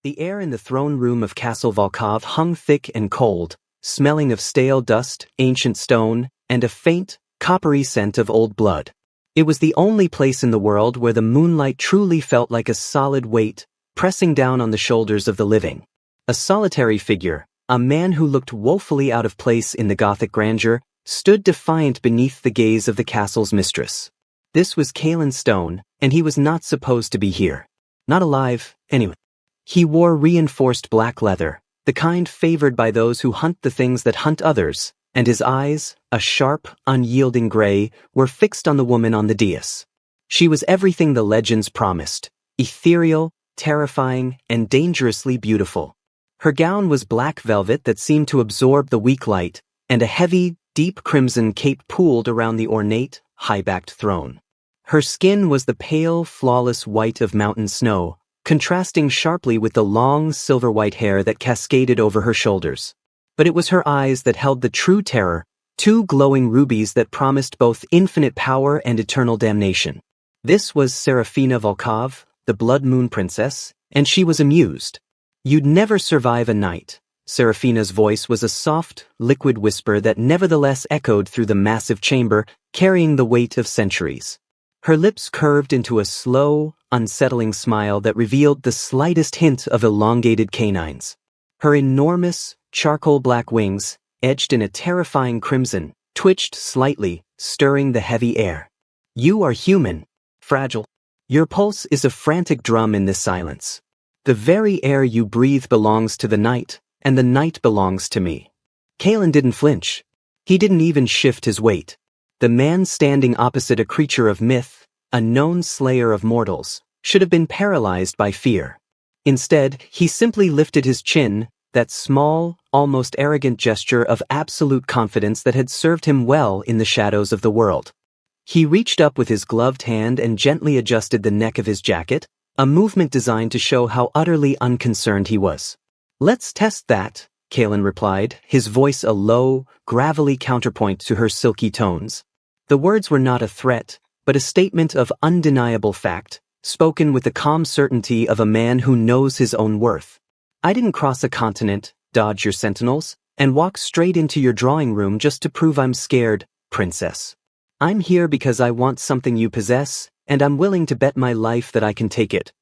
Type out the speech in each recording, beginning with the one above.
The air in the throne room of Castle Volkov hung thick and cold, smelling of stale dust, ancient stone, and a faint, coppery scent of old blood. It was the only place in the world where the moonlight truly felt like a solid weight, pressing down on the shoulders of the living. A solitary figure, a man who looked woefully out of place in the Gothic grandeur, stood defiant beneath the gaze of the castle's mistress. This was Caelan Stone, and he was not supposed to be here. Not alive, anyway. He wore reinforced black leather, the kind favored by those who hunt the things that hunt others, and his eyes, a sharp, unyielding gray, were fixed on the woman on the dais. She was everything the legends promised: ethereal, terrifying, and dangerously beautiful. Her gown was black velvet that seemed to absorb the weak light, and a heavy, deep crimson cape pooled around the ornate, high-backed throne. Her skin was the pale, flawless white of mountain snow, contrasting sharply with the long, silver-white hair that cascaded over her shoulders. But it was her eyes that held the true terror, two glowing rubies that promised both infinite power and eternal damnation. This was Serafina Volkov, the Blood Moon Princess, and she was amused. "You'd never survive a night." Serafina's voice was a soft, liquid whisper that nevertheless echoed through the massive chamber, carrying the weight of centuries. Her lips curved into a slow, unsettling smile that revealed the slightest hint of elongated canines. Her enormous, charcoal-black wings, edged in a terrifying crimson, twitched slightly, stirring the heavy air. "You are human. Fragile. Your pulse is a frantic drum in this silence. The very air you breathe belongs to the night, and the night belongs to me." Caelan didn't flinch. He didn't even shift his weight. The man standing opposite a creature of myth, a known slayer of mortals, should have been paralyzed by fear. Instead, he simply lifted his chin, that small, almost arrogant gesture of absolute confidence that had served him well in the shadows of the world. He reached up with his gloved hand and gently adjusted the neck of his jacket, a movement designed to show how utterly unconcerned he was. "Let's test that," Caelan replied, his voice a low, gravelly counterpoint to her silky tones. The words were not a threat, but a statement of undeniable fact, spoken with the calm certainty of a man who knows his own worth. "I didn't cross a continent, dodge your sentinels, and walk straight into your drawing room just to prove I'm scared, princess. I'm here because I want something you possess, and I'm willing to bet my life that I can take it."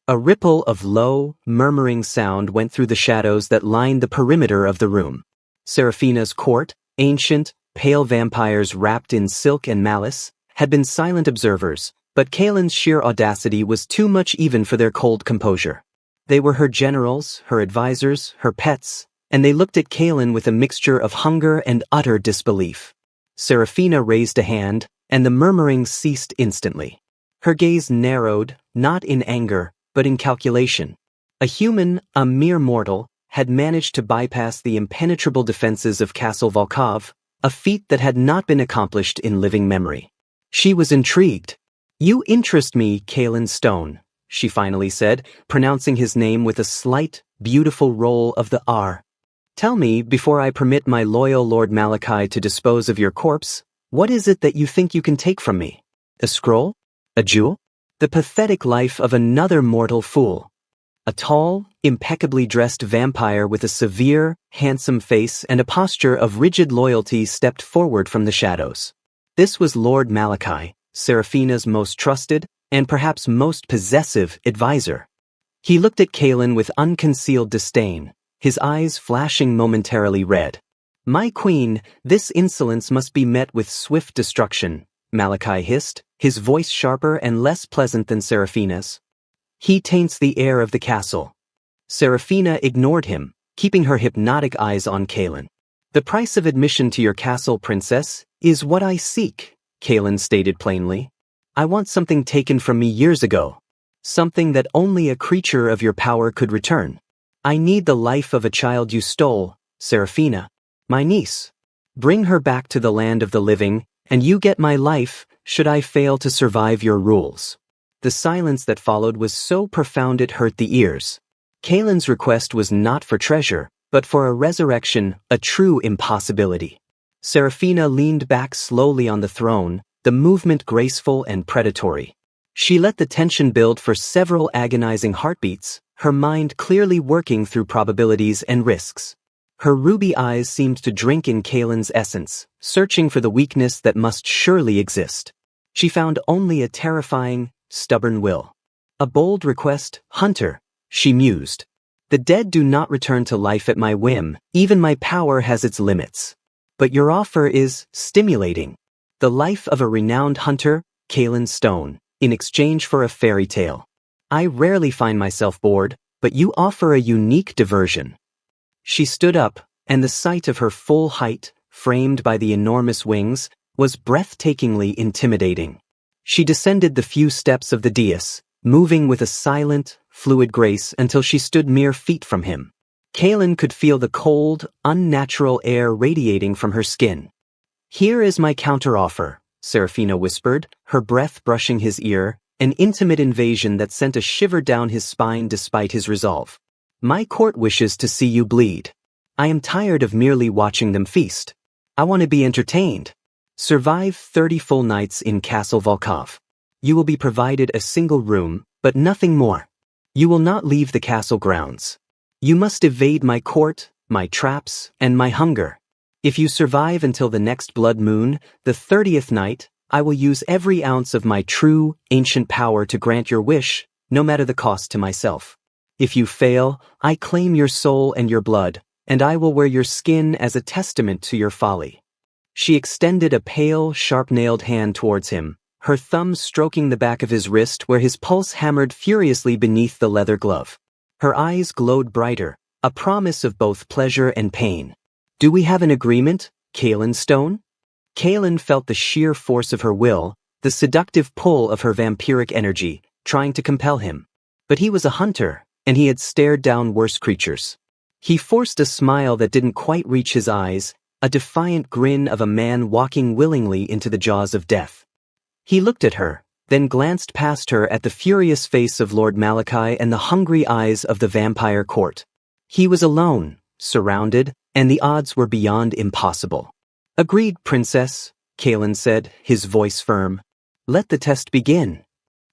A ripple of low, murmuring sound went through the shadows that lined the perimeter of the room. Serafina's court, ancient, pale vampires wrapped in silk and malice, had been silent observers, but Caelan's sheer audacity was too much even for their cold composure. They were her generals, her advisors, her pets, and they looked at Caelan with a mixture of hunger and utter disbelief. Serafina raised a hand, and the murmuring ceased instantly. Her gaze narrowed, not in anger, but in calculation. A human, a mere mortal, had managed to bypass the impenetrable defenses of Castle Volkov, a feat that had not been accomplished in living memory. She was intrigued. "You interest me, Caelan Stone," she finally said, pronouncing his name with a slight, beautiful roll of the R. "Tell me, before I permit my loyal Lord Malachi to dispose of your corpse, what is it that you think you can take from me? A scroll? A jewel? The pathetic life of another mortal fool." A tall, impeccably dressed vampire with a severe, handsome face and a posture of rigid loyalty stepped forward from the shadows. This was Lord Malachi, Serafina's most trusted, and perhaps most possessive, advisor. He looked at Caelan with unconcealed disdain, his eyes flashing momentarily red. "My queen, this insolence must be met with swift destruction," Malachi hissed, his voice sharper and less pleasant than Serafina's. "He taints the air of the castle." Serafina ignored him, keeping her hypnotic eyes on Caelan. "The price of admission to your castle, princess, is what I seek," Caelan stated plainly. "I want something taken from me years ago. Something that only a creature of your power could return. I need the life of a child you stole, Serafina, my niece. Bring her back to the land of the living, and you get my life, should I fail to survive your rules." The silence that followed was so profound it hurt the ears. Caelan's request was not for treasure, but for a resurrection, a true impossibility. Serafina leaned back slowly on the throne, the movement graceful and predatory. She let the tension build for several agonizing heartbeats, her mind clearly working through probabilities and risks. Her ruby eyes seemed to drink in Kaelin's essence, searching for the weakness that must surely exist. She found only a terrifying, stubborn will. A bold request, Hunter, she mused. The dead do not return to life at my whim, even my power has its limits. But your offer is stimulating. The life of a renowned hunter, Kaelin Stone, in exchange for a fairy tale. I rarely find myself bored, but you offer a unique diversion. She stood up, and the sight of her full height, framed by the enormous wings, was breathtakingly intimidating. She descended the few steps of the dais, moving with a silent, fluid grace until she stood mere feet from him. Kaelin could feel the cold, unnatural air radiating from her skin. Here is my counteroffer, Seraphina whispered, her breath brushing his ear, an intimate invasion that sent a shiver down his spine despite his resolve. My court wishes to see you bleed. I am tired of merely watching them feast. I want to be entertained. Survive 30 full nights in Castle Volkov. You will be provided a single room, but nothing more. You will not leave the castle grounds. You must evade my court, my traps, and my hunger. If you survive until the next blood moon, the 30th night, I will use every ounce of my true, ancient power to grant your wish, no matter the cost to myself. If you fail, I claim your soul and your blood, and I will wear your skin as a testament to your folly. She extended a pale, sharp-nailed hand towards him, her thumb stroking the back of his wrist where his pulse hammered furiously beneath the leather glove. Her eyes glowed brighter, a promise of both pleasure and pain. Do we have an agreement, Kaelin Stone? Kaelin felt the sheer force of her will, the seductive pull of her vampiric energy, trying to compel him. But he was a hunter, and he had stared down worse creatures. He forced a smile that didn't quite reach his eyes, a defiant grin of a man walking willingly into the jaws of death. He looked at her, then glanced past her at the furious face of Lord Malachi and the hungry eyes of the vampire court. He was alone, surrounded, and the odds were beyond impossible. Agreed, Princess, Kaelin said, his voice firm. Let the test begin.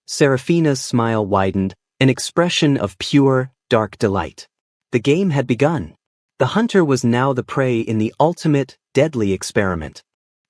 Seraphina's smile widened, an expression of pure, dark delight. The game had begun. The hunter was now the prey in the ultimate, deadly experiment.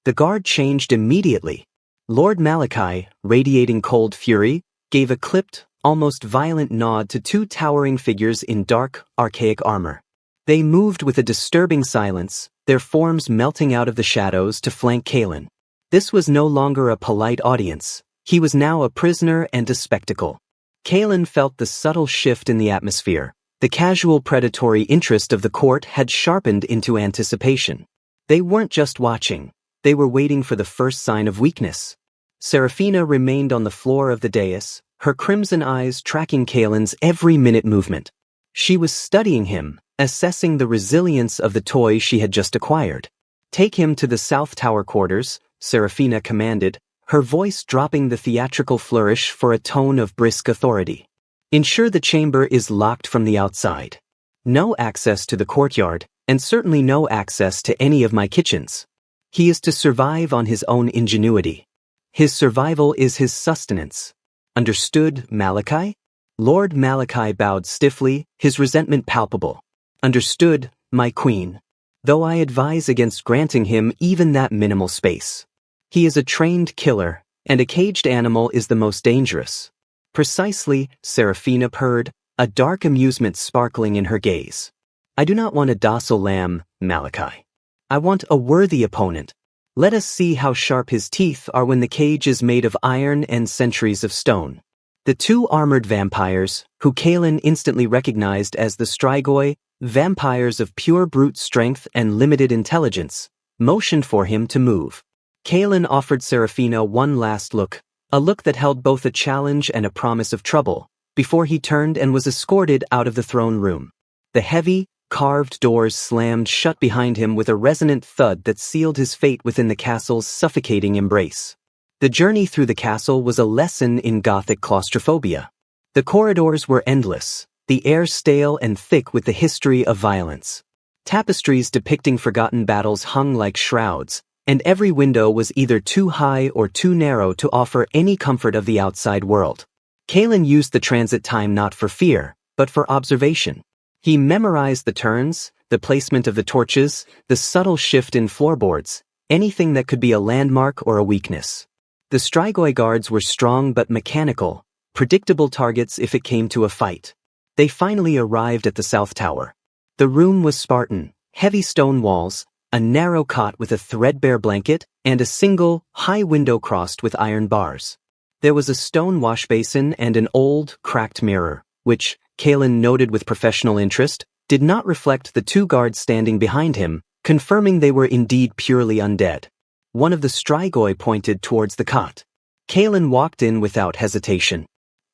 The guard changed immediately. Lord Malachi, radiating cold fury, gave a clipped, almost violent nod to two towering figures in dark, archaic armor. They moved with a disturbing silence, their forms melting out of the shadows to flank Kaelin. This was no longer a polite audience. He was now a prisoner and a spectacle. Kaelin felt the subtle shift in the atmosphere. The casual predatory interest of the court had sharpened into anticipation. They weren't just watching. They were waiting for the first sign of weakness. Seraphina remained on the floor of the dais, her crimson eyes tracking Kaelin's every minute movement. She was studying him, assessing the resilience of the toy she had just acquired. Take him to the South Tower quarters, Seraphina commanded, her voice dropping the theatrical flourish for a tone of brisk authority. Ensure the chamber is locked from the outside. No access to the courtyard, and certainly no access to any of my kitchens. He is to survive on his own ingenuity. His survival is his sustenance. Understood, Malachi? Lord Malachi bowed stiffly, his resentment palpable. Understood, my queen. Though I advise against granting him even that minimal space. He is a trained killer, and a caged animal is the most dangerous. Precisely, Seraphina purred, a dark amusement sparkling in her gaze. I do not want a docile lamb, Malachi. I want a worthy opponent. Let us see how sharp his teeth are when the cage is made of iron and centuries of stone. The two armored vampires, who Kaelin instantly recognized as the Strigoi, vampires of pure brute strength and limited intelligence, motioned for him to move. Kaelin offered Seraphina one last look, a look that held both a challenge and a promise of trouble, before he turned and was escorted out of the throne room. The heavy, carved doors slammed shut behind him with a resonant thud that sealed his fate within the castle's suffocating embrace. The journey through the castle was a lesson in Gothic claustrophobia. The corridors were endless, the air stale and thick with the history of violence. Tapestries depicting forgotten battles hung like shrouds, and every window was either too high or too narrow to offer any comfort of the outside world. Kaelin used the transit time not for fear, but for observation. He memorized the turns, the placement of the torches, the subtle shift in floorboards, anything that could be a landmark or a weakness. The Strigoi guards were strong but mechanical, predictable targets if it came to a fight. They finally arrived at the South Tower. The room was Spartan, heavy stone walls, a narrow cot with a threadbare blanket, and a single, high window crossed with iron bars. There was a stone wash basin and an old, cracked mirror, which, Kalen noted with professional interest, did not reflect the two guards standing behind him, confirming they were indeed purely undead. One of the Strigoi pointed towards the cot. Kalen walked in without hesitation.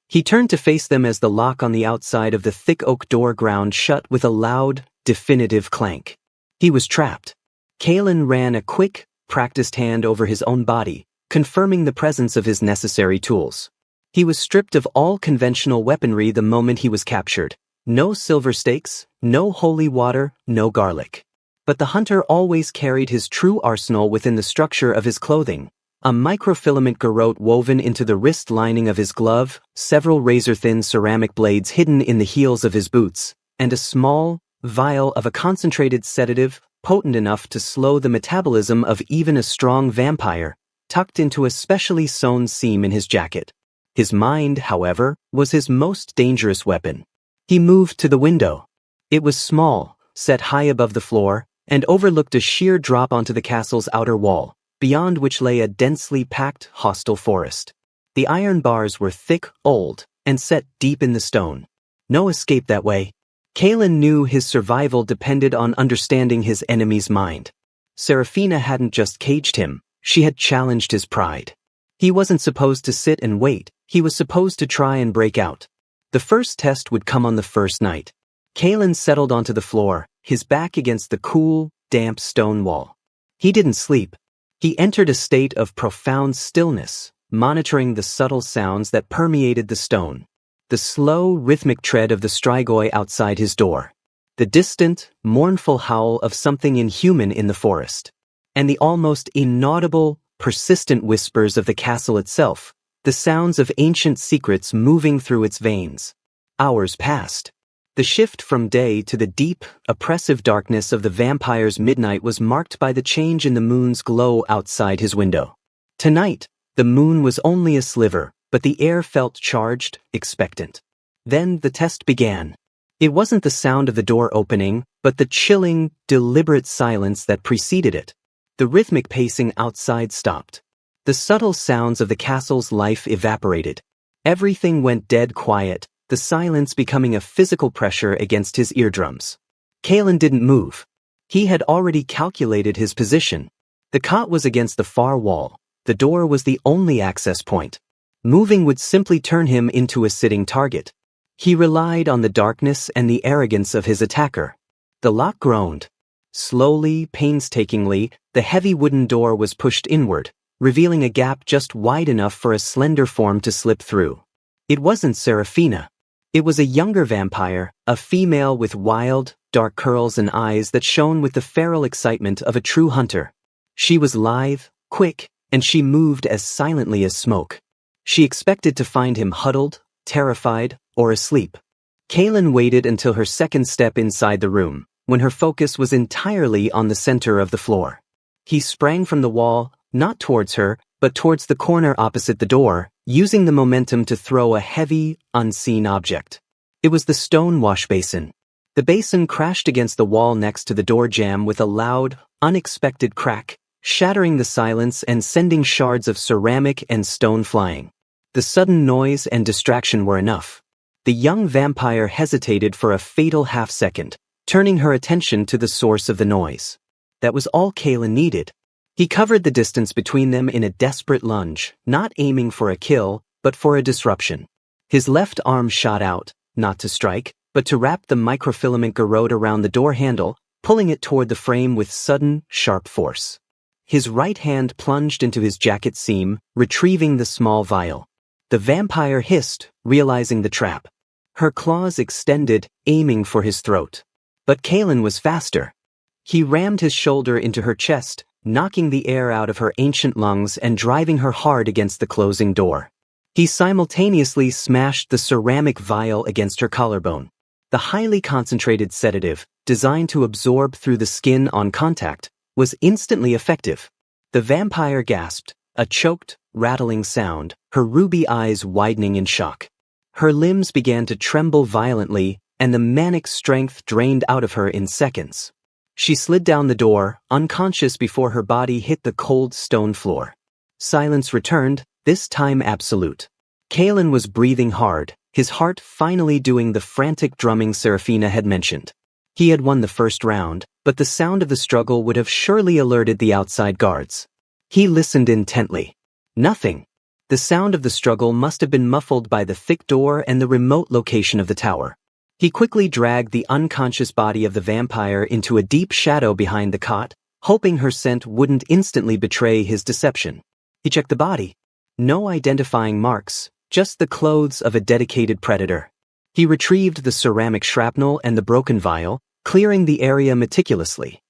He turned to face them as the lock on the outside of the thick oak door ground shut with a loud, definitive clank. He was trapped. Kalen ran a quick, practiced hand over his own body, confirming the presence of his necessary tools. He was stripped of all conventional weaponry the moment he was captured. No silver stakes, no holy water, no garlic. But the hunter always carried his true arsenal within the structure of his clothing. A microfilament garrote woven into the wrist lining of his glove, several razor-thin ceramic blades hidden in the heels of his boots, and a small vial of a concentrated sedative, potent enough to slow the metabolism of even a strong vampire, tucked into a specially sewn seam in his jacket. His mind, however, was his most dangerous weapon. He moved to the window. It was small, set high above the floor, and overlooked a sheer drop onto the castle's outer wall, beyond which lay a densely packed, hostile forest. The iron bars were thick, old, and set deep in the stone. No escape that way. Kalen knew his survival depended on understanding his enemy's mind. Serafina hadn't just caged him, she had challenged his pride. He wasn't supposed to sit and wait, he was supposed to try and break out. The first test would come on the first night. Kalen settled onto the floor, his back against the cool, damp stone wall. He didn't sleep. He entered a state of profound stillness, monitoring the subtle sounds that permeated the stone. The slow, rhythmic tread of the Strigoi outside his door. The distant, mournful howl of something inhuman in the forest. And the almost inaudible, persistent whispers of the castle itself, the sounds of ancient secrets moving through its veins. Hours passed. The shift from day to the deep, oppressive darkness of the vampire's midnight was marked by the change in the moon's glow outside his window. Tonight, the moon was only a sliver, but the air felt charged, expectant. Then the test began. It wasn't the sound of the door opening, but the chilling, deliberate silence that preceded it. The rhythmic pacing outside stopped. The subtle sounds of the castle's life evaporated. Everything went dead quiet, the silence becoming a physical pressure against his eardrums. Kalen didn't move. He had already calculated his position. The cot was against the far wall. The door was the only access point. Moving would simply turn him into a sitting target. He relied on the darkness and the arrogance of his attacker. The lock groaned. Slowly, painstakingly, the heavy wooden door was pushed inward, revealing a gap just wide enough for a slender form to slip through. It wasn't Serafina. It was a younger vampire, a female with wild, dark curls and eyes that shone with the feral excitement of a true hunter. She was lithe, quick, and she moved as silently as smoke. She expected to find him huddled, terrified, or asleep. Kalen waited until her second step inside the room, when her focus was entirely on the center of the floor. He sprang from the wall, not towards her, but towards the corner opposite the door, using the momentum to throw a heavy, unseen object. It was the stone wash basin. The basin crashed against the wall next to the door jamb with a loud, unexpected crack, shattering the silence and sending shards of ceramic and stone flying. The sudden noise and distraction were enough. The young vampire hesitated for a fatal half-second, turning her attention to the source of the noise. That was all Kalen needed. He covered the distance between them in a desperate lunge, not aiming for a kill, but for a disruption. His left arm shot out, not to strike, but to wrap the microfilament garrote around the door handle, pulling it toward the frame with sudden, sharp force. His right hand plunged into his jacket seam, retrieving the small vial. The vampire hissed, realizing the trap. Her claws extended, aiming for his throat. But Kalen was faster. He rammed his shoulder into her chest, knocking the air out of her ancient lungs and driving her hard against the closing door. He simultaneously smashed the ceramic vial against her collarbone. The highly concentrated sedative, designed to absorb through the skin on contact, was instantly effective. The vampire gasped, a choked, rattling sound, her ruby eyes widening in shock. Her limbs began to tremble violently, and the manic strength drained out of her in seconds. She slid down the door, unconscious before her body hit the cold stone floor. Silence returned, this time absolute. Kalen was breathing hard, his heart finally doing the frantic drumming Serafina had mentioned. He had won the first round, but the sound of the struggle would have surely alerted the outside guards. He listened intently. Nothing. The sound of the struggle must have been muffled by the thick door and the remote location of the tower. He quickly dragged the unconscious body of the vampire into a deep shadow behind the cot, hoping her scent wouldn't instantly betray his deception. He checked the body. No identifying marks, just the clothes of a dedicated predator. He retrieved the ceramic shrapnel and the broken vial, clearing the area meticulously.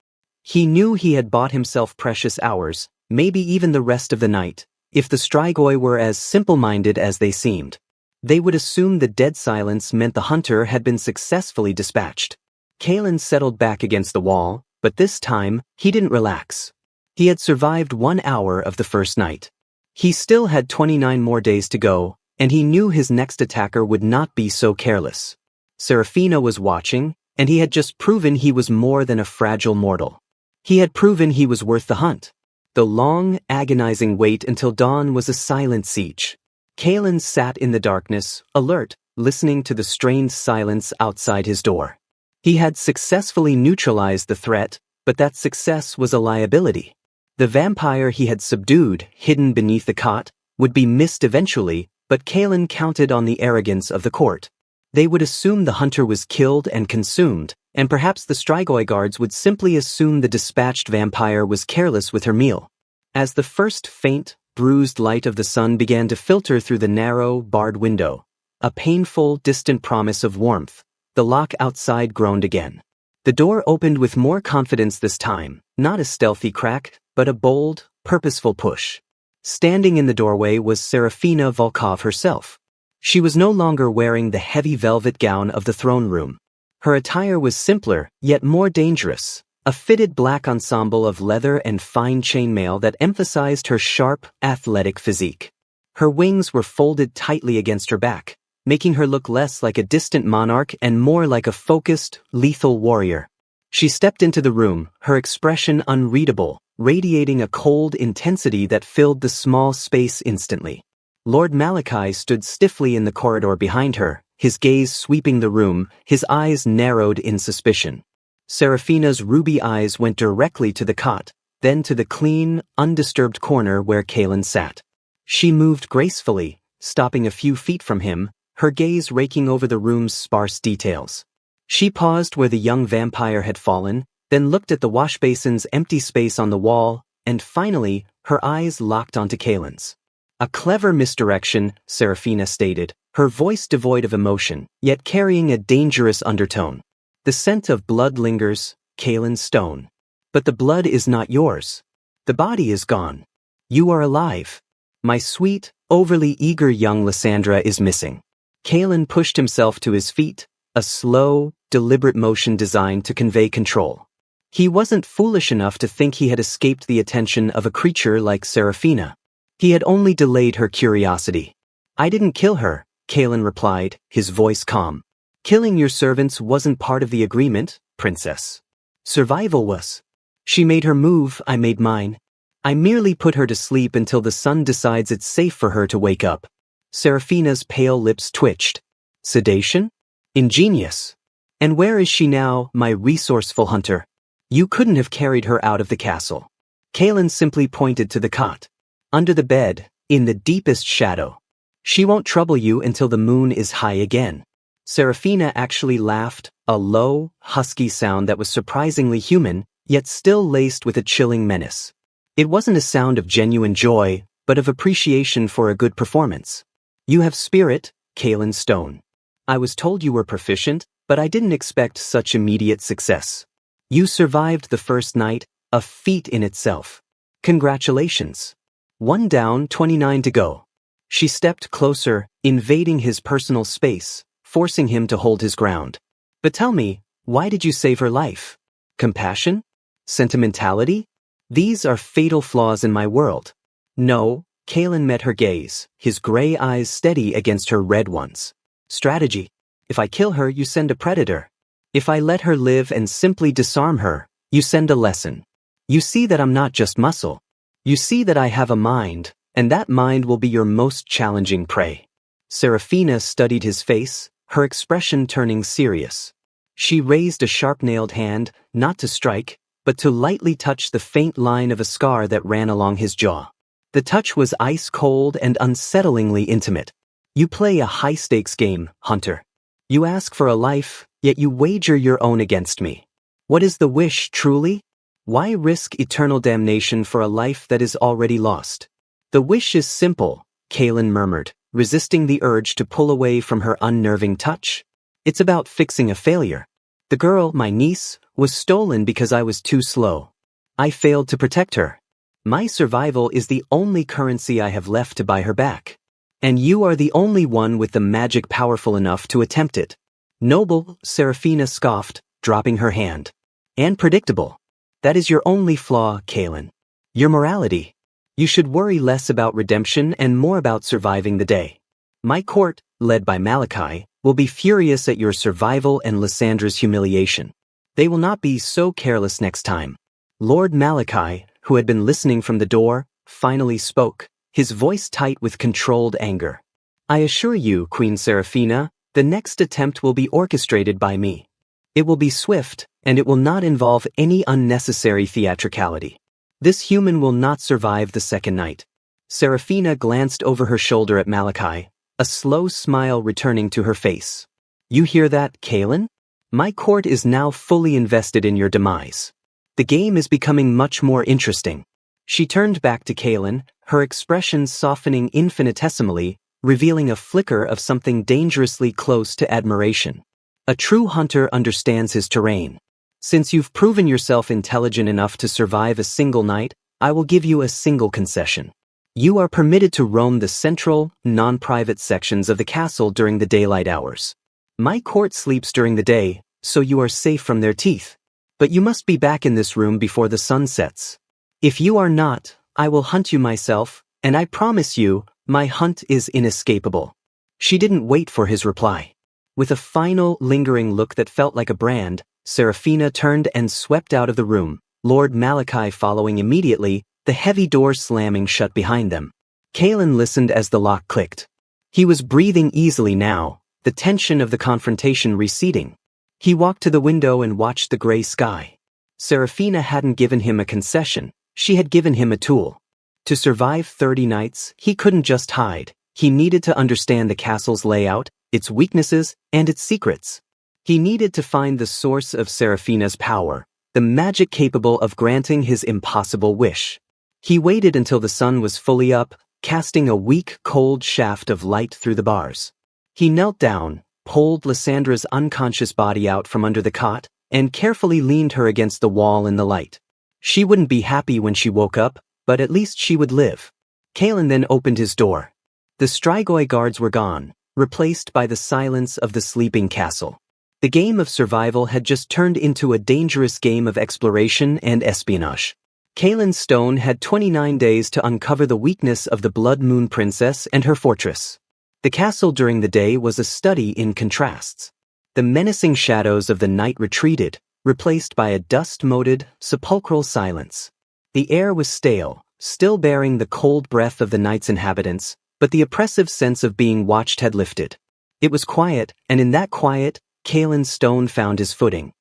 He knew he had bought himself precious hours, maybe even the rest of the night, if the Strigoi were as simple-minded as they seemed. They would assume the dead silence meant the hunter had been successfully dispatched. Kalen settled back against the wall, but this time, he didn't relax. He had survived 1 hour of the first night. He still had 29 more days to go, and he knew his next attacker would not be so careless. Serafina was watching, and he had just proven he was more than a fragile mortal. He had proven he was worth the hunt. The long, agonizing wait until dawn was a silent siege. Kalen sat in the darkness, alert, listening to the strained silence outside his door. He had successfully neutralized the threat, but that success was a liability. The vampire he had subdued, hidden beneath the cot, would be missed eventually, but Kalen counted on the arrogance of the court. They would assume the hunter was killed and consumed, and perhaps the Strigoi guards would simply assume the dispatched vampire was careless with her meal. As the first faint, bruised light of the sun began to filter through the narrow, barred window, a painful, distant promise of warmth, the lock outside groaned again. The door opened with more confidence this time, not a stealthy crack, but a bold, purposeful push. Standing in the doorway was Serafina Volkov herself. She was no longer wearing the heavy velvet gown of the throne room. Her attire was simpler, yet more dangerous. A fitted black ensemble of leather and fine chainmail that emphasized her sharp, athletic physique. Her wings were folded tightly against her back, making her look less like a distant monarch and more like a focused, lethal warrior. She stepped into the room, her expression unreadable, radiating a cold intensity that filled the small space instantly. Lord Malachi stood stiffly in the corridor behind her, his gaze sweeping the room, his eyes narrowed in suspicion. Serafina's ruby eyes went directly to the cot, then to the clean, undisturbed corner where Kalen sat. She moved gracefully, stopping a few feet from him, her gaze raking over the room's sparse details. She paused where the young vampire had fallen, then looked at the washbasin's empty space on the wall, and finally, her eyes locked onto Kalen's. A clever misdirection, Serafina stated, her voice devoid of emotion, yet carrying a dangerous undertone. The scent of blood lingers, Kalen Stone. But the blood is not yours. The body is gone. You are alive. My sweet, overly eager young Lysandra is missing. Kalen pushed himself to his feet, a slow, deliberate motion designed to convey control. He wasn't foolish enough to think he had escaped the attention of a creature like Serafina. He had only delayed her curiosity. I didn't kill her, Kalen replied, his voice calm. Killing your servants wasn't part of the agreement, princess. Survival was. She made her move, I made mine. I merely put her to sleep until the sun decides it's safe for her to wake up. Serafina's pale lips twitched. Sedation? Ingenious. And where is she now, my resourceful hunter? You couldn't have carried her out of the castle. Kalen simply pointed to the cot. Under the bed, in the deepest shadow. She won't trouble you until the moon is high again. Serafina actually laughed, a low, husky sound that was surprisingly human, yet still laced with a chilling menace. It wasn't a sound of genuine joy, but of appreciation for a good performance. You have spirit, Kalen Stone. I was told you were proficient, but I didn't expect such immediate success. You survived the first night, a feat in itself. Congratulations. 1 down, 29 to go. She stepped closer, invading his personal space, forcing him to hold his ground. But tell me, why did you save her life? Compassion? Sentimentality? These are fatal flaws in my world. No, Kalen met her gaze, his gray eyes steady against her red ones. Strategy. If I kill her, you send a predator. If I let her live and simply disarm her, you send a lesson. You see that I'm not just muscle. You see that I have a mind, and that mind will be your most challenging prey. Serafina studied his face, her expression turning serious. She raised a sharp-nailed hand, not to strike, but to lightly touch the faint line of a scar that ran along his jaw. The touch was ice-cold and unsettlingly intimate. You play a high-stakes game, Hunter. You ask for a life, yet you wager your own against me. What is the wish, truly? Why risk eternal damnation for a life that is already lost? The wish is simple, Kalen murmured, resisting the urge to pull away from her unnerving touch. It's about fixing a failure. The girl, my niece, was stolen because I was too slow. I failed to protect her. My survival is the only currency I have left to buy her back. And you are the only one with the magic powerful enough to attempt it. Noble, Serafina scoffed, dropping her hand. And predictable. That is your only flaw, Kalen. Your morality. You should worry less about redemption and more about surviving the day. My court, led by Malachi, will be furious at your survival and Lysandra's humiliation. They will not be so careless next time. Lord Malachi, who had been listening from the door, finally spoke, his voice tight with controlled anger. I assure you, Queen Serafina, the next attempt will be orchestrated by me. It will be swift, and it will not involve any unnecessary theatricality. This human will not survive the second night. Serafina glanced over her shoulder at Malachi, a slow smile returning to her face. You hear that, Kalen? My court is now fully invested in your demise. The game is becoming much more interesting. She turned back to Kalen, her expression softening infinitesimally, revealing a flicker of something dangerously close to admiration. A true hunter understands his terrain. Since you've proven yourself intelligent enough to survive a single night, I will give you a single concession. You are permitted to roam the central, non-private sections of the castle during the daylight hours. My court sleeps during the day, so you are safe from their teeth. But you must be back in this room before the sun sets. If you are not, I will hunt you myself, and I promise you, my hunt is inescapable. She didn't wait for his reply. With a final, lingering look that felt like a brand, Serafina turned and swept out of the room, Lord Malachi following immediately, the heavy door slamming shut behind them. Kalen listened as the lock clicked. He was breathing easily now, the tension of the confrontation receding. He walked to the window and watched the gray sky. Serafina hadn't given him a concession, she had given him a tool. To survive 30 nights, he couldn't just hide. He needed to understand the castle's layout, its weaknesses, and its secrets. He needed to find the source of Serafina's power, the magic capable of granting his impossible wish. He waited until the sun was fully up, casting a weak, cold shaft of light through the bars. He knelt down, pulled Lysandra's unconscious body out from under the cot, and carefully leaned her against the wall in the light. She wouldn't be happy when she woke up, but at least she would live. Kalen then opened his door. The Strigoi guards were gone, replaced by the silence of the sleeping castle. The game of survival had just turned into a dangerous game of exploration and espionage. Kalen Stone had 29 days to uncover the weakness of the Blood Moon Princess and her fortress. The castle during the day was a study in contrasts. The menacing shadows of the night retreated, replaced by a dust-moted, sepulchral silence. The air was stale, still bearing the cold breath of the night's inhabitants, but the oppressive sense of being watched had lifted. It was quiet, and in that quiet, Kalen Stone found his footing.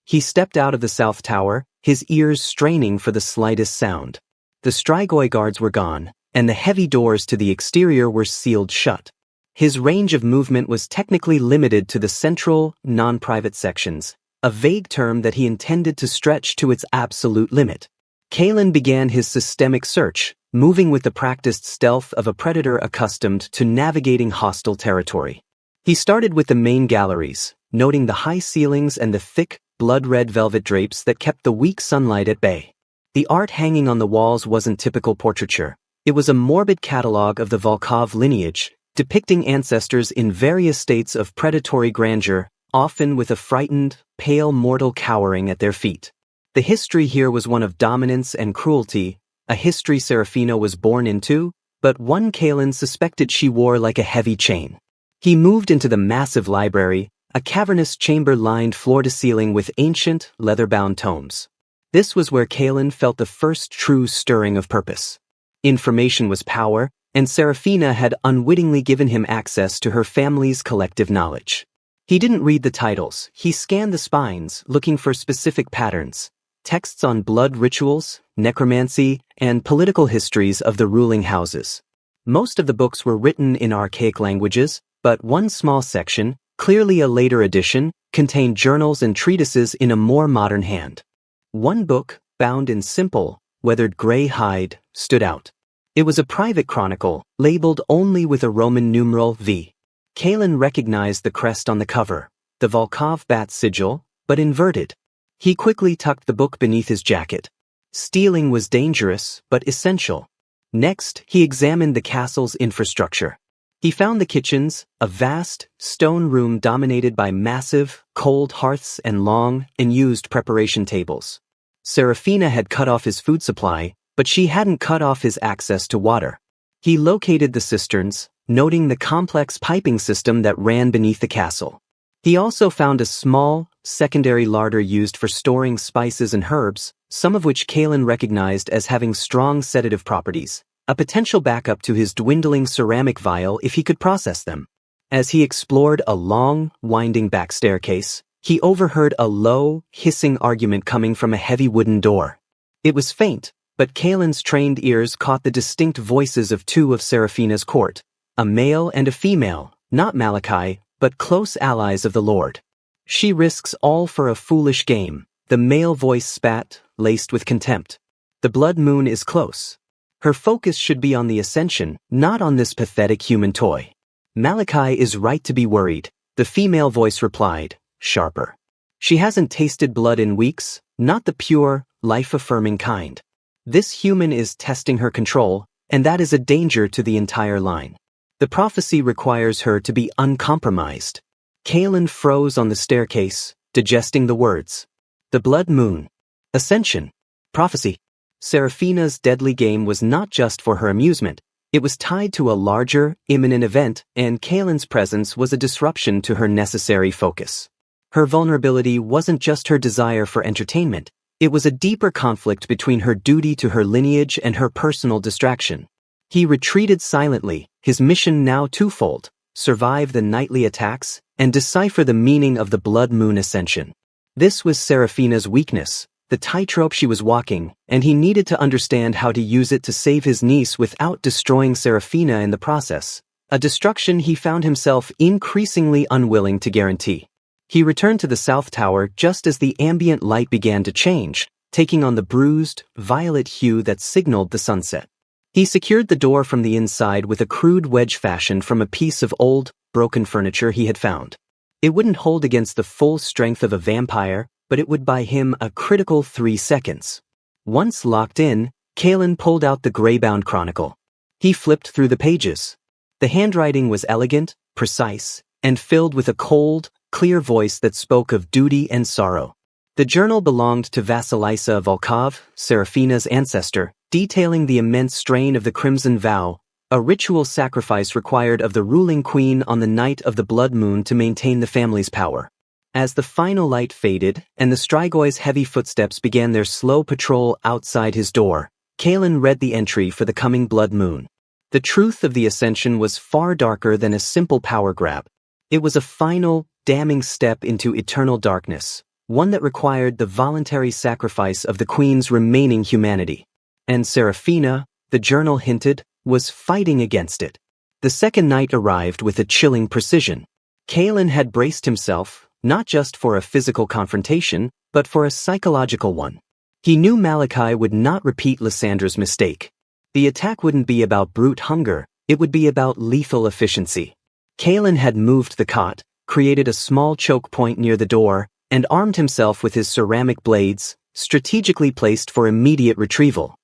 He stepped out of the south tower, his ears straining for the slightest sound. The Strigoi guards were gone, and the heavy doors to the exterior were sealed shut. His range of movement was technically limited to the central, non-private sections, a vague term that he intended to stretch to its absolute limit. Kalen began his systemic search, moving with the practiced stealth of a predator accustomed to navigating hostile territory. He started with the main galleries, noting the high ceilings and the thick, blood-red velvet drapes that kept the weak sunlight at bay. The art hanging on the walls wasn't typical portraiture. It was a morbid catalogue of the Volkov lineage, depicting ancestors in various states of predatory grandeur, often with a frightened, pale mortal cowering at their feet. The history here was one of dominance and cruelty, a history Serafina was born into, but one Kalin suspected she wore like a heavy chain. He moved into the massive library, a cavernous chamber lined floor-to-ceiling with ancient, leather-bound tomes. This was where Kalin felt the first true stirring of purpose. Information was power, and Serafina had unwittingly given him access to her family's collective knowledge. He didn't read the titles, he scanned the spines, looking for specific patterns, texts on blood rituals, necromancy, and political histories of the ruling houses. Most of the books were written in archaic languages, but one small section, clearly a later edition, contained journals and treatises in a more modern hand. One book, bound in simple, weathered gray hide, stood out. It was a private chronicle, labeled only with a Roman numeral V. Kalin recognized the crest on the cover, the Volkov bat sigil, but inverted. He quickly tucked the book beneath his jacket. Stealing was dangerous, but essential. Next, he examined the castle's infrastructure. He found the kitchens, a vast, stone room dominated by massive, cold hearths and long, unused preparation tables. Serafina had cut off his food supply, but she hadn't cut off his access to water. He located the cisterns, noting the complex piping system that ran beneath the castle. He also found a small, secondary larder used for storing spices and herbs, some of which Kalin recognized as having strong sedative properties, a potential backup to his dwindling ceramic vial if he could process them. As he explored a long, winding back staircase, he overheard a low, hissing argument coming from a heavy wooden door. It was faint, but Kalin's trained ears caught the distinct voices of two of Serafina's court, a male and a female, not Malachi, but close allies of the Lord. She risks all for a foolish game, the male voice spat, laced with contempt. The blood moon is close. Her focus should be on the ascension, not on this pathetic human toy. Malachi is right to be worried, the female voice replied, sharper. She hasn't tasted blood in weeks, not the pure, life-affirming kind. This human is testing her control, and that is a danger to the entire line. The prophecy requires her to be uncompromised. Kalin froze on the staircase, digesting the words. The blood moon. Ascension. Prophecy. Serafina's deadly game was not just for her amusement. It was tied to a larger, imminent event, and Kalin's presence was a disruption to her necessary focus. Her vulnerability wasn't just her desire for entertainment. It was a deeper conflict between her duty to her lineage and her personal distraction. He retreated silently, his mission now twofold: survive the nightly attacks and decipher the meaning of the blood moon ascension. This was Serafina's weakness, the tightrope she was walking, and he needed to understand how to use it to save his niece without destroying Serafina in the process, a destruction he found himself increasingly unwilling to guarantee. He returned to the South Tower just as the ambient light began to change, taking on the bruised, violet hue that signaled the sunset. He secured the door from the inside with a crude wedge fashioned from a piece of old, broken furniture he had found. It wouldn't hold against the full strength of a vampire, but it would buy him a critical 3 seconds. Once locked in, Kalin pulled out the gray-bound chronicle. He flipped through the pages. The handwriting was elegant, precise, and filled with a cold, clear voice that spoke of duty and sorrow. The journal belonged to Vasilisa Volkov, Serafina's ancestor, detailing the immense strain of the Crimson Vow, a ritual sacrifice required of the ruling queen on the night of the blood moon to maintain the family's power. As the final light faded and the Strigoy's heavy footsteps began their slow patrol outside his door, Kalin read the entry for the coming blood moon. The truth of the ascension was far darker than a simple power grab. It was a final, damning step into eternal darkness, one that required the voluntary sacrifice of the queen's remaining humanity. And Serafina, the journal hinted, was fighting against it. The second night arrived with a chilling precision. Kalin had braced himself, not just for a physical confrontation, but for a psychological one. He knew Malachi would not repeat Lysandra's mistake. The attack wouldn't be about brute hunger, it would be about lethal efficiency. Kalin had moved the cot, created a small choke point near the door, and armed himself with his ceramic blades, strategically placed for immediate retrieval.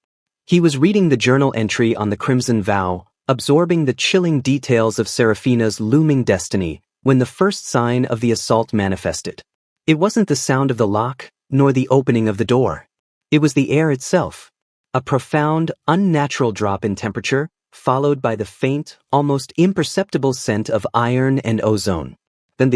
He was reading the journal entry on the Crimson Vow, absorbing the chilling details of Seraphina's looming destiny, when the first sign of the assault manifested. It wasn't the sound of the lock, nor the opening of the door. It was the air itself. A profound, unnatural drop in temperature, followed by the faint, almost imperceptible scent of iron and ozone. Then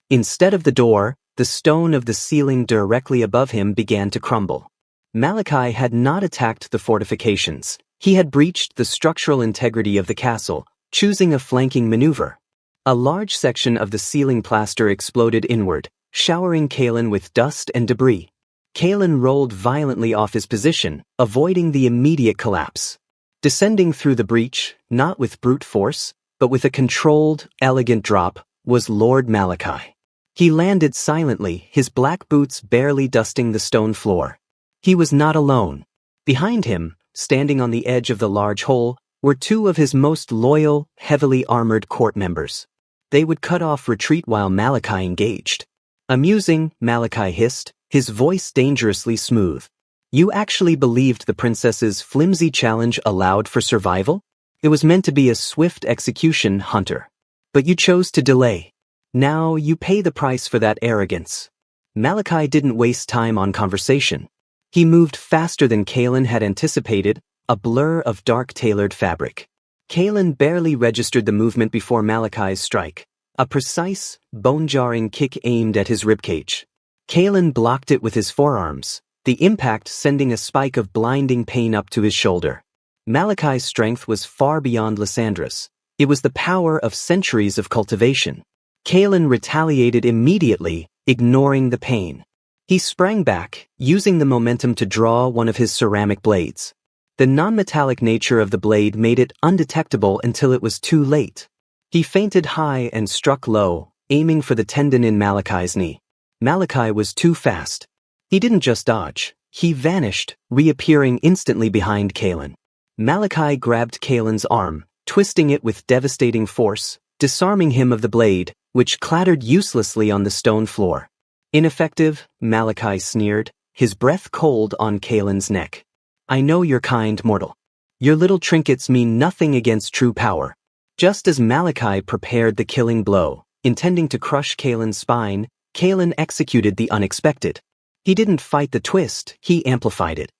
instead of the door, the stone of the ceiling directly above him began to crumble. Malachi had not attacked the fortifications. He had breached the structural integrity of the castle, choosing a flanking maneuver. A large section of the ceiling plaster exploded inward, showering Kalen with dust and debris. Kalen rolled violently off his position, avoiding the immediate collapse. Descending through the breach, not with brute force, but with a controlled, elegant drop, was Lord Malachi. He landed silently, his black boots barely dusting the stone floor. He was not alone. Behind him, standing on the edge of the large hole, were two of his most loyal, heavily armored court members. They would cut off retreat while Malachi engaged. Amusing, Malachi hissed, his voice dangerously smooth. You actually believed the princess's flimsy challenge allowed for survival? It was meant to be a swift execution, Hunter. But you chose to delay. Now you pay the price for that arrogance. Malachi didn't waste time on conversation. He moved faster than Kalen had anticipated, a blur of dark-tailored fabric. Kalen barely registered the movement before Malachi's strike, a precise, bone-jarring kick aimed at his ribcage. Kalen blocked it with his forearms, the impact sending a spike of blinding pain up to his shoulder. Malachi's strength was far beyond Lysandra's. It was the power of centuries of cultivation. Kalen retaliated immediately, ignoring the pain. He sprang back, using the momentum to draw one of his ceramic blades. The non-metallic nature of the blade made it undetectable until it was too late. He feinted high and struck low, aiming for the tendon in Malachi's knee. Malachi was too fast. He didn't just dodge, he vanished, reappearing instantly behind Kalen. Malachi grabbed Kalen's arm, twisting it with devastating force, disarming him of the blade, which clattered uselessly on the stone floor. Ineffective, Malachi sneered, his breath cold on Kalen's neck. I know you're kind, mortal. Your little trinkets mean nothing against true power. Just as Malachi prepared the killing blow, intending to crush Kalen's spine, Kalen executed the unexpected. He didn't fight the twist, he amplified it.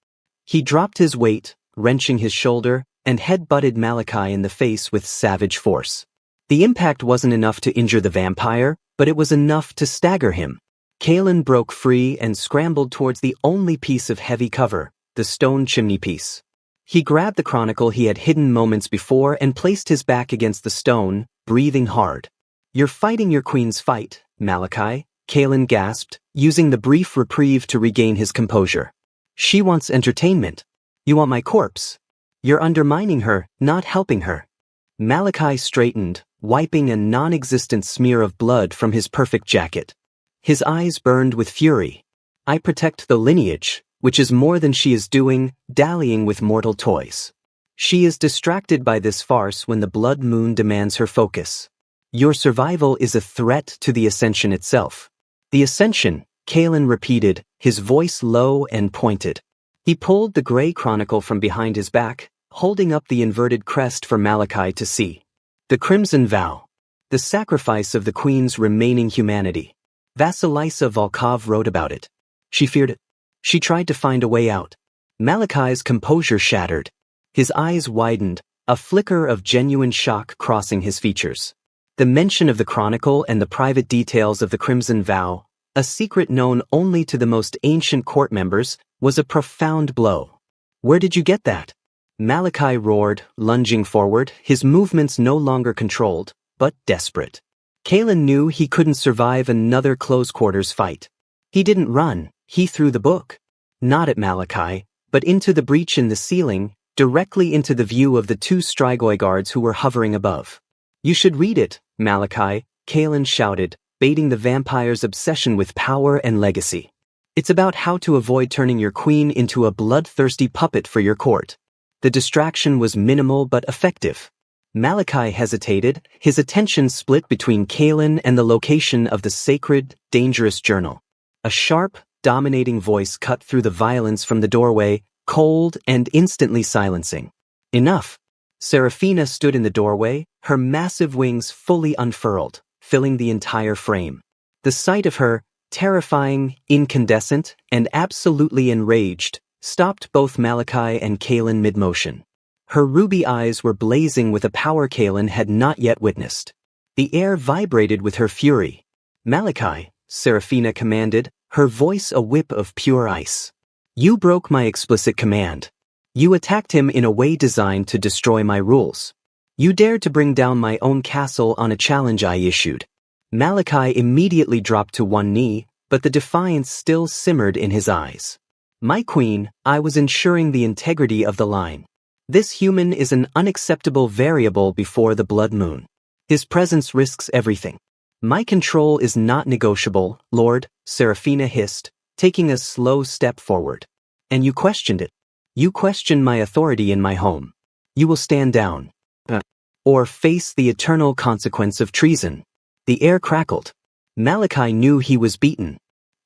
He dropped his weight, wrenching his shoulder, and head-butted Malachi in the face with savage force. The impact wasn't enough to injure the vampire, but it was enough to stagger him. Kalen broke free and scrambled towards the only piece of heavy cover, the stone chimney piece. He grabbed the chronicle he had hidden moments before and placed his back against the stone, breathing hard. You're fighting your queen's fight, Malachi, Kalen gasped, using the brief reprieve to regain his composure. She wants entertainment. You want my corpse. You're undermining her, not helping her. Malachi straightened, wiping a non-existent smear of blood from his perfect jacket. His eyes burned with fury. I protect the lineage, which is more than she is doing, dallying with mortal toys. She is distracted by this farce when the blood moon demands her focus. Your survival is a threat to the ascension itself. The ascension, Kalen repeated, his voice low and pointed. He pulled the gray chronicle from behind his back, holding up the inverted crest for Malachi to see. The Crimson Vow. The sacrifice of the queen's remaining humanity. Vasilisa Volkov wrote about it. She feared it. She tried to find a way out. Malachi's composure shattered. His eyes widened, a flicker of genuine shock crossing his features. The mention of the chronicle and the private details of the Crimson Vow, a secret known only to the most ancient court members, was a profound blow. Where did you get that? Malachi roared, lunging forward, his movements no longer controlled, but desperate. Kalen knew he couldn't survive another close-quarters fight. He didn't run, he threw the book. Not at Malachi, but into the breach in the ceiling, directly into the view of the two Strigoi guards who were hovering above. You should read it, Malachi, Kalen shouted, baiting the vampire's obsession with power and legacy. It's about how to avoid turning your queen into a bloodthirsty puppet for your court. The distraction was minimal but effective. Malachi hesitated, his attention split between Kalen and the location of the sacred, dangerous journal. A sharp, dominating voice cut through the violence from the doorway. cold, and instantly silencing. Enough. Serafina stood in the doorway, her massive wings fully unfurled, filling the entire frame. The sight of her, terrifying, incandescent, and absolutely enraged, stopped both Malachi and Kaelin mid-motion. Her ruby eyes were blazing with a power Kaelin had not yet witnessed. The air vibrated with her fury. "Malachi," Serafina commanded, her voice a whip of pure ice. "You broke my explicit command. You attacked him in a way designed to destroy my rules. You dared to bring down my own castle on a challenge I issued." Malachi immediately dropped to one knee, but the defiance still simmered in his eyes. "My queen, I was ensuring the integrity of the line. This human is an unacceptable variable before the blood moon. His presence risks everything. My control is not negotiable, Lord," Serafina hissed, taking a slow step forward. "And you questioned it. You questioned my authority in my home. You will stand down. Or face the eternal consequence of treason." The air crackled. Malachi knew he was beaten.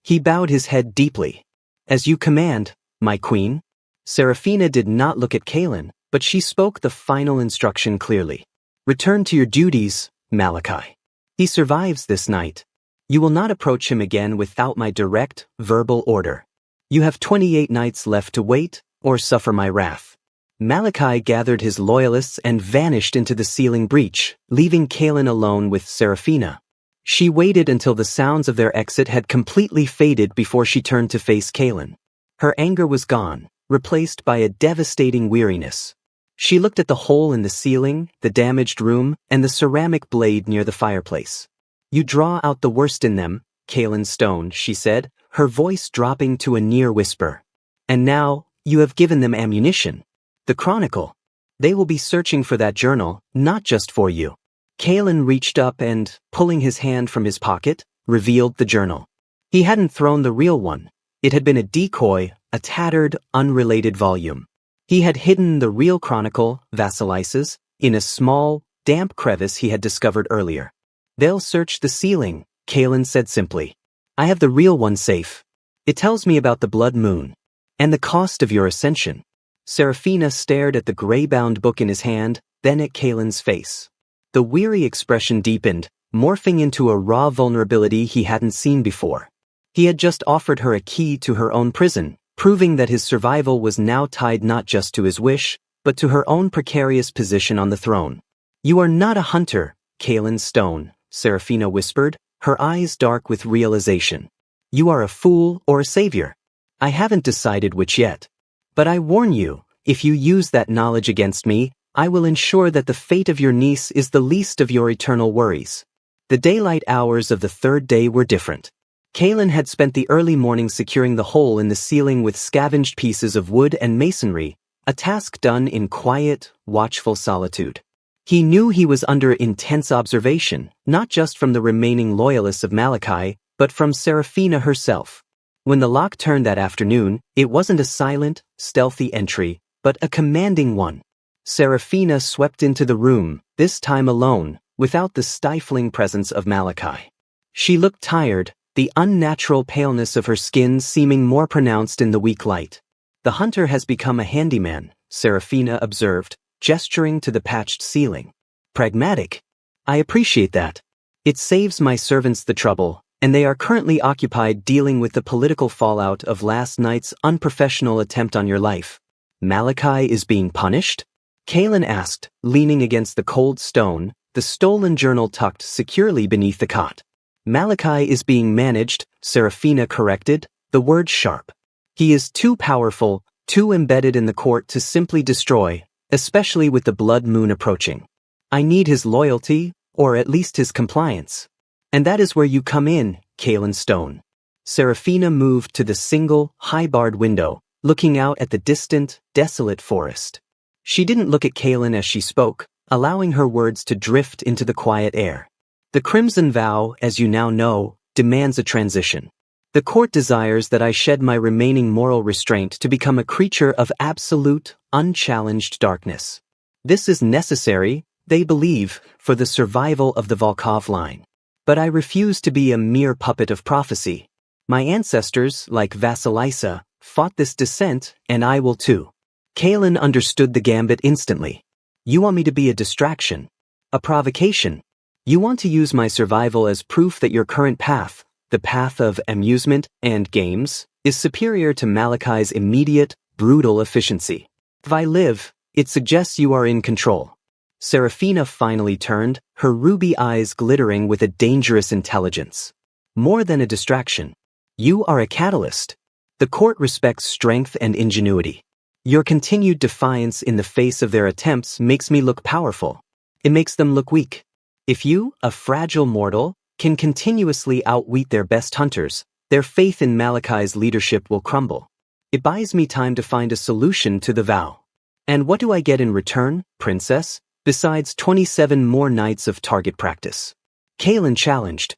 He bowed his head deeply. "As you command, my queen." Serafina did not look at Kaelin, but she spoke the final instruction clearly. "Return to your duties, Malachi. He survives this night. You will not approach him again without my direct, verbal order. You have 28 nights left to wait, or suffer my wrath." Malachi gathered his loyalists and vanished into the ceiling breach, leaving Kaelin alone with Serafina. She waited until the sounds of their exit had completely faded before she turned to face Kaelin. Her anger was gone, replaced by a devastating weariness. She looked at the hole in the ceiling, the damaged room, and the ceramic blade near the fireplace. "You draw out the worst in them, Kaelin Stone," she said, her voice dropping to a near whisper. "And now, you have given them ammunition. The Chronicle. They will be searching for that journal, not just for you." Kaelin reached up and, pulling his hand from his pocket, revealed the journal. He hadn't thrown the real one. It had been a decoy, a tattered, unrelated volume. He had hidden the real Chronicle, Vassalises, in a small, damp crevice he had discovered earlier. "They'll search the ceiling," Kaelin said simply. "I have the real one safe. It tells me about the blood moon. And the cost of your ascension." Serafina stared at the gray-bound book in his hand, then at Kaelin's face. The weary expression deepened, morphing into a raw vulnerability he hadn't seen before. He had just offered her a key to her own prison, proving that his survival was now tied not just to his wish, but to her own precarious position on the throne. "You are not a hunter, Kaelin Stone," Serafina whispered, her eyes dark with realization. "You are a fool or a savior. I haven't decided which yet. But I warn you, if you use that knowledge against me, I will ensure that the fate of your niece is the least of your eternal worries." The daylight hours of the third day were different. Kaelin had spent the early morning securing the hole in the ceiling with scavenged pieces of wood and masonry, a task done in quiet, watchful solitude. He knew he was under intense observation, not just from the remaining loyalists of Malachi, but from Serafina herself. When the lock turned that afternoon, it wasn't a silent, stealthy entry, but a commanding one. Serafina swept into the room, this time alone, without the stifling presence of Malachi. She looked tired, the unnatural paleness of her skin seeming more pronounced in the weak light. "The hunter has become a handyman," Serafina observed, gesturing to the patched ceiling. "Pragmatic. I appreciate that. It saves my servants the trouble, and they are currently occupied dealing with the political fallout of last night's unprofessional attempt on your life." "Malachi is being punished?" Kaelin asked, leaning against the cold stone, the stolen journal tucked securely beneath the cot. "Malachi is being managed," Serafina corrected, the word sharp. "He is too powerful, too embedded in the court to simply destroy, especially with the blood moon approaching. I need his loyalty, or at least his compliance. And that is where you come in, Kaelin Stone." Serafina moved to the single, high-barred window, looking out at the distant, desolate forest. She didn't look at Kaelin as she spoke, allowing her words to drift into the quiet air. "The Crimson Vow, as you now know, demands a transition. The court desires that I shed my remaining moral restraint to become a creature of absolute, unchallenged darkness. This is necessary, they believe, for the survival of the Volkov line. But I refuse to be a mere puppet of prophecy. My ancestors, like Vassalisa, fought this descent, and I will too. Kalen understood the gambit instantly. You want me to be a distraction? A provocation? You want to use my survival as proof that your current path, the path of amusement and games, is superior to Malachi's immediate, brutal efficiency. If I live, it suggests you are in control. Serafina finally turned, her ruby eyes glittering with a dangerous intelligence. More than a distraction. You are a catalyst. The court respects strength and ingenuity. Your continued defiance in the face of their attempts makes me look powerful. It makes them look weak. If you, a fragile mortal, can continuously outwit their best hunters, their faith in Malachi's leadership will crumble. It buys me time to find a solution to the vow. And what do I get in return, princess, besides 27 more nights of target practice? Kalen challenged.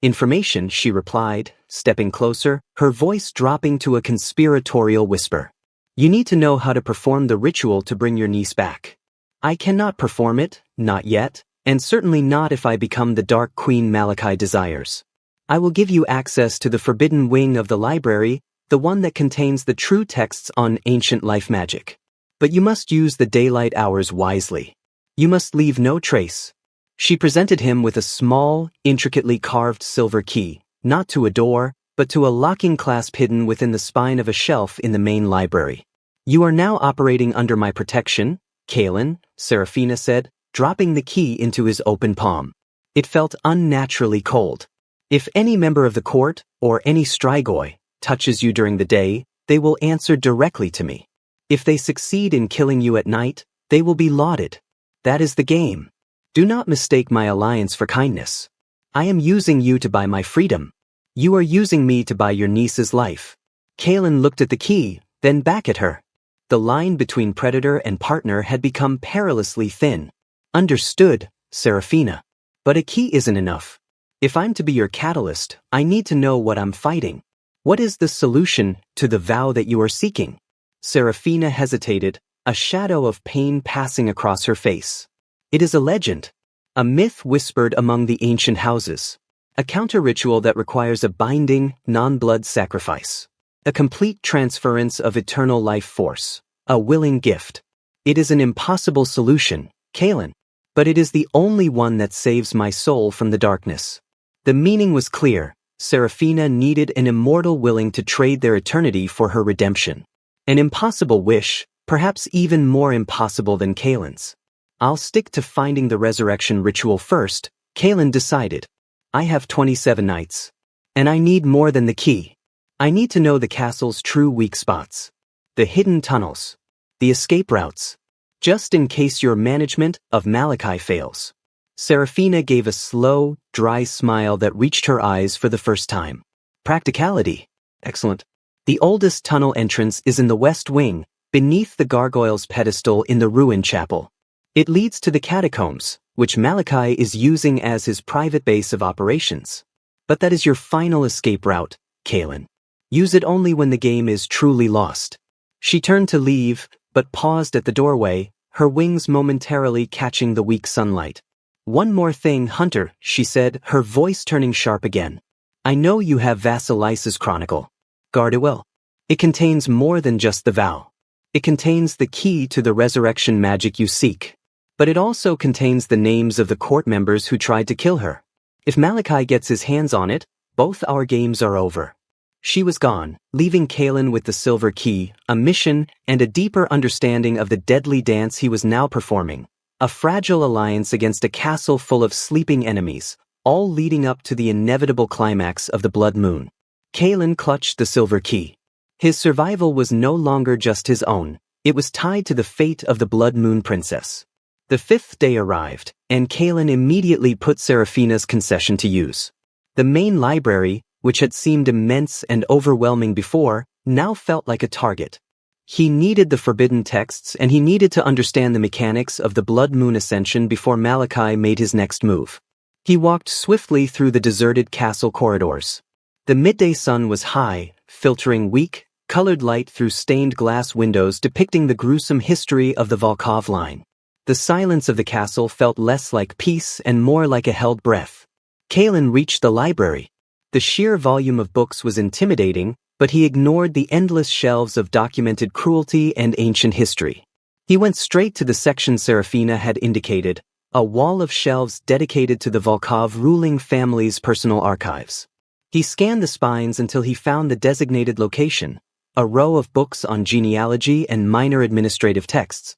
Information, she replied, stepping closer, her voice dropping to a conspiratorial whisper. You need to know how to perform the ritual to bring your niece back. I cannot perform it, not yet, and certainly not if I become the Dark Queen Malachi desires. I will give you access to the forbidden wing of the library, the one that contains the true texts on ancient life magic. But you must use the daylight hours wisely. You must leave no trace. She presented him with a small, intricately carved silver key, not to a door, but to a locking clasp hidden within the spine of a shelf in the main library. You are now operating under my protection, Kalen, Serafina said, dropping the key into his open palm. It felt unnaturally cold. If any member of the court, or any Strigoi, touches you during the day, they will answer directly to me. If they succeed in killing you at night, they will be lauded. That is the game. Do not mistake my alliance for kindness. I am using you to buy my freedom. You are using me to buy your niece's life. Kalen looked at the key, then back at her. The line between predator and partner had become perilously thin. Understood, Serafina. But a key isn't enough. If I'm to be your catalyst, I need to know what I'm fighting. What is the solution to the vow that you are seeking? Serafina hesitated, a shadow of pain passing across her face. It is a legend. A myth whispered among the ancient houses. A counter-ritual that requires a binding, non-blood sacrifice. A complete transference of eternal life force. A willing gift. It is an impossible solution, Kalen. But it is the only one that saves my soul from the darkness. The meaning was clear. Serafina needed an immortal willing to trade their eternity for her redemption. An impossible wish, perhaps even more impossible than Kalen's. I'll stick to finding the resurrection ritual first, Kalen decided. I have 27 nights. And I need more than the key. I need to know the castle's true weak spots. The hidden tunnels. The escape routes. Just in case your management of Malachi fails. Serafina gave a slow, dry smile that reached her eyes for the first time. Practicality. Excellent. The oldest tunnel entrance is in the west wing, beneath the gargoyle's pedestal in the ruined chapel. It leads to the catacombs, which Malachi is using as his private base of operations. But that is your final escape route, Kalen. Use it only when the game is truly lost. She turned to leave, but paused at the doorway, her wings momentarily catching the weak sunlight. One more thing, Hunter, she said, her voice turning sharp again. I know you have Vasilice's chronicle. Guard it well. It contains more than just the vow. It contains the key to the resurrection magic you seek. But it also contains the names of the court members who tried to kill her. If Malachi gets his hands on it, both our games are over. She was gone, leaving Kalen with the silver key, a mission, and a deeper understanding of the deadly dance he was now performing. A fragile alliance against a castle full of sleeping enemies, all leading up to the inevitable climax of the blood moon. Kalen clutched the silver key. His survival was no longer just his own, it was tied to the fate of the Blood Moon Princess. The fifth day arrived, and Kalen immediately put Serafina's concession to use. The main library, which had seemed immense and overwhelming before, now felt like a target. He needed the forbidden texts and he needed to understand the mechanics of the Blood Moon Ascension before Malachi made his next move. He walked swiftly through the deserted castle corridors. The midday sun was high, filtering weak, colored light through stained glass windows depicting the gruesome history of the Volkov line. The silence of the castle felt less like peace and more like a held breath. Kalen reached the library. The sheer volume of books was intimidating, but he ignored the endless shelves of documented cruelty and ancient history. He went straight to the section Serafina had indicated, a wall of shelves dedicated to the Volkov ruling family's personal archives. He scanned the spines until he found the designated location, a row of books on genealogy and minor administrative texts.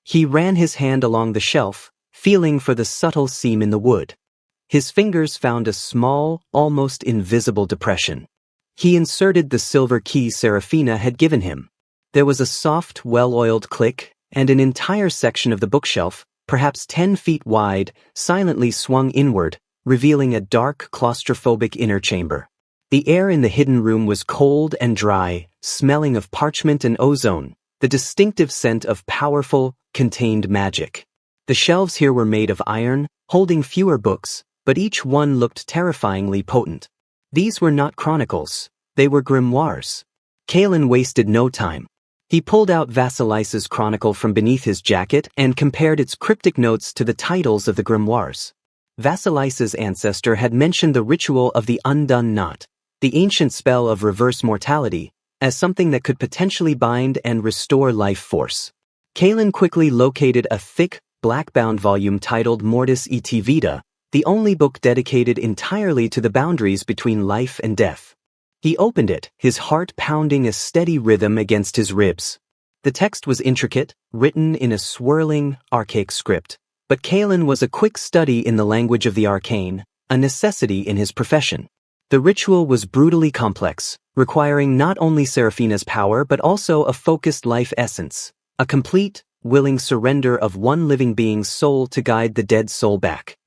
He ran his hand along the shelf, feeling for the subtle seam in the wood. His fingers found a small, almost invisible depression. He inserted the silver key Serafina had given him. There was a soft, well-oiled click, and an entire section of the bookshelf, perhaps 10 feet wide, silently swung inward, revealing a dark, claustrophobic inner chamber. The air in the hidden room was cold and dry, smelling of parchment and ozone, the distinctive scent of powerful, contained magic. The shelves here were made of iron, holding fewer books, but each one looked terrifyingly potent. These were not chronicles, they were grimoires. Kalen wasted no time. He pulled out Vasilice's chronicle from beneath his jacket and compared its cryptic notes to the titles of the grimoires. Vasilice's ancestor had mentioned the ritual of the undone knot, the ancient spell of reverse mortality, as something that could potentially bind and restore life force. Kalen quickly located a thick, black-bound volume titled Mortis et Vita, the only book dedicated entirely to the boundaries between life and death. He opened it, his heart pounding a steady rhythm against his ribs. The text was intricate, written in a swirling, archaic script, but Kalen was a quick study in the language of the arcane, a necessity in his profession. The ritual was brutally complex, requiring not only Serafina's power but also a focused life essence, a complete, willing surrender of one living being's soul to guide the dead soul back.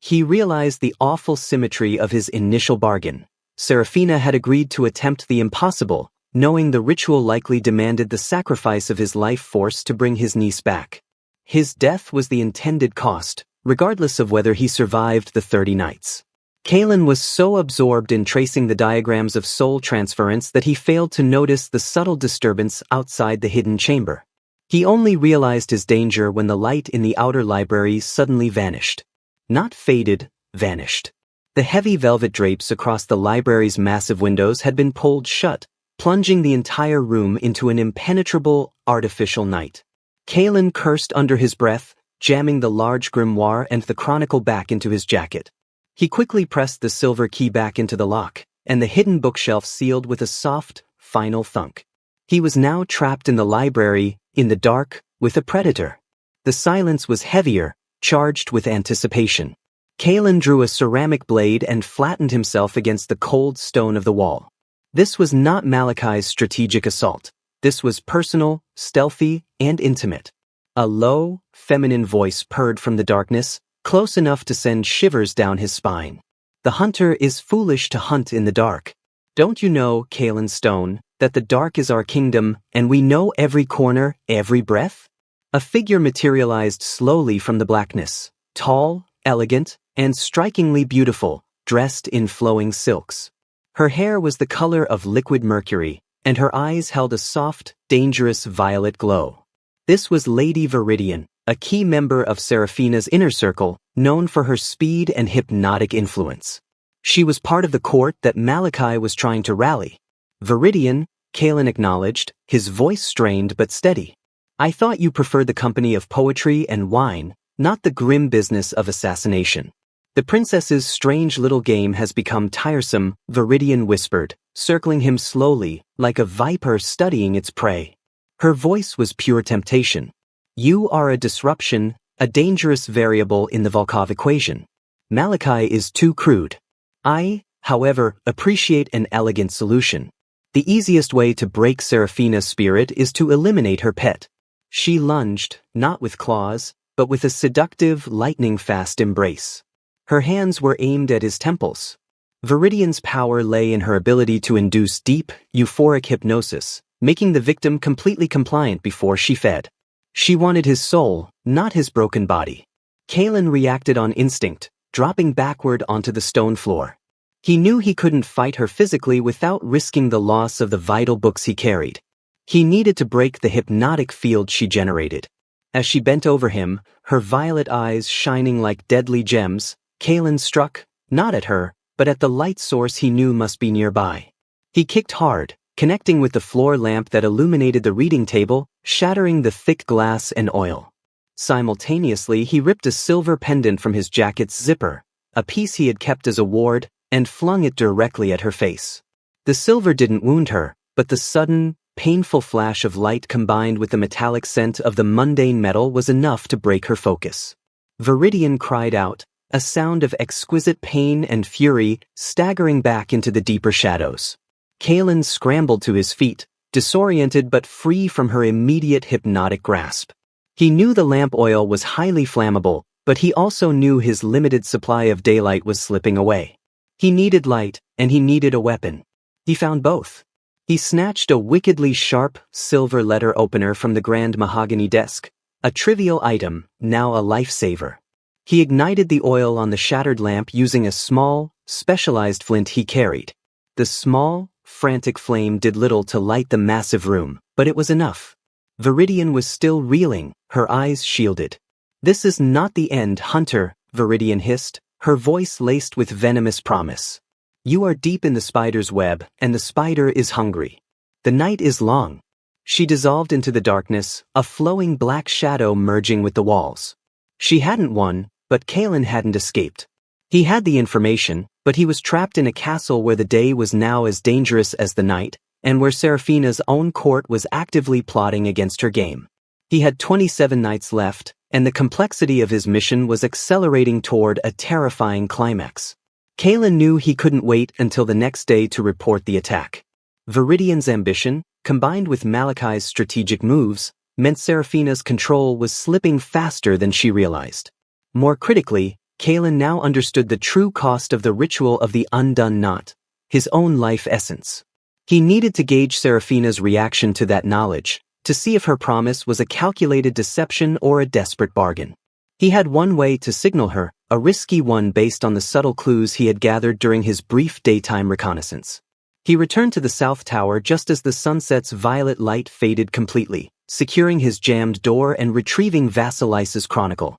He realized the awful symmetry of his initial bargain. Serafina had agreed to attempt the impossible, knowing the ritual likely demanded the sacrifice of his life force to bring his niece back. His death was the intended cost, regardless of whether he survived the 30 nights. Kalen was so absorbed in tracing the diagrams of soul transference that he failed to notice the subtle disturbance outside the hidden chamber. He only realized his danger when the light in the outer library suddenly vanished. Not faded, vanished. The heavy velvet drapes across the library's massive windows had been pulled shut, plunging the entire room into an impenetrable, artificial night. Kalen cursed under his breath, jamming the large grimoire and the chronicle back into his jacket. He quickly pressed the silver key back into the lock, and the hidden bookshelf sealed with a soft, final thunk. He was now trapped in the library, in the dark, with a predator. The silence was heavier, charged with anticipation. Kalen drew a ceramic blade and flattened himself against the cold stone of the wall. This was not Malachi's strategic assault. This was personal, stealthy, and intimate. A low, feminine voice purred from the darkness, close enough to send shivers down his spine. The hunter is foolish to hunt in the dark. Don't you know, Kalen Stone, that the dark is our kingdom, and we know every corner, every breath? A figure materialized slowly from the blackness, tall, elegant, and strikingly beautiful, dressed in flowing silks. Her hair was the color of liquid mercury, and her eyes held a soft, dangerous violet glow. This was Lady Viridian, a key member of Serafina's inner circle, known for her speed and hypnotic influence. She was part of the court that Malachi was trying to rally. Viridian, Kalen acknowledged, his voice strained but steady. I thought you preferred the company of poetry and wine, not the grim business of assassination. The princess's strange little game has become tiresome, Viridian whispered, circling him slowly, like a viper studying its prey. Her voice was pure temptation. You are a disruption, a dangerous variable in the Volkov equation. Malachi is too crude. I, however, appreciate an elegant solution. The easiest way to break Serafina's spirit is to eliminate her pet. She lunged, not with claws, but with a seductive, lightning-fast embrace. Her hands were aimed at his temples. Viridian's power lay in her ability to induce deep, euphoric hypnosis, making the victim completely compliant before she fed. She wanted his soul, not his broken body. Kalen reacted on instinct, dropping backward onto the stone floor. He knew he couldn't fight her physically without risking the loss of the vital books he carried. He needed to break the hypnotic field she generated. As she bent over him, her violet eyes shining like deadly gems, Kalen struck, not at her, but at the light source he knew must be nearby. He kicked hard, connecting with the floor lamp that illuminated the reading table, shattering the thick glass and oil. Simultaneously, he ripped a silver pendant from his jacket's zipper, a piece he had kept as a ward, and flung it directly at her face. The silver didn't wound her, but the sudden, painful flash of light combined with the metallic scent of the mundane metal was enough to break her focus. Viridian cried out, a sound of exquisite pain and fury, staggering back into the deeper shadows. Kalen scrambled to his feet, disoriented but free from her immediate hypnotic grasp. He knew the lamp oil was highly flammable, but he also knew his limited supply of daylight was slipping away. He needed light, and he needed a weapon. He found both. He snatched a wickedly sharp, silver letter opener from the grand mahogany desk, a trivial item, now a lifesaver. He ignited the oil on the shattered lamp using a small, specialized flint he carried. The small, frantic flame did little to light the massive room, but it was enough. Viridian was still reeling, her eyes shielded. "This is not the end, Hunter," Viridian hissed, her voice laced with venomous promise. "You are deep in the spider's web, and the spider is hungry. The night is long." She dissolved into the darkness, a flowing black shadow merging with the walls. She hadn't won, but Kalen hadn't escaped. He had the information, but he was trapped in a castle where the day was now as dangerous as the night, and where Seraphina's own court was actively plotting against her game. He had 27 nights left, and the complexity of his mission was accelerating toward a terrifying climax. Kalen knew he couldn't wait until the next day to report the attack. Viridian's ambition, combined with Malachi's strategic moves, meant Seraphina's control was slipping faster than she realized. More critically, Kalen now understood the true cost of the ritual of the undone knot, his own life essence. He needed to gauge Seraphina's reaction to that knowledge, to see if her promise was a calculated deception or a desperate bargain. He had one way to signal her, a risky one based on the subtle clues he had gathered during his brief daytime reconnaissance. He returned to the South Tower just as the sunset's violet light faded completely, securing his jammed door and retrieving Vasilis's chronicle.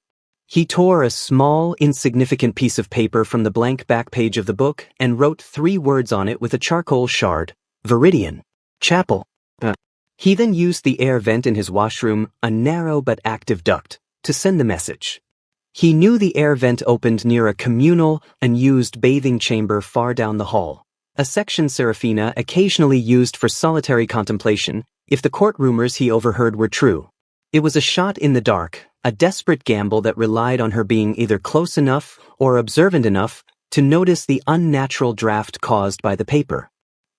He tore a small, insignificant piece of paper from the blank back page of the book and wrote 3 words on it with a charcoal shard: Viridian. Chapel. He then used the air vent in his washroom, a narrow but active duct, to send the message. He knew the air vent opened near a communal, unused bathing chamber far down the hall, a section Seraphina occasionally used for solitary contemplation, if the court rumors he overheard were true. It was a shot in the dark, a desperate gamble that relied on her being either close enough or observant enough to notice the unnatural draft caused by the paper.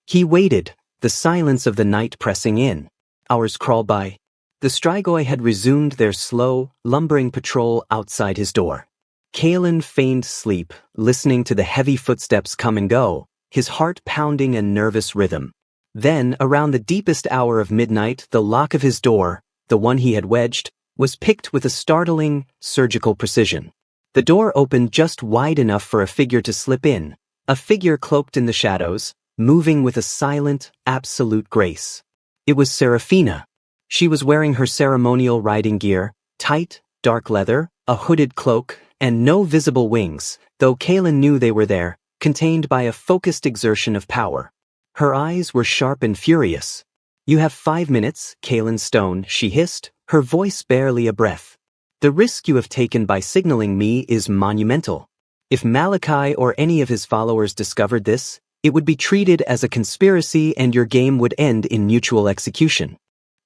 He waited, the silence of the night pressing in. Hours crawled by. The Strigoi had resumed their slow, lumbering patrol outside his door. Kalen feigned sleep, listening to the heavy footsteps come and go, his heart pounding a nervous rhythm. Then, around the deepest hour of midnight, the lock of his door, the one he had wedged, was picked with a startling, surgical precision. The door opened just wide enough for a figure to slip in, a figure cloaked in the shadows, moving with a silent, absolute grace. It was Seraphina. She was wearing her ceremonial riding gear, tight, dark leather, a hooded cloak, and no visible wings, though Kalen knew they were there, contained by a focused exertion of power. Her eyes were sharp and furious. "You have 5 minutes, Kalen Stone," she hissed, her voice barely a breath. "The risk you have taken by signaling me is monumental. If Malachi or any of his followers discovered this, it would be treated as a conspiracy and your game would end in mutual execution.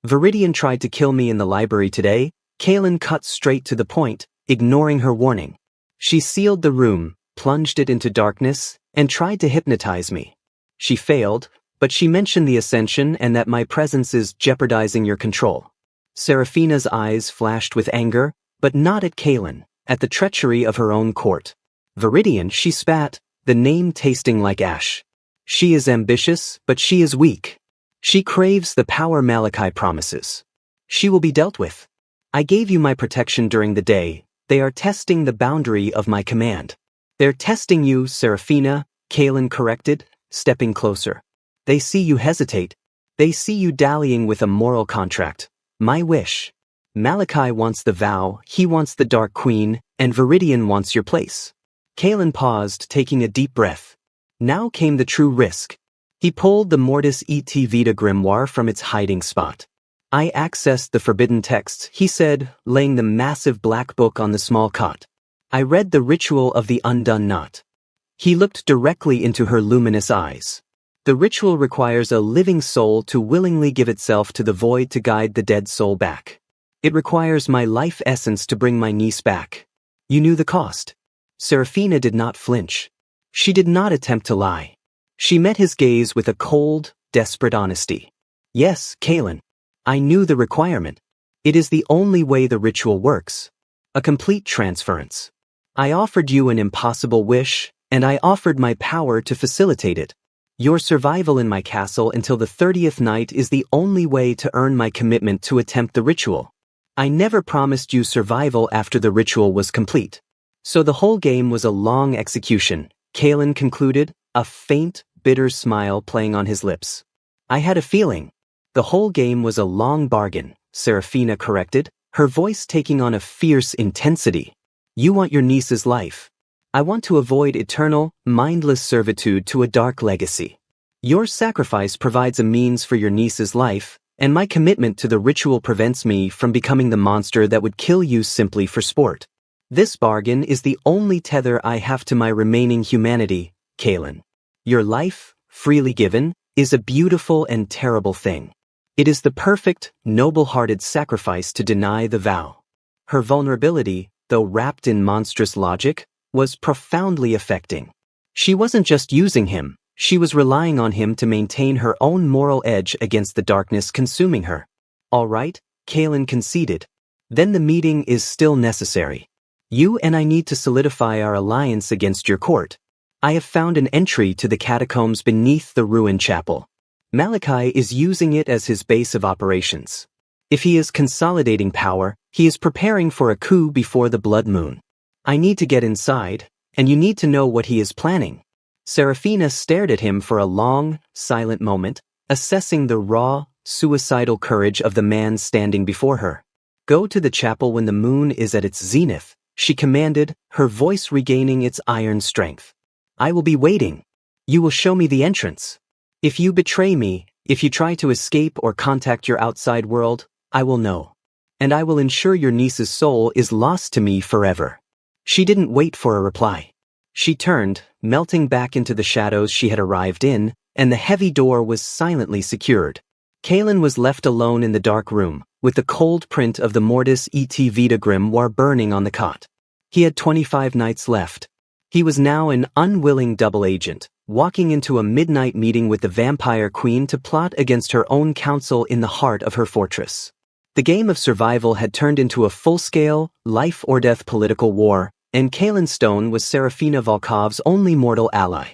Viridian tried to kill me in the library today." Kalen cut straight to the point, ignoring her warning. "She sealed the room, plunged it into darkness, and tried to hypnotize me. She failed, but she mentioned the Ascension and that my presence is jeopardizing your control." Seraphina's eyes flashed with anger, but not at Kalen, at the treachery of her own court. "Viridian," she spat, the name tasting like ash. "She is ambitious, but she is weak. She craves the power Malachi promises. She will be dealt with. I gave you my protection during the day. They are testing the boundary of my command." "They're testing you, Seraphina," Kalen corrected, stepping closer. "They see you hesitate. They see you dallying with a moral contract. My wish. Malachi wants the vow, he wants the Dark Queen, and Viridian wants your place." Kalen paused, taking a deep breath. Now came the true risk. He pulled the Mortis et Vita grimoire from its hiding spot. I accessed the forbidden texts, he said, laying the massive black book on the small cot. I read the ritual of the undone knot. He looked directly into her luminous eyes. The ritual requires a living soul to willingly give itself to the void to guide the dead soul back. It requires my life essence to bring my niece back. You knew the cost. Serafina did not flinch. She did not attempt to lie. She met his gaze with a cold, desperate honesty. Yes, Kalen. I knew the requirement. It is the only way the ritual works. A complete transference. I offered you an impossible wish, and I offered my power to facilitate it. Your survival in my castle until the 30th night is the only way to earn my commitment to attempt the ritual. I never promised you survival after the ritual was complete. So the whole game was a long execution, Kalen concluded, a faint, bitter smile playing on his lips. I had a feeling. The whole game was a long bargain, Serafina corrected, her voice taking on a fierce intensity. You want your niece's life. I want to avoid eternal, mindless servitude to a dark legacy. Your sacrifice provides a means for your niece's life, and my commitment to the ritual prevents me from becoming the monster that would kill you simply for sport. This bargain is the only tether I have to my remaining humanity, Kalen. Your life, freely given, is a beautiful and terrible thing. It is the perfect, noble-hearted sacrifice to deny the vow. Her vulnerability, though wrapped in monstrous logic, was profoundly affecting. She wasn't just using him, she was relying on him to maintain her own moral edge against the darkness consuming her. All right, Kalen conceded. Then the meeting is still necessary. You and I need to solidify our alliance against your court. I have found an entry to the catacombs beneath the ruined chapel. Malachi is using it as his base of operations. If he is consolidating power, he is preparing for a coup before the blood moon. I need to get inside, and you need to know what he is planning. Serafina stared at him for a long, silent moment, assessing the raw, suicidal courage of the man standing before her. Go to the chapel when the moon is at its zenith, she commanded, her voice regaining its iron strength. I will be waiting. You will show me the entrance. If you betray me, if you try to escape or contact your outside world, I will know. And I will ensure your niece's soul is lost to me forever. She didn't wait for a reply. She turned, melting back into the shadows she had arrived in, and the heavy door was silently secured. Kalen was left alone in the dark room, with the cold print of the Mortis et Vita grimoire burning on the cot. He had 25 nights left. He was now an unwilling double agent, walking into a midnight meeting with the vampire queen to plot against her own council in the heart of her fortress. The game of survival had turned into a full-scale, life-or-death political war, and Kalen Stone was Serafina Volkov's only mortal ally.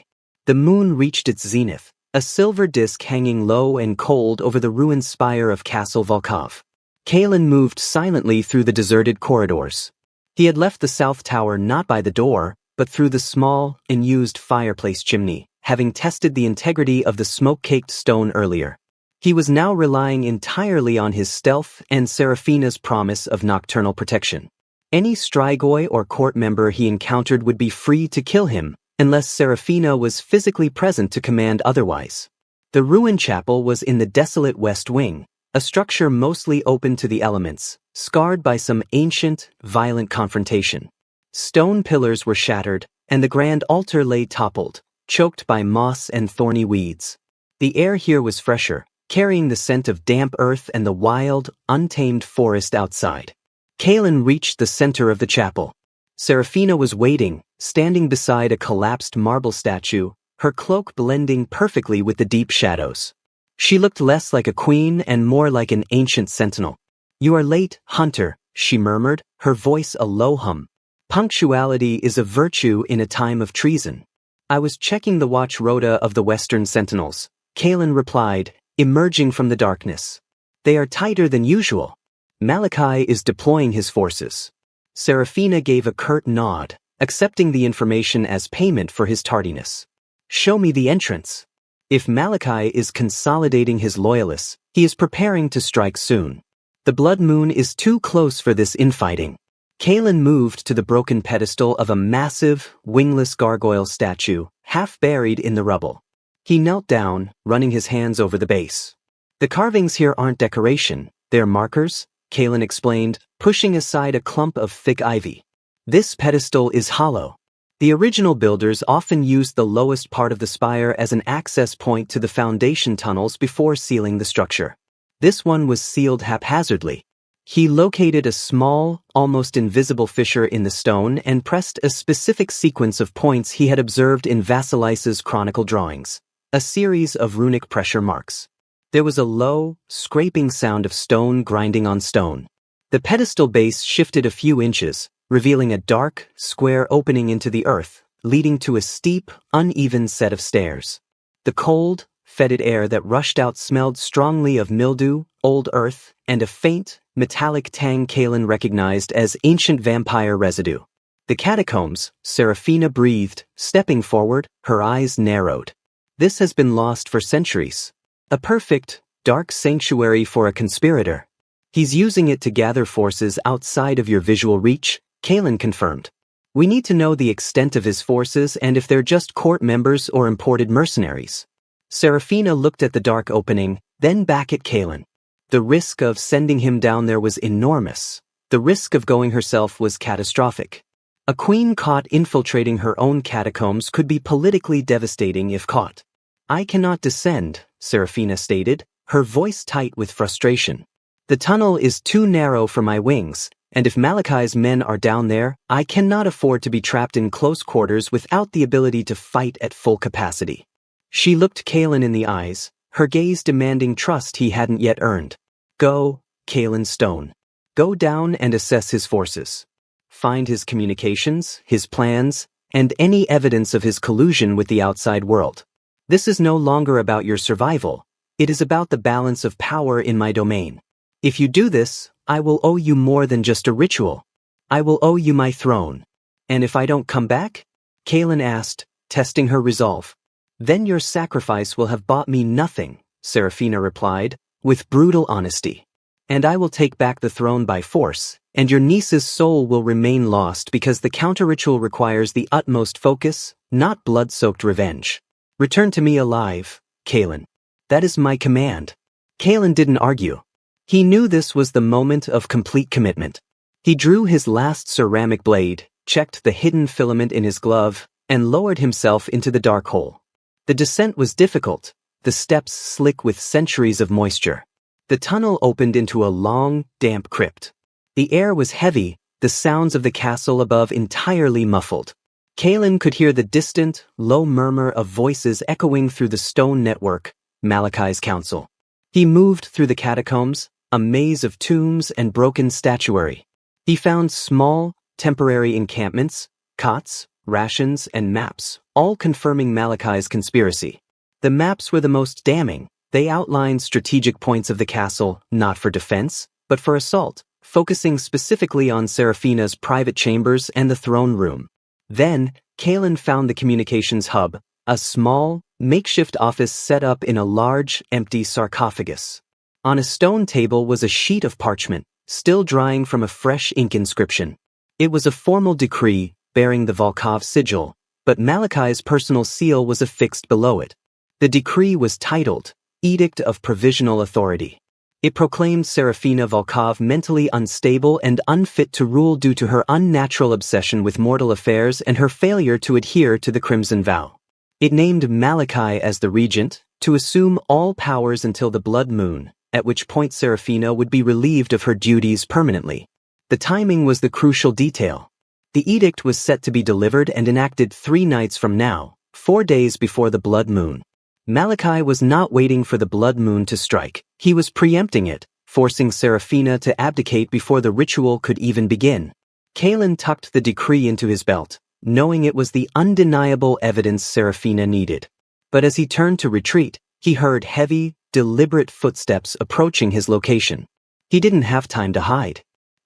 The moon reached its zenith, a silver disk hanging low and cold over the ruined spire of Castle Volkov. Kalen moved silently through the deserted corridors. He had left the south tower not by the door, but through the small, unused fireplace chimney, having tested the integrity of the smoke-caked stone earlier. He was now relying entirely on his stealth and Serafina's promise of nocturnal protection. Any Strigoi or court member he encountered would be free to kill him, unless Serafina was physically present to command otherwise. The ruined chapel was in the desolate west wing, a structure mostly open to the elements, scarred by some ancient, violent confrontation. Stone pillars were shattered, and the grand altar lay toppled, choked by moss and thorny weeds. The air here was fresher, carrying the scent of damp earth and the wild, untamed forest outside. Kalen reached the center of the chapel. Serafina was waiting, standing beside a collapsed marble statue, her cloak blending perfectly with the deep shadows. She looked less like a queen and more like an ancient sentinel. "You are late, Hunter," she murmured, her voice a low hum. "Punctuality is a virtue in a time of treason." "I was checking the watch rota of the Western Sentinels," Kalen replied, emerging from the darkness. "They are tighter than usual. Malachi is deploying his forces." Serafina gave a curt nod, accepting the information as payment for his tardiness. "Show me the entrance." If Malachi is consolidating his loyalists, he is preparing to strike soon. The blood moon is too close for this infighting. Kalen moved to the broken pedestal of a massive, wingless gargoyle statue, half buried in the rubble. He knelt down, running his hands over the base. The carvings here aren't decoration, they're markers, Kalen explained, pushing aside a clump of thick ivy. This pedestal is hollow. The original builders often used the lowest part of the spire as an access point to the foundation tunnels before sealing the structure. This one was sealed haphazardly. He located a small, almost invisible fissure in the stone and pressed a specific sequence of points he had observed in Vasilis's chronicle drawings, a series of runic pressure marks. There was a low, scraping sound of stone grinding on stone. The pedestal base shifted a few inches, revealing a dark, square opening into the earth, leading to a steep, uneven set of stairs. The cold, fetid air that rushed out smelled strongly of mildew, old earth, and a faint, metallic tang Kalen recognized as ancient vampire residue. The catacombs, Seraphina breathed, stepping forward, her eyes narrowed. This has been lost for centuries. A perfect, dark sanctuary for a conspirator. He's using it to gather forces outside of your visual reach, Kalen confirmed. We need to know the extent of his forces and if they're just court members or imported mercenaries. Seraphina looked at the dark opening, then back at Kalen. The risk of sending him down there was enormous. The risk of going herself was catastrophic. A queen caught infiltrating her own catacombs could be politically devastating if caught. I cannot descend, Seraphina stated, her voice tight with frustration. The tunnel is too narrow for my wings, and if Malachi's men are down there, I cannot afford to be trapped in close quarters without the ability to fight at full capacity. She looked Kalen in the eyes, her gaze demanding trust he hadn't yet earned. Go, Kalen Stone. Go down and assess his forces. Find his communications, his plans, and any evidence of his collusion with the outside world. This is no longer about your survival. It is about the balance of power in my domain. If you do this, I will owe you more than just a ritual. I will owe you my throne. And if I don't come back? Kalen asked, testing her resolve. Then your sacrifice will have bought me nothing, Seraphina replied, with brutal honesty. And I will take back the throne by force, and your niece's soul will remain lost because the counter-ritual requires the utmost focus, not blood-soaked revenge. Return to me alive, Kalen. That is my command. Kalen didn't argue. He knew this was the moment of complete commitment. He drew his last ceramic blade, checked the hidden filament in his glove, and lowered himself into the dark hole. The descent was difficult, the steps slick with centuries of moisture. The tunnel opened into a long, damp crypt. The air was heavy, the sounds of the castle above entirely muffled. Kalen could hear the distant, low murmur of voices echoing through the stone network, Malachi's council. He moved through the catacombs, a maze of tombs and broken statuary. He found small, temporary encampments, cots, rations, and maps, all confirming Malachi's conspiracy. The maps were the most damning. They outlined strategic points of the castle, not for defense, but for assault, focusing specifically on Seraphina's private chambers and the throne room. Then, Kalen found the communications hub, a small, makeshift office set up in a large, empty sarcophagus. On a stone table was a sheet of parchment, still drying from a fresh ink inscription. It was a formal decree, bearing the Volkov sigil, but Malachi's personal seal was affixed below it. The decree was titled, Edict of Provisional Authority. It proclaimed Seraphina Volkov mentally unstable and unfit to rule due to her unnatural obsession with mortal affairs and her failure to adhere to the Crimson Vow. It named Malachi as the regent, to assume all powers until the blood moon, at which point Seraphina would be relieved of her duties permanently. The timing was the crucial detail. The edict was set to be delivered and enacted 3 nights from now, 4 days before the blood moon. Malachi was not waiting for the blood moon to strike. He was preempting it, forcing Seraphina to abdicate before the ritual could even begin. Kalen tucked the decree into his belt, knowing it was the undeniable evidence Seraphina needed. But as he turned to retreat, he heard heavy, deliberate footsteps approaching his location. He didn't have time to hide.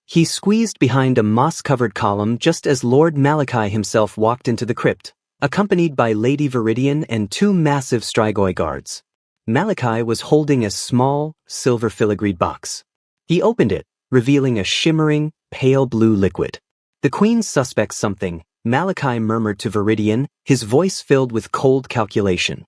He squeezed behind a moss-covered column just as Lord Malachi himself walked into the crypt, accompanied by Lady Viridian and 2 massive Strigoi guards. Malachi was holding a small, silver filigreed box. He opened it, revealing a shimmering, pale blue liquid. The Queen suspects something, Malachi murmured to Viridian, his voice filled with cold calculation.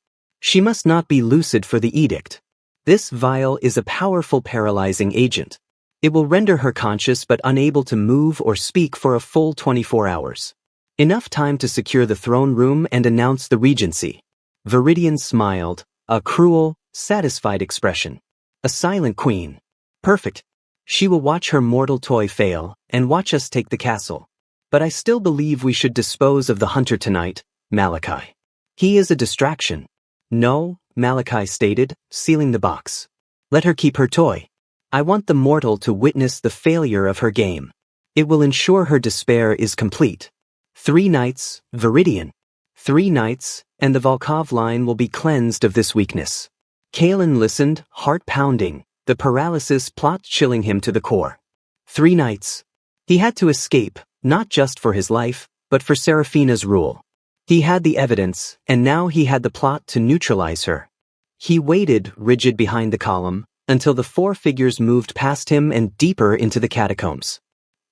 She must not be lucid for the edict. This vial is a powerful paralyzing agent. It will render her conscious but unable to move or speak for a full 24 hours. Enough time to secure the throne room and announce the regency. Viridian smiled, a cruel, satisfied expression. A silent queen. Perfect. She will watch her mortal toy fail, and watch us take the castle. But I still believe we should dispose of the hunter tonight, Malachi. He is a distraction. No, Malachi stated, sealing the box. Let her keep her toy. I want the mortal to witness the failure of her game. It will ensure her despair is complete. 3 nights, Viridian. 3 nights, and the Volkov line will be cleansed of this weakness. Kalen listened, heart pounding, the paralysis plot chilling him to the core. 3 nights. He had to escape, not just for his life, but for Serafina's rule. He had the evidence, and now he had the plot to neutralize her. He waited, rigid behind the column, until the 4 figures moved past him and deeper into the catacombs.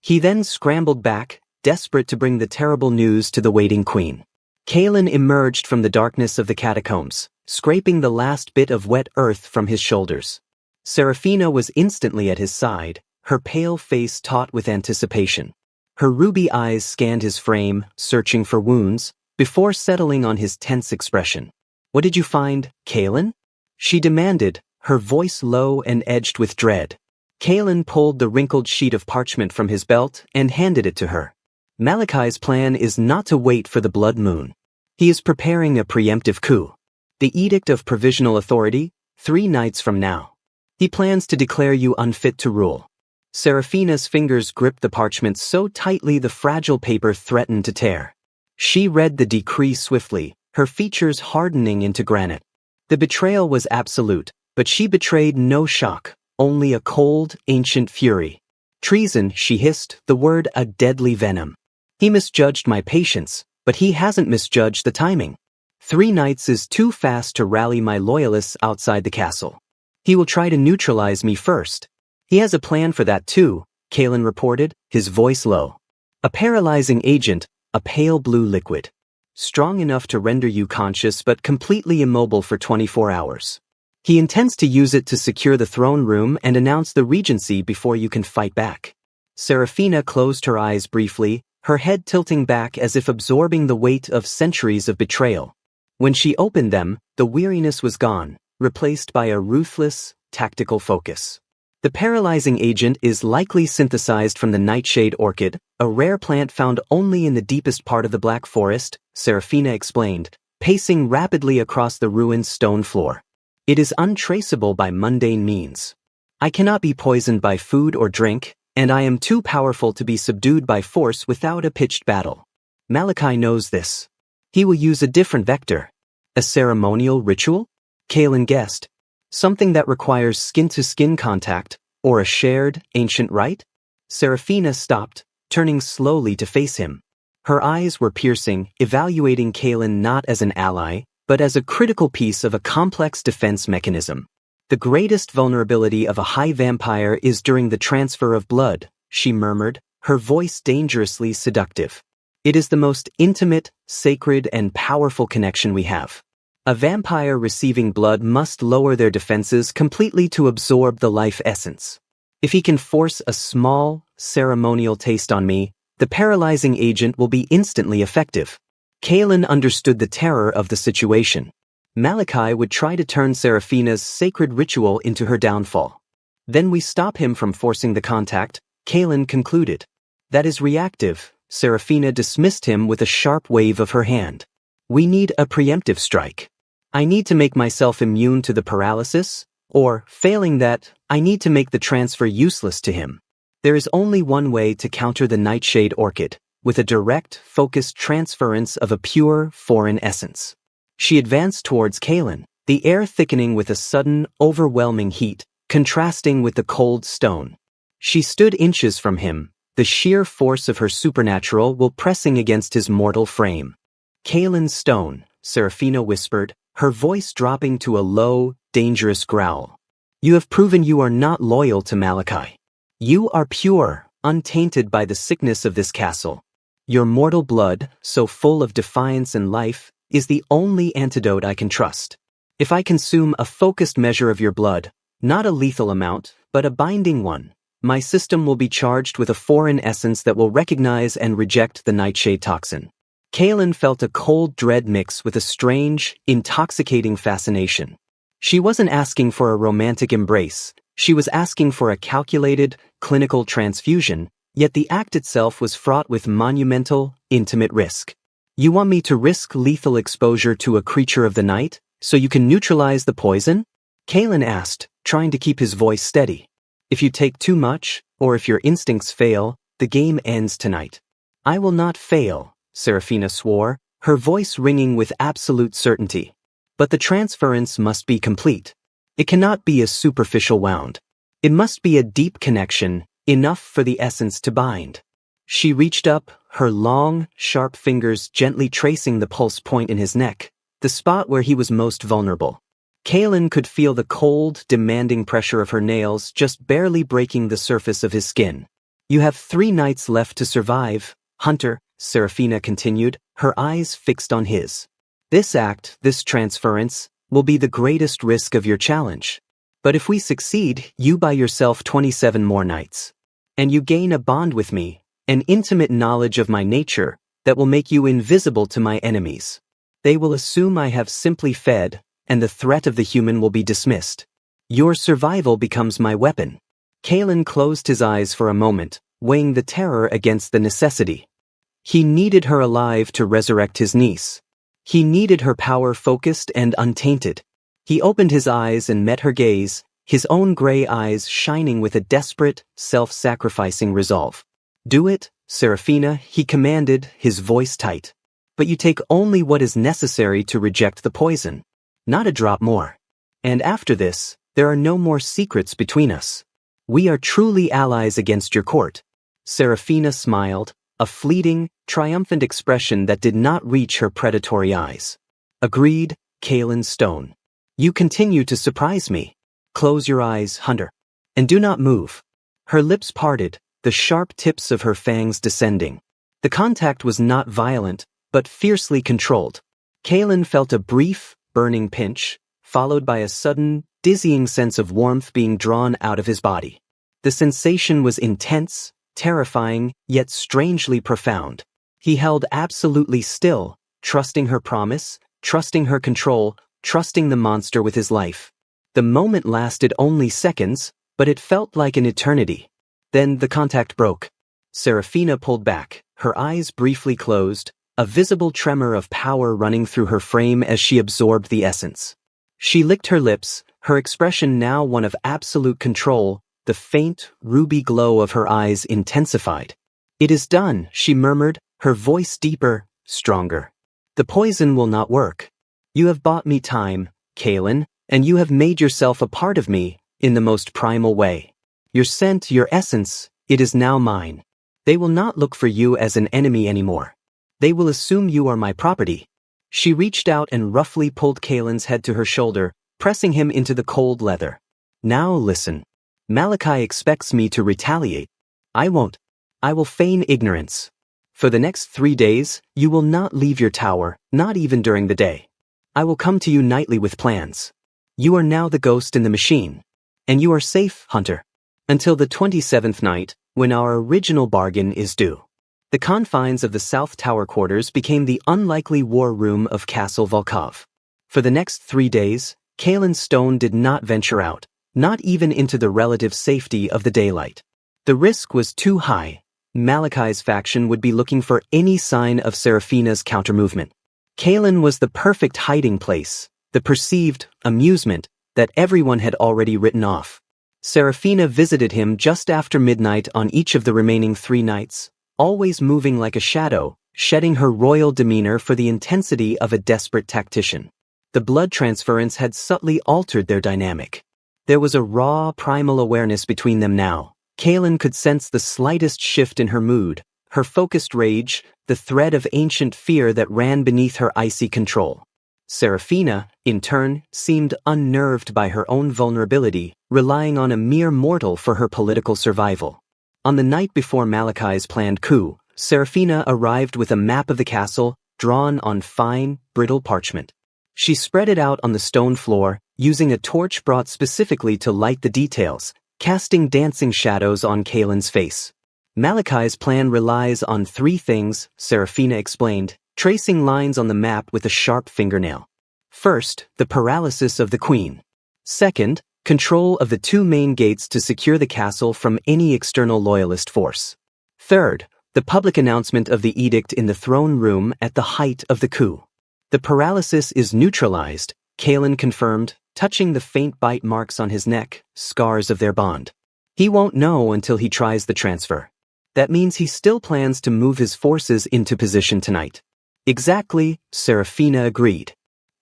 He then scrambled back, desperate to bring the terrible news to the waiting queen. Kalen emerged from the darkness of the catacombs, scraping the last bit of wet earth from his shoulders. Serafina was instantly at his side, her pale face taut with anticipation. Her ruby eyes scanned his frame, searching for wounds, before settling on his tense expression. "What did you find, Kalen?" she demanded, her voice low and edged with dread. Kalen pulled the wrinkled sheet of parchment from his belt and handed it to her. Malachi's plan is not to wait for the blood moon. He is preparing a preemptive coup. The Edict of Provisional Authority, 3 nights from now. He plans to declare you unfit to rule. Serafina's fingers gripped the parchment so tightly the fragile paper threatened to tear. She read the decree swiftly, her features hardening into granite. The betrayal was absolute, but she betrayed no shock, only a cold, ancient fury. "Treason," she hissed, the word a deadly venom. "He misjudged my patience, but he hasn't misjudged the timing. 3 nights is too fast to rally my loyalists outside the castle. He will try to neutralize me first. He has a plan for that too," Kalen reported, his voice low. "A paralyzing agent, a pale blue liquid. Strong enough to render you conscious but completely immobile for 24 hours. He intends to use it to secure the throne room and announce the regency before you can fight back." Serafina closed her eyes briefly, her head tilting back as if absorbing the weight of centuries of betrayal. When she opened them, the weariness was gone, replaced by a ruthless, tactical focus. "The paralyzing agent is likely synthesized from the nightshade orchid, a rare plant found only in the deepest part of the Black Forest," Serafina explained, pacing rapidly across the ruined stone floor. "It is untraceable by mundane means. I cannot be poisoned by food or drink, and I am too powerful to be subdued by force without a pitched battle. Malachi knows this. He will use a different vector. A ceremonial ritual?" Kalen guessed. "Something that requires skin-to-skin contact, or a shared, ancient rite?" Serafina stopped, turning slowly to face him. Her eyes were piercing, evaluating Kalen not as an ally, but as a critical piece of a complex defense mechanism. "The greatest vulnerability of a high vampire is during the transfer of blood," she murmured, her voice dangerously seductive. "It is the most intimate, sacred, and powerful connection we have. A vampire receiving blood must lower their defenses completely to absorb the life essence. If he can force a small, ceremonial taste on me, the paralyzing agent will be instantly effective." Kalen understood the terror of the situation. Malachi would try to turn Serafina's sacred ritual into her downfall. "Then we stop him from forcing the contact," Kalen concluded. "That is reactive," Serafina dismissed him with a sharp wave of her hand. "We need a preemptive strike. I need to make myself immune to the paralysis, or, failing that, I need to make the transfer useless to him. There is only one way to counter the nightshade orchid, with a direct, focused transference of a pure, foreign essence." She advanced towards Kalen, the air thickening with a sudden, overwhelming heat, contrasting with the cold stone. She stood inches from him, the sheer force of her supernatural will pressing against his mortal frame. "Kalen's stone," Serafina whispered, her voice dropping to a low, dangerous growl. "You have proven you are not loyal to Malachi. You are pure, untainted by the sickness of this castle. Your mortal blood, so full of defiance and life, is the only antidote I can trust. If I consume a focused measure of your blood, not a lethal amount, but a binding one, my system will be charged with a foreign essence that will recognize and reject the nightshade toxin. Kaelin felt a cold dread mix with a strange, intoxicating fascination. She wasn't asking for a romantic embrace, she was asking for a calculated, clinical transfusion, yet the act itself was fraught with monumental, intimate risk. You want me to risk lethal exposure to a creature of the night, so you can neutralize the poison? Kaelin asked, trying to keep his voice steady. If you take too much, or if your instincts fail, the game ends tonight. I will not fail, Seraphina swore, her voice ringing with absolute certainty. But the transference must be complete. It cannot be a superficial wound. It must be a deep connection, enough for the essence to bind. She reached up, her long, sharp fingers gently tracing the pulse point in his neck, the spot where he was most vulnerable. Kaelin could feel the cold, demanding pressure of her nails just barely breaking the surface of his skin. You have 3 nights left to survive, Hunter, Seraphina continued, her eyes fixed on his. This act, this transference, will be the greatest risk of your challenge. But if we succeed, you buy yourself 27 more nights. And you gain a bond with me, an intimate knowledge of my nature that will make you invisible to my enemies. They will assume I have simply fed, and the threat of the human will be dismissed. Your survival becomes my weapon. Kaelin closed his eyes for a moment, weighing the terror against the necessity. He needed her alive to resurrect his niece. He needed her power focused and untainted. He opened his eyes and met her gaze, his own gray eyes shining with a desperate, self-sacrificing resolve. Do it, Seraphina, he commanded, his voice tight. But you take only what is necessary to reject the poison. Not a drop more. And after this, there are no more secrets between us. We are truly allies against your court. Seraphina smiled, a fleeting, triumphant expression that did not reach her predatory eyes. Agreed, Kaelin Stone. You continue to surprise me. Close your eyes, Hunter. And do not move. Her lips parted, the sharp tips of her fangs descending. The contact was not violent, but fiercely controlled. Kaelin felt a brief, burning pinch, followed by a sudden, dizzying sense of warmth being drawn out of his body. The sensation was intense, terrifying, yet strangely profound. He held absolutely still, trusting her promise, trusting her control, trusting the monster with his life. The moment lasted only seconds, but it felt like an eternity. Then the contact broke. Seraphina pulled back, her eyes briefly closed, a visible tremor of power running through her frame as she absorbed the essence. She licked her lips, her expression now one of absolute control, the faint, ruby glow of her eyes intensified. It is done, she murmured, her voice deeper, stronger. The poison will not work. You have bought me time, Kaelin, and you have made yourself a part of me, in the most primal way. Your scent, your essence, it is now mine. They will not look for you as an enemy anymore. They will assume you are my property. She reached out and roughly pulled Kaelin's head to her shoulder, pressing him into the cold leather. Now listen. Malachi expects me to retaliate. I won't. I will feign ignorance. For the next 3 days, you will not leave your tower, not even during the day. I will come to you nightly with plans. You are now the ghost in the machine. And you are safe, Hunter. Until the 27th night, when our original bargain is due. The confines of the South Tower quarters became the unlikely war room of Castle Volkov. For the next 3 days, Kaelin Stone did not venture out, not even into the relative safety of the daylight. The risk was too high. Malachi's faction would be looking for any sign of Seraphina's countermovement. Kaelin was the perfect hiding place, the perceived amusement that everyone had already written off. Seraphina visited him just after midnight on each of the remaining 3 nights, always moving like a shadow, shedding her royal demeanor for the intensity of a desperate tactician. The blood transference had subtly altered their dynamic. There was a raw, primal awareness between them now. Kaelin could sense the slightest shift in her mood, her focused rage, the thread of ancient fear that ran beneath her icy control. Seraphina, in turn, seemed unnerved by her own vulnerability, relying on a mere mortal for her political survival. On the night before Malachi's planned coup, Seraphina arrived with a map of the castle, drawn on fine, brittle parchment. She spread it out on the stone floor, using a torch brought specifically to light the details, casting dancing shadows on Kalen's face. Malachi's plan relies on three things, Serafina explained, tracing lines on the map with a sharp fingernail. First, the paralysis of the queen. Second, control of the two main gates to secure the castle from any external loyalist force. Third, the public announcement of the edict in the throne room at the height of the coup. The paralysis is neutralized, Kalen confirmed, touching the faint bite marks on his neck, scars of their bond. He won't know until he tries the transfer. That means he still plans to move his forces into position tonight. Exactly, Serafina agreed.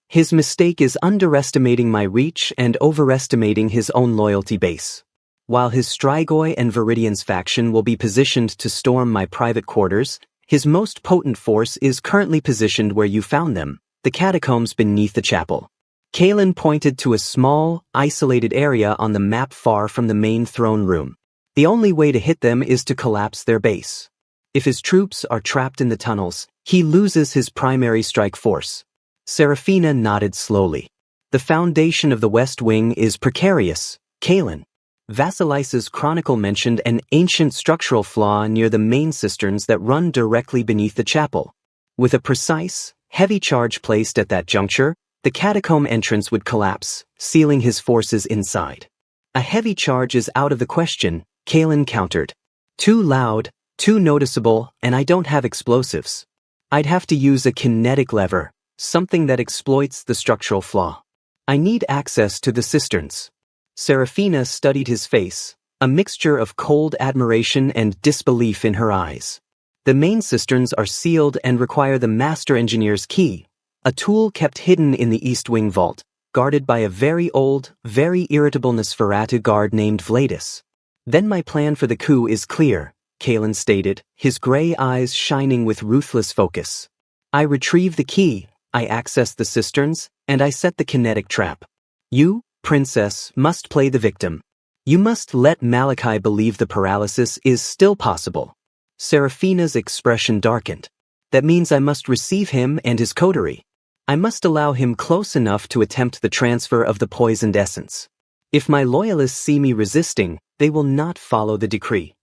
His mistake is underestimating my reach and overestimating his own loyalty base. While his Strigoi and Viridian's faction will be positioned to storm my private quarters, his most potent force is currently positioned where you found them, the catacombs beneath the chapel. Kalen pointed to a small, isolated area on the map far from the main throne room. The only way to hit them is to collapse their base. If his troops are trapped in the tunnels, he loses his primary strike force. Serafina nodded slowly. The foundation of the West Wing is precarious, Kalen. Vasilisa's chronicle mentioned an ancient structural flaw near the main cisterns that run directly beneath the chapel. With a precise, heavy charge placed at that juncture, the catacomb entrance would collapse, sealing his forces inside. A heavy charge is out of the question, Kalen countered. Too loud, too noticeable, and I don't have explosives. I'd have to use a kinetic lever, something that exploits the structural flaw. I need access to the cisterns. Serafina studied his face, a mixture of cold admiration and disbelief in her eyes. The main cisterns are sealed and require the master engineer's key, a tool kept hidden in the East Wing vault, guarded by a very old, very irritable Nosferatu guard named Relatos. Then my plan for the coup is clear, Kalen stated, his gray eyes shining with ruthless focus. I retrieve the key, I access the cisterns, and I set the kinetic trap. You, Princess, must play the victim. You must let Malachi believe the paralysis is still possible. Serafina's expression darkened. That means I must receive him and his coterie. I must allow him close enough to attempt the transfer of the poisoned essence. If my loyalists see me resisting, they will not follow the decree.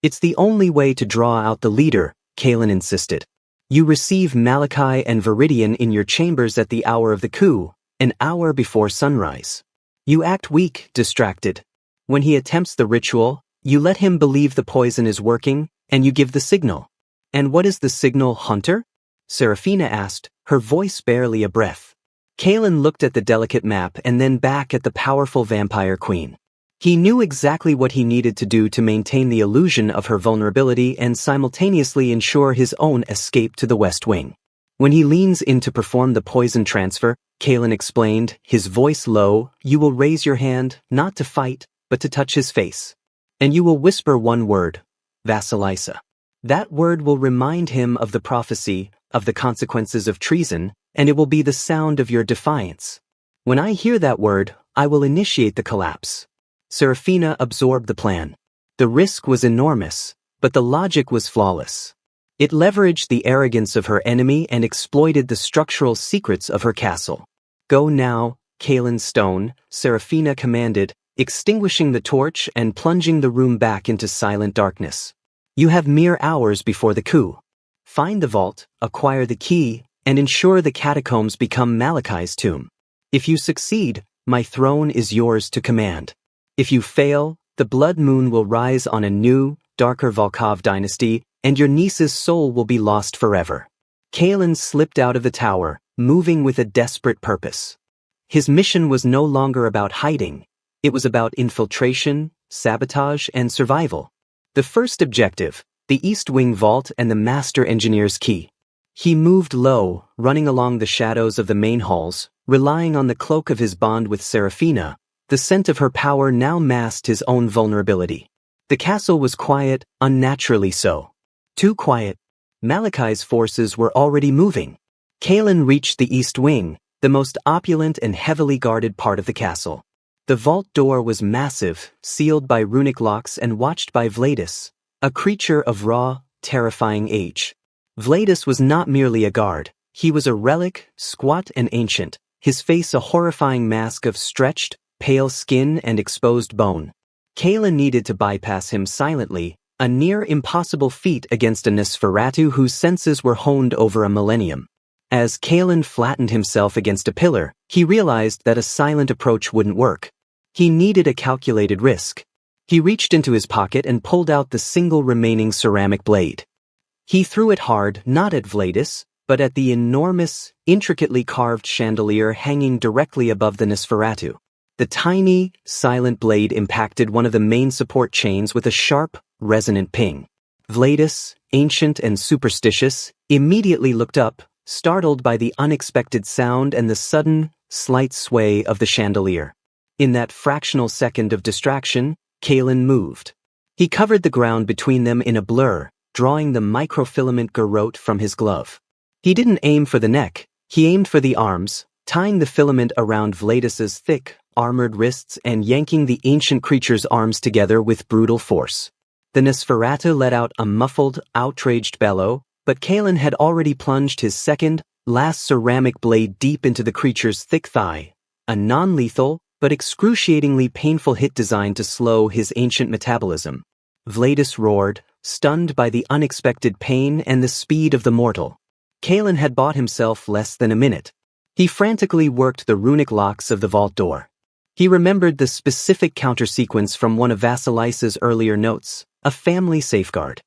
It's the only way to draw out the leader, Kalen insisted. You receive Malachi and Viridian in your chambers at the hour of the coup, an hour before sunrise. You act weak, distracted. When he attempts the ritual, you let him believe the poison is working, and you give the signal. And what is the signal, Hunter? Serafina asked, her voice barely a breath. Kalen looked at the delicate map and then back at the powerful vampire queen. He knew exactly what he needed to do to maintain the illusion of her vulnerability and simultaneously ensure his own escape to the West Wing. When he leans in to perform the poison transfer, Kalen explained, his voice low, you will raise your hand, not to fight, but to touch his face. And you will whisper one word, Vasilisa. That word will remind him of the prophecy, of the consequences of treason, and it will be the sound of your defiance. When I hear that word, I will initiate the collapse. Serafina absorbed the plan. The risk was enormous, but the logic was flawless. It leveraged the arrogance of her enemy and exploited the structural secrets of her castle. Go now, Kalen Stone, Serafina commanded, extinguishing the torch and plunging the room back into silent darkness. You have mere hours before the coup. Find the vault, acquire the key, and ensure the catacombs become Malachi's tomb. If you succeed, my throne is yours to command. If you fail, the blood moon will rise on a new, darker Volkov dynasty, and your niece's soul will be lost forever. Kalen slipped out of the tower, moving with a desperate purpose. His mission was no longer about hiding. It was about infiltration, sabotage, and survival. The first objective, the East Wing vault and the Master Engineer's key. He moved low, running along the shadows of the main halls, relying on the cloak of his bond with Serafina. The scent of her power now masked his own vulnerability. The castle was quiet, unnaturally so. Too quiet. Malachi's forces were already moving. Kalen reached the East Wing, the most opulent and heavily guarded part of the castle. The vault door was massive, sealed by runic locks and watched by Vladas, a creature of raw, terrifying age. Vladas was not merely a guard, he was a relic, squat and ancient, his face a horrifying mask of stretched, pale skin and exposed bone. Kayla needed to bypass him silently, a near impossible feat against a Nosferatu whose senses were honed over a millennium. As Kalen flattened himself against a pillar, he realized that a silent approach wouldn't work. He needed a calculated risk. He reached into his pocket and pulled out the single remaining ceramic blade. He threw it hard, not at Vladis, but at the enormous, intricately carved chandelier hanging directly above the Nosferatu. The tiny, silent blade impacted one of the main support chains with a sharp, resonant ping. Vladis, ancient and superstitious, immediately looked up, startled by the unexpected sound and the sudden, slight sway of the chandelier. In that fractional second of distraction, Kalen moved. He covered the ground between them in a blur, drawing the microfilament garrote from his glove. He didn't aim for the neck, he aimed for the arms, tying the filament around Vladis's thick, armored wrists and yanking the ancient creature's arms together with brutal force. The Nosferatu let out a muffled, outraged bellow, but Kalen had already plunged his second, last ceramic blade deep into the creature's thick thigh, a non-lethal, but excruciatingly painful hit designed to slow his ancient metabolism. Vladis roared, stunned by the unexpected pain and the speed of the mortal. Kalen had bought himself less than a minute. He frantically worked the runic locks of the vault door. He remembered the specific counter-sequence from one of Vasilisa's earlier notes, a family safeguard.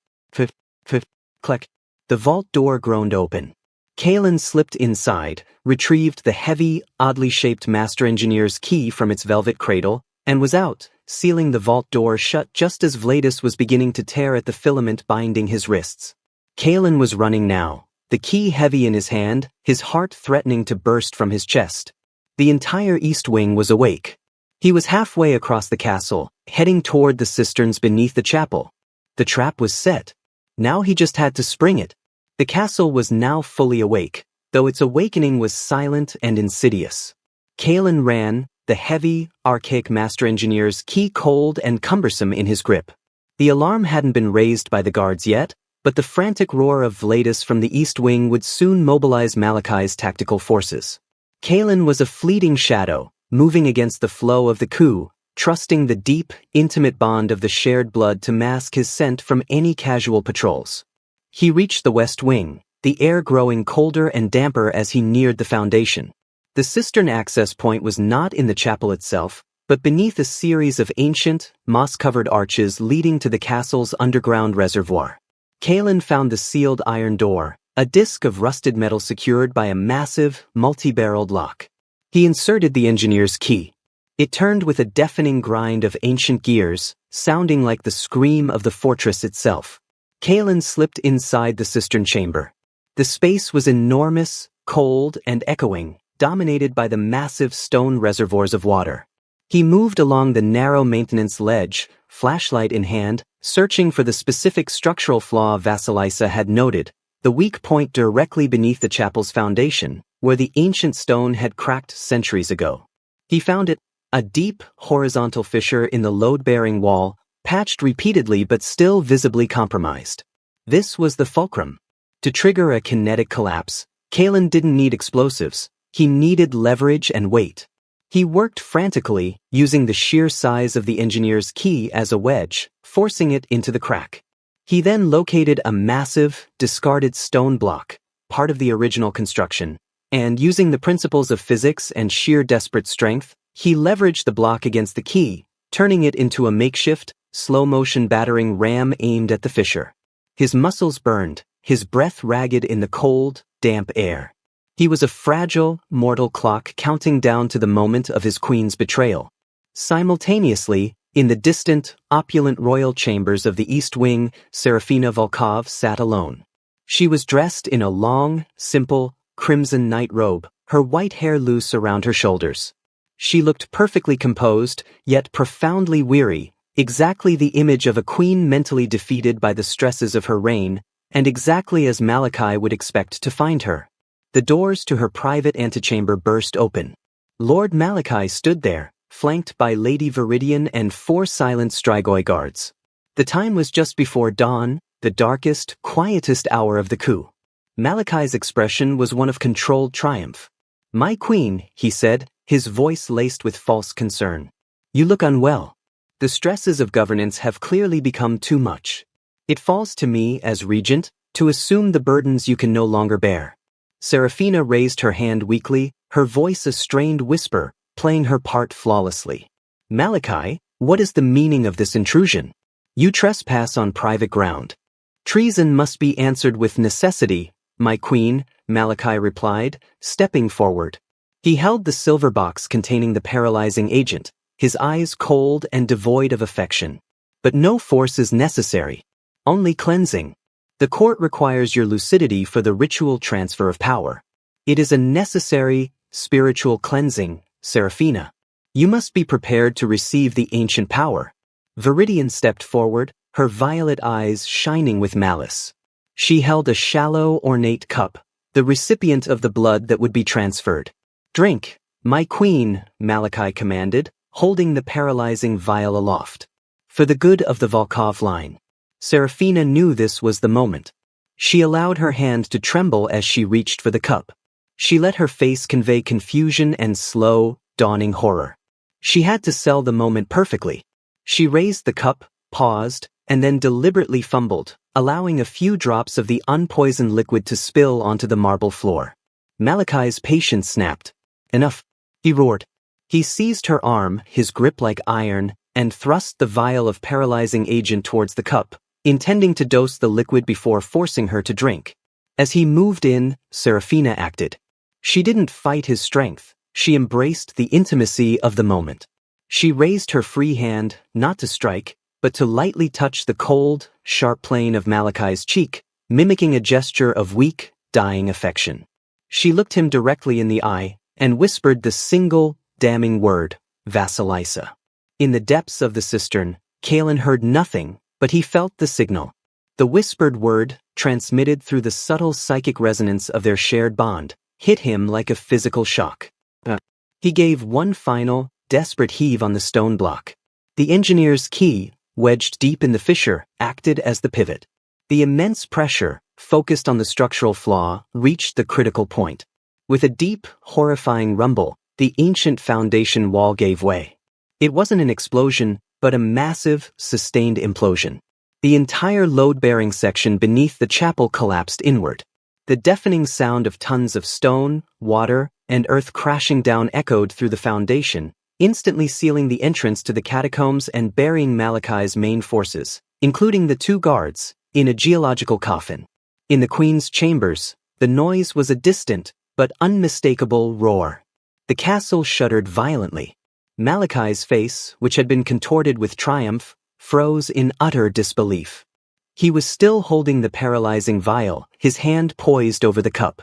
Click. The vault door groaned open. Kalen slipped inside, retrieved the heavy, oddly shaped master engineer's key from its velvet cradle, and was out, sealing the vault door shut just as Vladis was beginning to tear at the filament binding his wrists. Kalen was running now, the key heavy in his hand, his heart threatening to burst from his chest. The entire East Wing was awake. He was halfway across the castle, heading toward the cisterns beneath the chapel. The trap was set. Now he just had to spring it. The castle was now fully awake, though its awakening was silent and insidious. Kalen ran, the heavy, archaic master engineer's key cold and cumbersome in his grip. The alarm hadn't been raised by the guards yet, but the frantic roar of Vladis from the East Wing would soon mobilize Malachai's tactical forces. Kalen was a fleeting shadow, moving against the flow of the coup, trusting the deep, intimate bond of the shared blood to mask his scent from any casual patrols. He reached the West Wing, the air growing colder and damper as he neared the foundation. The cistern access point was not in the chapel itself, but beneath a series of ancient, moss-covered arches leading to the castle's underground reservoir. Kalen found the sealed iron door, a disc of rusted metal secured by a massive, multi-barreled lock. He inserted the engineer's key. It turned with a deafening grind of ancient gears, sounding like the scream of the fortress itself. Kalen slipped inside the cistern chamber. The space was enormous, cold, and echoing, dominated by the massive stone reservoirs of water. He moved along the narrow maintenance ledge, flashlight in hand, searching for the specific structural flaw Vasilisa had noted, the weak point directly beneath the chapel's foundation, where the ancient stone had cracked centuries ago. He found it, a deep, horizontal fissure in the load-bearing wall, patched repeatedly but still visibly compromised. This was the fulcrum. To trigger a kinetic collapse, Kalen didn't need explosives. He needed leverage and weight. He worked frantically, using the sheer size of the engineer's key as a wedge, forcing it into the crack. He then located a massive, discarded stone block, part of the original construction, and using the principles of physics and sheer desperate strength, he leveraged the block against the key, turning it into a makeshift, slow-motion battering ram aimed at the fissure. His muscles burned, his breath ragged in the cold, damp air. He was a fragile, mortal clock counting down to the moment of his queen's betrayal. Simultaneously, in the distant, opulent royal chambers of the East Wing, Serafina Volkov sat alone. She was dressed in a long, simple, crimson night robe, her white hair loose around her shoulders. She looked perfectly composed, yet profoundly weary, exactly the image of a queen mentally defeated by the stresses of her reign, and exactly as Malachi would expect to find her. The doors to her private antechamber burst open. Lord Malachi stood there, flanked by Lady Viridian and 4 silent Strigoi guards. The time was just before dawn, the darkest, quietest hour of the coup. Malachi's expression was one of controlled triumph. My queen, he said, his voice laced with false concern. You look unwell. The stresses of governance have clearly become too much. It falls to me, as regent, to assume the burdens you can no longer bear. Serafina raised her hand weakly, her voice a strained whisper, playing her part flawlessly. Malachi, what is the meaning of this intrusion? You trespass on private ground. Treason must be answered with necessity, my queen, Malachi replied, stepping forward. He held the silver box containing the paralyzing agent, his eyes cold and devoid of affection. But no force is necessary. Only cleansing. The court requires your lucidity for the ritual transfer of power. It is a necessary, spiritual cleansing, Serafina. You must be prepared to receive the ancient power. Viridian stepped forward, her violet eyes shining with malice. She held a shallow, ornate cup, the recipient of the blood that would be transferred. Drink, my queen, Malachi commanded, holding the paralyzing vial aloft. For the good of the Volkov line. Serafina knew this was the moment. She allowed her hand to tremble as she reached for the cup. She let her face convey confusion and slow, dawning horror. She had to sell the moment perfectly. She raised the cup, paused, and then deliberately fumbled, allowing a few drops of the unpoisoned liquid to spill onto the marble floor. Malachi's patience snapped. Enough, he roared. He seized her arm, his grip like iron, and thrust the vial of paralyzing agent towards the cup, intending to dose the liquid before forcing her to drink. As he moved in, Serafina acted. She didn't fight his strength, she embraced the intimacy of the moment. She raised her free hand, not to strike, but to lightly touch the cold, sharp plane of Malachi's cheek, mimicking a gesture of weak, dying affection. She looked him directly in the eye, and whispered the single, damning word, Vasilisa. In the depths of the cistern, Kalen heard nothing, but he felt the signal. The whispered word, transmitted through the subtle psychic resonance of their shared bond, hit him like a physical shock. He gave one final, desperate heave on the stone block. The engineer's key, wedged deep in the fissure, acted as the pivot. The immense pressure, focused on the structural flaw, reached the critical point. With a deep, horrifying rumble, the ancient foundation wall gave way. It wasn't an explosion, but a massive, sustained implosion. The entire load-bearing section beneath the chapel collapsed inward. The deafening sound of tons of stone, water, and earth crashing down echoed through the foundation, instantly sealing the entrance to the catacombs and burying Malachi's main forces, including the 2 guards, in a geological coffin. In the queen's chambers, the noise was a distant, but unmistakable roar. The castle shuddered violently. Malachi's face, which had been contorted with triumph, froze in utter disbelief. He was still holding the paralyzing vial, his hand poised over the cup.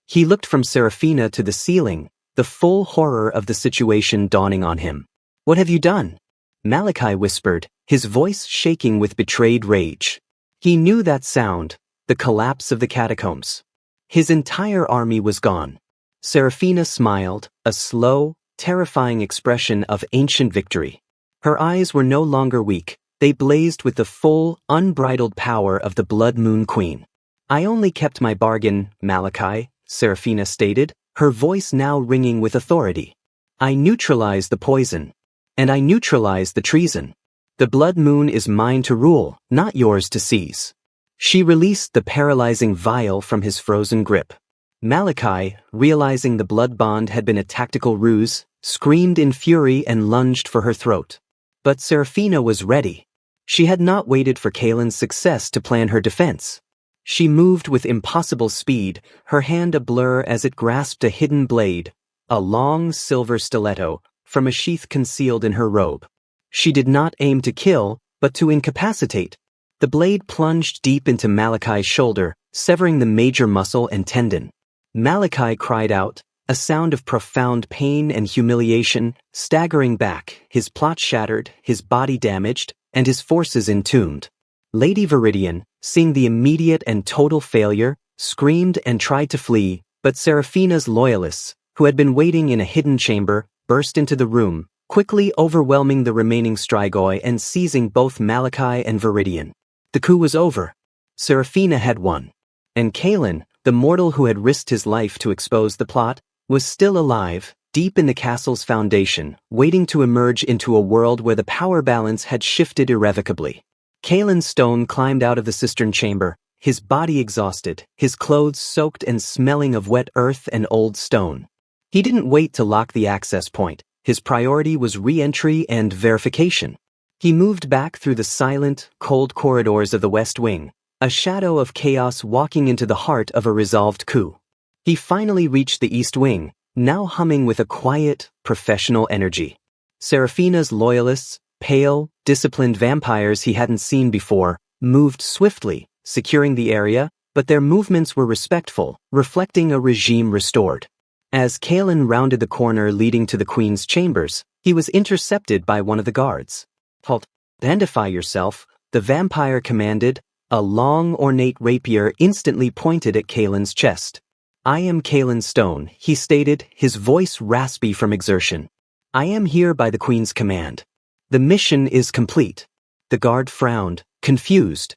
He looked from Serafina to the ceiling, the full horror of the situation dawning on him. What have you done? Malachi whispered, his voice shaking with betrayed rage. He knew that sound, the collapse of the catacombs. His entire army was gone. Serafina smiled, a slow, terrifying expression of ancient victory. Her eyes were no longer weak, they blazed with the full, unbridled power of the Blood Moon Queen. I only kept my bargain, Malachi, Serafina stated, her voice now ringing with authority. I neutralized the poison. And I neutralized the treason. The Blood Moon is mine to rule, not yours to seize. She released the paralyzing vial from his frozen grip. Malachi, realizing the blood bond had been a tactical ruse, screamed in fury and lunged for her throat. But Serafina was ready. She had not waited for Kalen's success to plan her defense. She moved with impossible speed, her hand a blur as it grasped a hidden blade, a long silver stiletto, from a sheath concealed in her robe. She did not aim to kill, but to incapacitate. The blade plunged deep into Malachi's shoulder, severing the major muscle and tendon. Malachi cried out, a sound of profound pain and humiliation, staggering back, his plot shattered, his body damaged, and his forces entombed. Lady Viridian, seeing the immediate and total failure, screamed and tried to flee, but Serafina's loyalists, who had been waiting in a hidden chamber, burst into the room, quickly overwhelming the remaining Strigoi and seizing both Malachi and Viridian. The coup was over. Serafina had won. And Kalen, the mortal who had risked his life to expose the plot, was still alive, deep in the castle's foundation, waiting to emerge into a world where the power balance had shifted irrevocably. Kalen Stone climbed out of the cistern chamber, his body exhausted, his clothes soaked and smelling of wet earth and old stone. He didn't wait to lock the access point. His priority was re-entry and verification. He moved back through the silent, cold corridors of the West Wing, a shadow of chaos walking into the heart of a resolved coup. He finally reached the East Wing, now humming with a quiet, professional energy. Seraphina's loyalists, pale, disciplined vampires he hadn't seen before, moved swiftly, securing the area, but their movements were respectful, reflecting a regime restored. As Kalen rounded the corner leading to the Queen's chambers, he was intercepted by one of the guards. "Halt, identify yourself," the vampire commanded, a long, ornate rapier instantly pointed at Kalen's chest. "I am Kalen Stone," he stated, his voice raspy from exertion. "I am here by the Queen's command. The mission is complete." The guard frowned, confused.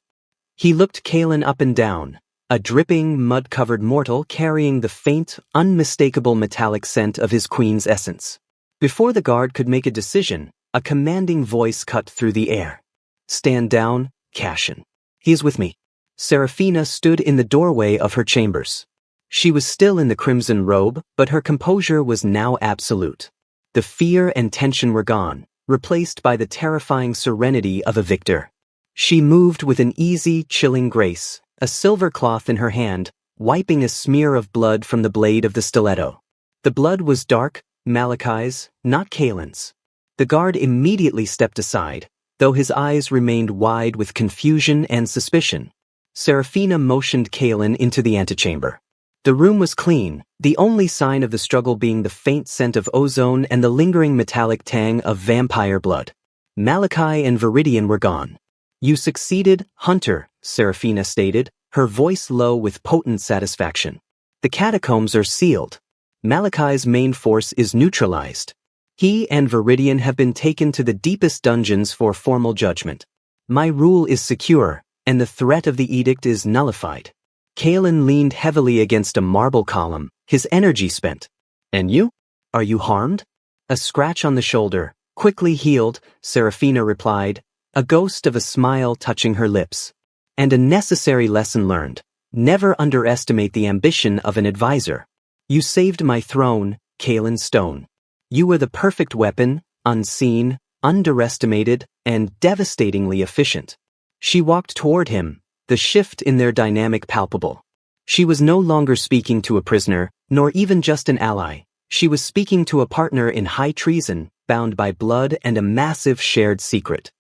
He looked Kalen up and down, a dripping, mud-covered mortal carrying the faint, unmistakable metallic scent of his queen's essence. Before the guard could make a decision, a commanding voice cut through the air. "Stand down, Cashin. He is with me." Seraphina stood in the doorway of her chambers. She was still in the crimson robe, but her composure was now absolute. The fear and tension were gone, replaced by the terrifying serenity of a victor. She moved with an easy, chilling grace, a silver cloth in her hand, wiping a smear of blood from the blade of the stiletto. The blood was dark, Malachi's, not Kalen's. The guard immediately stepped aside, though his eyes remained wide with confusion and suspicion. Seraphina motioned Kalen into the antechamber. The room was clean, the only sign of the struggle being the faint scent of ozone and the lingering metallic tang of vampire blood. Malachi and Viridian were gone. "You succeeded, Hunter," Seraphina stated, her voice low with potent satisfaction. "The catacombs are sealed. Malachi's main force is neutralized. He and Viridian have been taken to the deepest dungeons for formal judgment. My rule is secure, and the threat of the edict is nullified." Kalen leaned heavily against a marble column, his energy spent. "And you? Are you harmed?" A scratch on the shoulder, quickly healed, Seraphina replied, a ghost of a smile touching her lips. "And a necessary lesson learned. Never underestimate the ambition of an advisor. You saved my throne, Kalen Stone. You were the perfect weapon, unseen, underestimated, and devastatingly efficient." She walked toward him, the shift in their dynamic palpable. She was no longer speaking to a prisoner, nor even just an ally. She was speaking to a partner in high treason, bound by blood and a massive shared secret.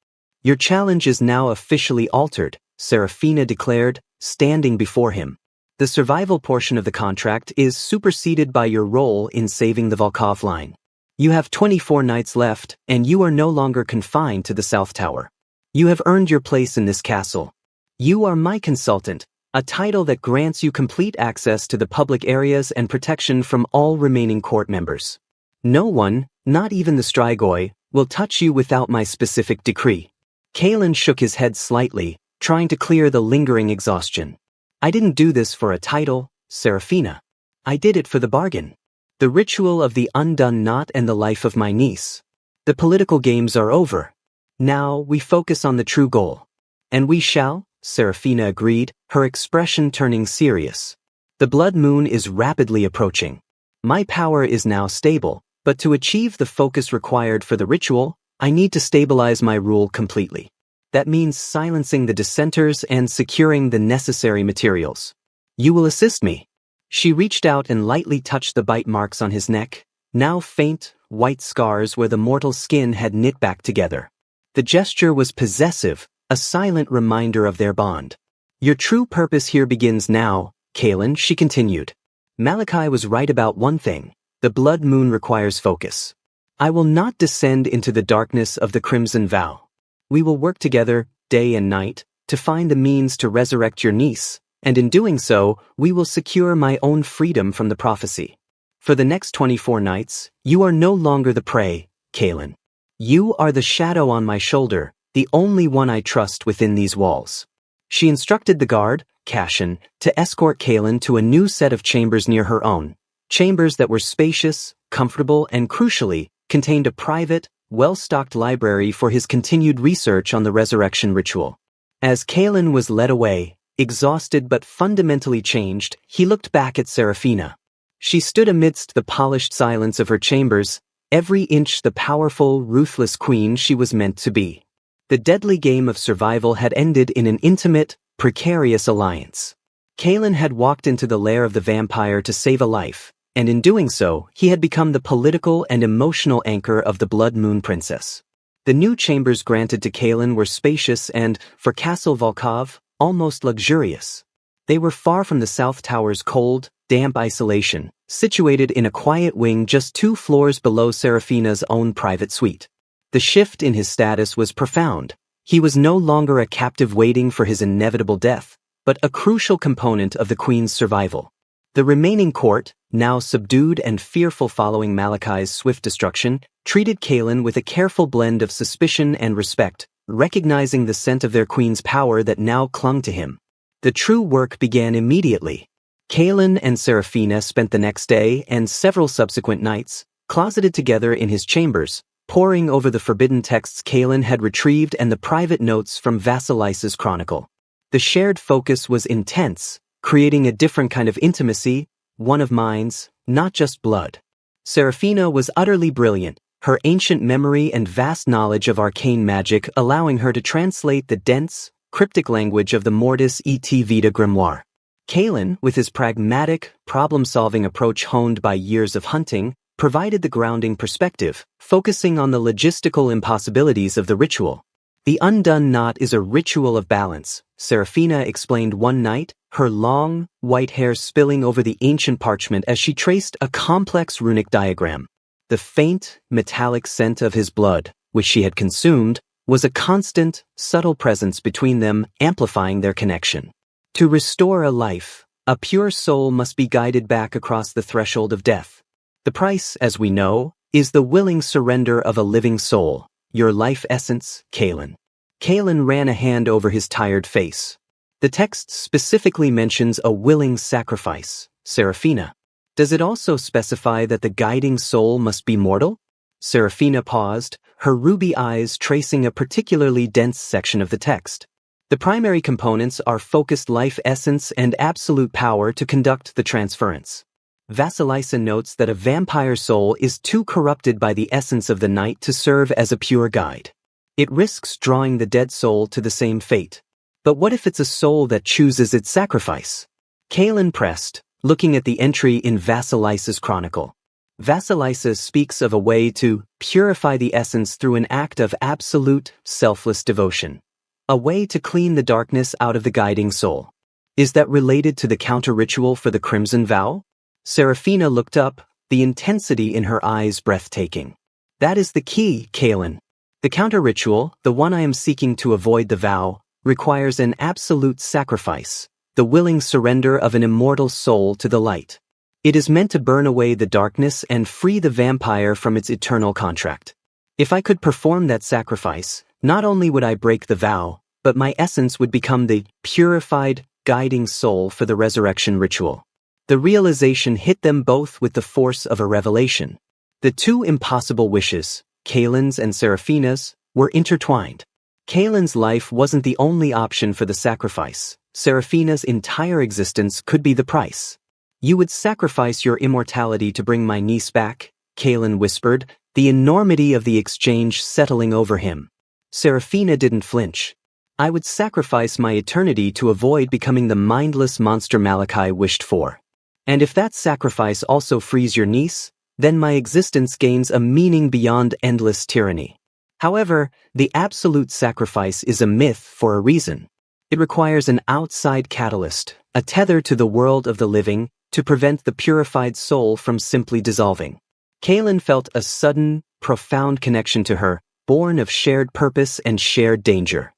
"Your challenge is now officially altered," Seraphina declared, standing before him. "The survival portion of the contract is superseded by your role in saving the Volkov line. You have 24 nights left, and you are no longer confined to the South Tower. You have earned your place in this castle. You are my consultant, a title that grants you complete access to the public areas and protection from all remaining court members. No one, not even the Strigoi, will touch you without my specific decree." Kalen shook his head slightly, trying to clear the lingering exhaustion. "I didn't do this for a title, Seraphina. I did it for the bargain. The ritual of the undone knot and the life of my niece. The political games are over. Now we focus on the true goal." "And we shall," Seraphina agreed, her expression turning serious. "The blood moon is rapidly approaching. My power is now stable, but to achieve the focus required for the ritual, I need to stabilize my rule completely. That means silencing the dissenters and securing the necessary materials. You will assist me." She reached out and lightly touched the bite marks on his neck, now faint, white scars where the mortal skin had knit back together. The gesture was possessive, a silent reminder of their bond. "Your true purpose here begins now, Kalen," she continued. "Malachi was right about one thing. The blood moon requires focus. I will not descend into the darkness of the Crimson Vow. We will work together, day and night, to find the means to resurrect your niece, and in doing so, we will secure my own freedom from the prophecy. For the next 24 nights, you are no longer the prey, Kalen. You are the shadow on my shoulder, the only one I trust within these walls." She instructed the guard, Cashin, to escort Kalen to a new set of chambers near her own, chambers that were spacious, comfortable, and crucially, contained a private, well-stocked library for his continued research on the resurrection ritual. As Kalen was led away, exhausted but fundamentally changed, he looked back at Serafina. She stood amidst the polished silence of her chambers, every inch the powerful, ruthless queen she was meant to be. The deadly game of survival had ended in an intimate, precarious alliance. Kalen had walked into the lair of the vampire to save a life, and in doing so, he had become the political and emotional anchor of the Blood Moon Princess. The new chambers granted to Kalen were spacious and, for Castle Volkov, almost luxurious. They were far from the South Tower's cold, damp isolation, situated in a quiet wing just 2 floors below Serafina's own private suite. The shift in his status was profound. He was no longer a captive waiting for his inevitable death, but a crucial component of the Queen's survival. The remaining court, now subdued and fearful following Malachi's swift destruction, treated Kalen with a careful blend of suspicion and respect, recognizing the scent of their queen's power that now clung to him. The true work began immediately. Kalen and Serafina spent the next day and several subsequent nights, closeted together in his chambers, poring over the forbidden texts Kalen had retrieved and the private notes from Vasilice's chronicle. The shared focus was intense, creating a different kind of intimacy, one of minds, not just blood. Serafina was utterly brilliant, her ancient memory and vast knowledge of arcane magic allowing her to translate the dense, cryptic language of the Mortis et Vita grimoire. Kalen, with his pragmatic, problem-solving approach honed by years of hunting, provided the grounding perspective, focusing on the logistical impossibilities of the ritual. The undone knot is a ritual of balance, Serafina explained one night, her long, white hair spilling over the ancient parchment as she traced a complex runic diagram. The faint, metallic scent of his blood, which she had consumed, was a constant, subtle presence between them, amplifying their connection. To restore a life, a pure soul must be guided back across the threshold of death. The price, as we know, is the willing surrender of a living soul, your life essence, Kalen. Kalen ran a hand over his tired face. The text specifically mentions a willing sacrifice, Serafina. Does it also specify that the guiding soul must be mortal? Serafina paused, her ruby eyes tracing a particularly dense section of the text. The primary components are focused life essence and absolute power to conduct the transference. Vasilice notes that a vampire soul is too corrupted by the essence of the night to serve as a pure guide. It risks drawing the dead soul to the same fate. But what if it's a soul that chooses its sacrifice? Kalen pressed, looking at the entry in Vasilice's chronicle. Vasilice speaks of a way to purify the essence through an act of absolute, selfless devotion. A way to clean the darkness out of the guiding soul. Is that related to the counter-ritual for the Crimson Vow? Serafina looked up, the intensity in her eyes breathtaking. That is the key, Kalen. The counter-ritual, the one I am seeking to avoid the vow, requires an absolute sacrifice, the willing surrender of an immortal soul to the light. It is meant to burn away the darkness and free the vampire from its eternal contract. If I could perform that sacrifice, not only would I break the vow, but my essence would become the purified, guiding soul for the resurrection ritual. The realization hit them both with the force of a revelation. The two impossible wishes, Kalen's and Serafina's, were intertwined. Kalen's life wasn't the only option for the sacrifice. Serafina's entire existence could be the price. You would sacrifice your immortality to bring my niece back, Kalen whispered, the enormity of the exchange settling over him. Serafina didn't flinch. I would sacrifice my eternity to avoid becoming the mindless monster Malachi wished for. And if that sacrifice also frees your niece, then my existence gains a meaning beyond endless tyranny. However, the absolute sacrifice is a myth for a reason. It requires an outside catalyst, a tether to the world of the living, to prevent the purified soul from simply dissolving. Kalen felt a sudden, profound connection to her, born of shared purpose and shared danger.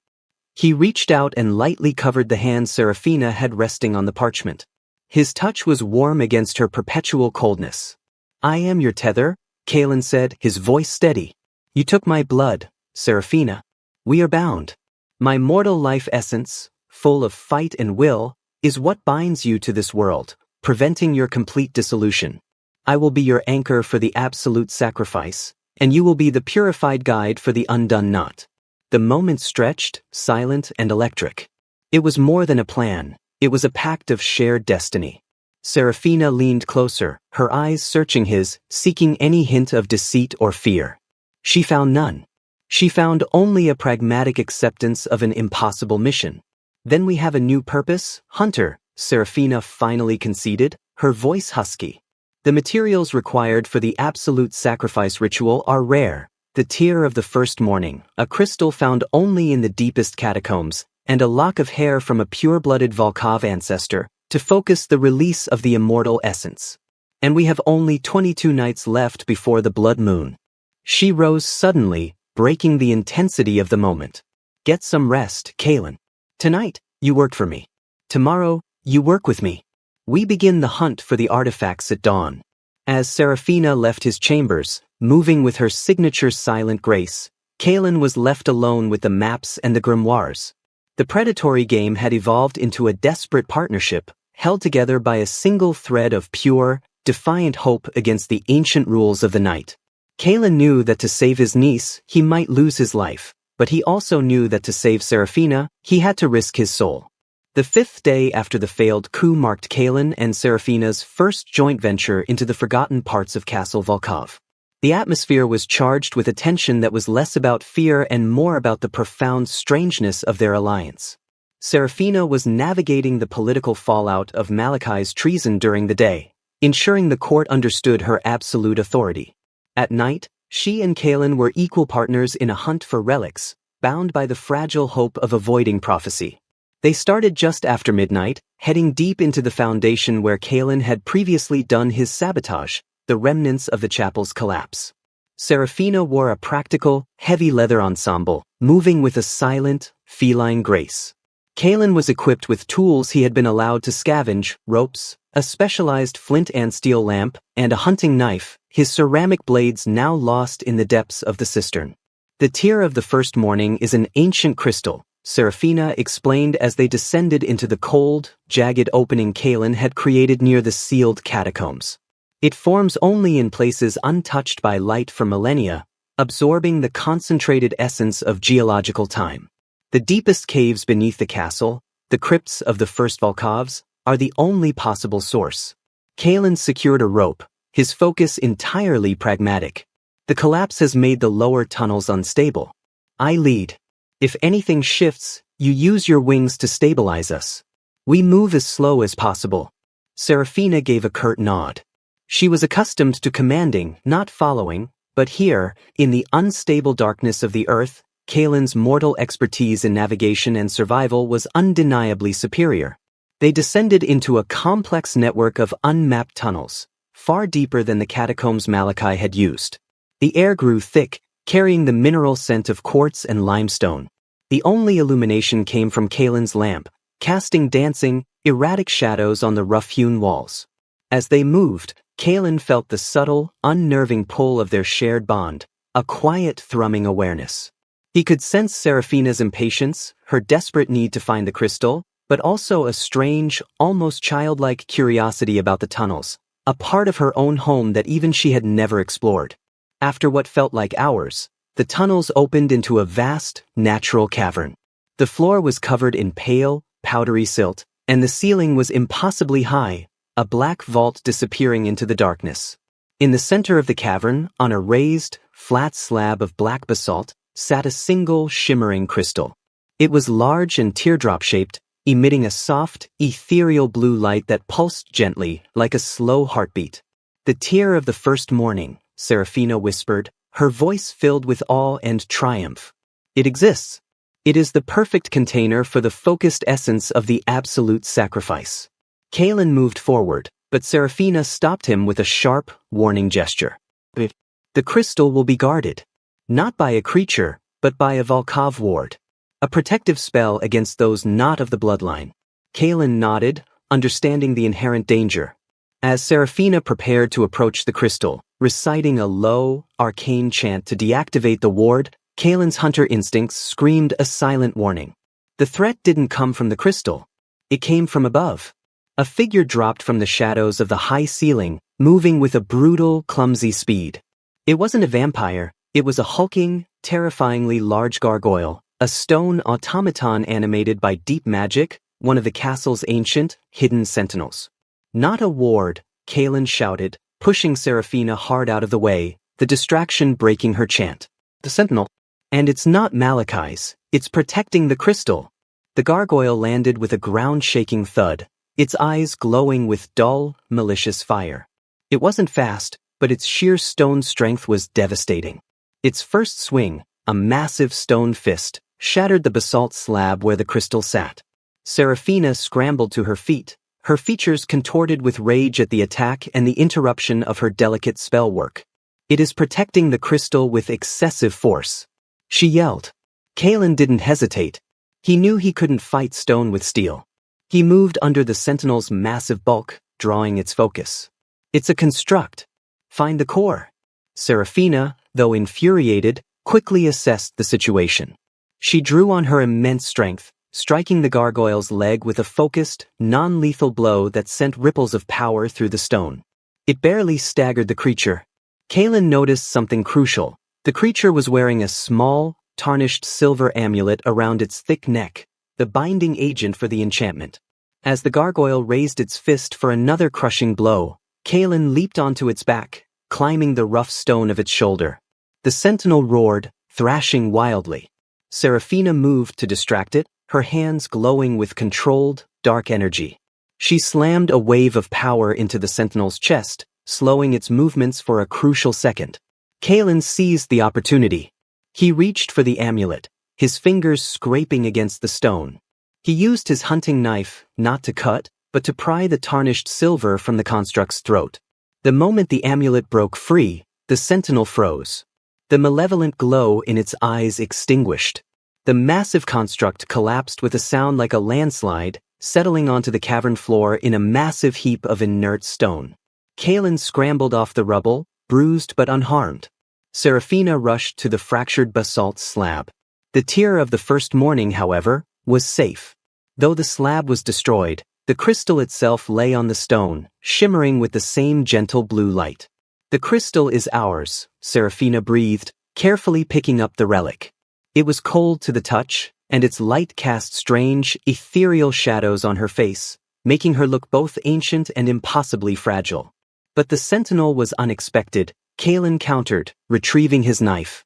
He reached out and lightly covered the hand Serafina had resting on the parchment. His touch was warm against her perpetual coldness. I am your tether, Kalen said, his voice steady. You took my blood, Serafina. We are bound. My mortal life essence, full of fight and will, is what binds you to this world, preventing your complete dissolution. I will be your anchor for the absolute sacrifice, and you will be the purified guide for the undone knot. The moment stretched, silent and electric. It was more than a plan, it was a pact of shared destiny. Serafina leaned closer, her eyes searching his, seeking any hint of deceit or fear. She found none. She found only a pragmatic acceptance of an impossible mission. Then we have a new purpose, Hunter, Serafina finally conceded, her voice husky. The materials required for the absolute sacrifice ritual are rare. The tear of the first morning, a crystal found only in the deepest catacombs, and a lock of hair from a pure-blooded Volkov ancestor, to focus the release of the immortal essence. And we have only 22 nights left before the blood moon. She rose suddenly, breaking the intensity of the moment. Get some rest, Kaelin. Tonight, you work for me. Tomorrow, you work with me. We begin the hunt for the artifacts at dawn. As Serafina left his chambers, moving with her signature silent grace, Kaelin was left alone with the maps and the grimoires. The predatory game had evolved into a desperate partnership, held together by a single thread of pure, defiant hope against the ancient rules of the night. Kaelin knew that to save his niece, he might lose his life, but he also knew that to save Serafina, he had to risk his soul. The 5th day after the failed coup marked Kaelin and Serafina's first joint venture into the forgotten parts of Castle Volkov. The atmosphere was charged with a tension that was less about fear and more about the profound strangeness of their alliance. Serafina was navigating the political fallout of Malachai's treason during the day, ensuring the court understood her absolute authority. At night, she and Kaelin were equal partners in a hunt for relics, bound by the fragile hope of avoiding prophecy. They started just after midnight, heading deep into the foundation where Kaelin had previously done his sabotage, the remnants of the chapel's collapse. Serafina wore a practical, heavy leather ensemble, moving with a silent, feline grace. Kaelin was equipped with tools he had been allowed to scavenge, ropes, a specialized flint and steel lamp, and a hunting knife, his ceramic blades now lost in the depths of the cistern. The tear of the first morning is an ancient crystal, Serafina explained as they descended into the cold, jagged opening Kaelin had created near the sealed catacombs. It forms only in places untouched by light for millennia, absorbing the concentrated essence of geological time. The deepest caves beneath the castle, the crypts of the first Volkovs, are the only possible source. Kaelin secured a rope, his focus entirely pragmatic. The collapse has made the lower tunnels unstable. I lead. If anything shifts, you use your wings to stabilize us. We move as slow as possible. Serafina gave a curt nod. She was accustomed to commanding, not following, but here, in the unstable darkness of the earth, Kaelin's mortal expertise in navigation and survival was undeniably superior. They descended into a complex network of unmapped tunnels, far deeper than the catacombs Malachai had used. The air grew thick, carrying the mineral scent of quartz and limestone. The only illumination came from Kaelin's lamp, casting dancing, erratic shadows on the rough-hewn walls. As they moved, Kaelin felt the subtle, unnerving pull of their shared bond, a quiet, thrumming awareness. He could sense Serafina's impatience, her desperate need to find the crystal, but also a strange, almost childlike curiosity about the tunnels, a part of her own home that even she had never explored. After what felt like hours, the tunnels opened into a vast, natural cavern. The floor was covered in pale, powdery silt, and the ceiling was impossibly high, a black vault disappearing into the darkness. In the center of the cavern, on a raised, flat slab of black basalt, sat a single, shimmering crystal. It was large and teardrop-shaped, emitting a soft, ethereal blue light that pulsed gently, like a slow heartbeat. The tear of the first morning, Serafina whispered, her voice filled with awe and triumph. It exists. It is the perfect container for the focused essence of the absolute sacrifice. Kaelin moved forward, but Serafina stopped him with a sharp, warning gesture. The crystal will be guarded. Not by a creature, but by a Volkov ward. A protective spell against those not of the bloodline. Kaelin nodded, understanding the inherent danger. As Serafina prepared to approach the crystal, reciting a low, arcane chant to deactivate the ward, Kaelin's hunter instincts screamed a silent warning. The threat didn't come from the crystal. It came from above. A figure dropped from the shadows of the high ceiling, moving with a brutal, clumsy speed. It wasn't a vampire, it was a hulking, terrifyingly large gargoyle, a stone automaton animated by deep magic, one of the castle's ancient, hidden sentinels. "Not a ward," Kaelin shouted, pushing Seraphina hard out of the way, the distraction breaking her chant. "The sentinel. And it's not Malachi's, it's protecting the crystal." The gargoyle landed with a ground-shaking thud, its eyes glowing with dull, malicious fire. It wasn't fast, but its sheer stone strength was devastating. Its first swing, a massive stone fist, shattered the basalt slab where the crystal sat. Seraphina scrambled to her feet, her features contorted with rage at the attack and the interruption of her delicate spell work. "It is protecting the crystal with excessive force," she yelled. Kaelin didn't hesitate. He knew he couldn't fight stone with steel. He moved under the sentinel's massive bulk, drawing its focus. "It's a construct. Find the core." Seraphina, though infuriated, quickly assessed the situation. She drew on her immense strength, striking the gargoyle's leg with a focused, non-lethal blow that sent ripples of power through the stone. It barely staggered the creature. Kaelin noticed something crucial. The creature was wearing a small, tarnished silver amulet around its thick neck, the binding agent for the enchantment. As the gargoyle raised its fist for another crushing blow, Kaelin leaped onto its back, climbing the rough stone of its shoulder. The sentinel roared, thrashing wildly. Seraphina moved to distract it, her hands glowing with controlled, dark energy. She slammed a wave of power into the sentinel's chest, slowing its movements for a crucial second. Kaelin seized the opportunity. He reached for the amulet, his fingers scraping against the stone. He used his hunting knife, not to cut, but to pry the tarnished silver from the construct's throat. The moment the amulet broke free, the sentinel froze. The malevolent glow in its eyes extinguished. The massive construct collapsed with a sound like a landslide, settling onto the cavern floor in a massive heap of inert stone. Kaelin scrambled off the rubble, bruised but unharmed. Seraphina rushed to the fractured basalt slab. The tear of the first morning, however, was safe. Though the slab was destroyed, the crystal itself lay on the stone, shimmering with the same gentle blue light. "The crystal is ours," Seraphina breathed, carefully picking up the relic. It was cold to the touch, and its light cast strange, ethereal shadows on her face, making her look both ancient and impossibly fragile. But the sentinel was unexpected. Kaelin countered, retrieving his knife.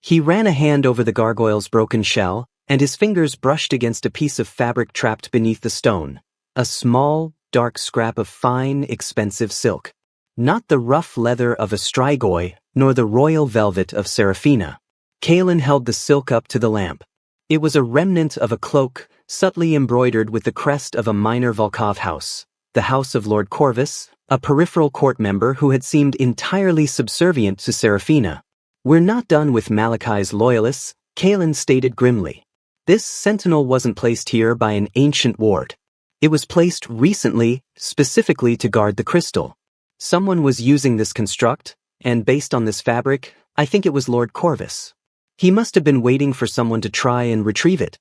He ran a hand over the gargoyle's broken shell, and his fingers brushed against a piece of fabric trapped beneath the stone. A small, dark scrap of fine, expensive silk. Not the rough leather of a Strigoi, nor the royal velvet of Seraphina. Kaelin held the silk up to the lamp. It was a remnant of a cloak, subtly embroidered with the crest of a minor Volkov house, the house of Lord Corvus, a peripheral court member who had seemed entirely subservient to Seraphina. "We're not done with Malachi's loyalists," Kaelin stated grimly. "This sentinel wasn't placed here by an ancient ward. It was placed recently, specifically to guard the crystal. Someone was using this construct, and based on this fabric, I think it was Lord Corvus. He must have been waiting for someone to try and retrieve it."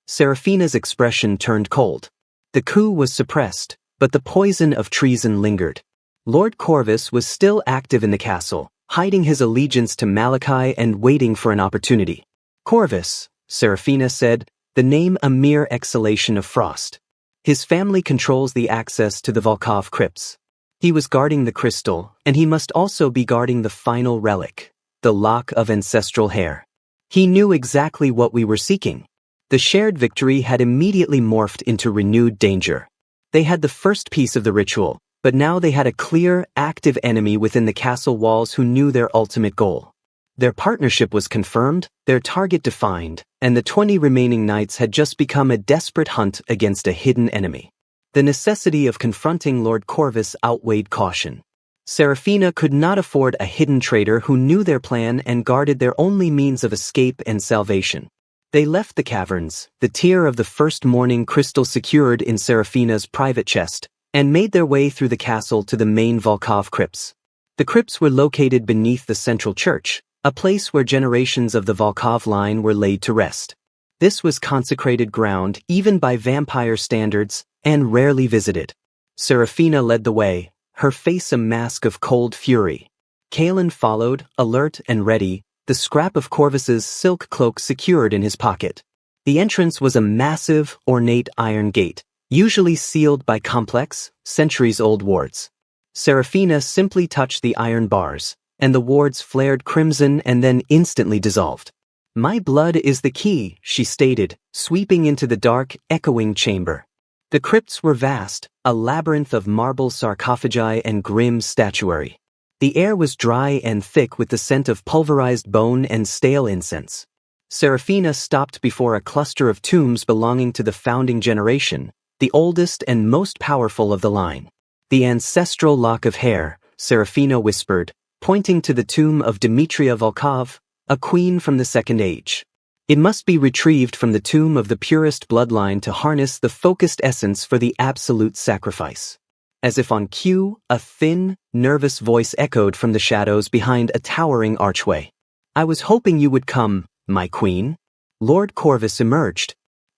Seraphina's expression turned cold. The coup was suppressed, but the poison of treason lingered. Lord Corvus was still active in the castle, hiding his allegiance to Malachi and waiting for an opportunity. "Corvus," Seraphina said, the name a mere exhalation of frost. "His family controls the access to the Volkov crypts. He was guarding the crystal, and he must also be guarding the final relic, the lock of ancestral hair. He knew exactly what we were seeking." The shared victory had immediately morphed into renewed danger. They had the first piece of the ritual, but now they had a clear, active enemy within the castle walls who knew their ultimate goal. Their partnership was confirmed, their target defined, and the 20 remaining knights had just become a desperate hunt against a hidden enemy. The necessity of confronting Lord Corvus outweighed caution. Seraphina could not afford a hidden traitor who knew their plan and guarded their only means of escape and salvation. They left the caverns, the tear of the first morning crystal secured in Seraphina's private chest, and made their way through the castle to the main Volkov crypts. The crypts were located beneath the central church, a place where generations of the Volkov line were laid to rest. This was consecrated ground even by vampire standards, and rarely visited. Seraphina led the way, her face a mask of cold fury. Kalen followed, alert and ready, the scrap of Corvus's silk cloak secured in his pocket. The entrance was a massive, ornate iron gate, usually sealed by complex, centuries-old wards. Seraphina simply touched the iron bars, and the wards flared crimson and then instantly dissolved. "My blood is the key," she stated, sweeping into the dark, echoing chamber. The crypts were vast, a labyrinth of marble sarcophagi and grim statuary. The air was dry and thick with the scent of pulverized bone and stale incense. Seraphina stopped before a cluster of tombs belonging to the founding generation, the oldest and most powerful of the line. "The ancestral lock of hair," Seraphina whispered, pointing to the tomb of Dmitria Volkov, a queen from the Second Age. "It must be retrieved from the tomb of the purest bloodline to harness the focused essence for the absolute sacrifice." As if on cue, a thin, nervous voice echoed from the shadows behind a towering archway. "I was hoping you would come, my queen." Lord Corvus emerged.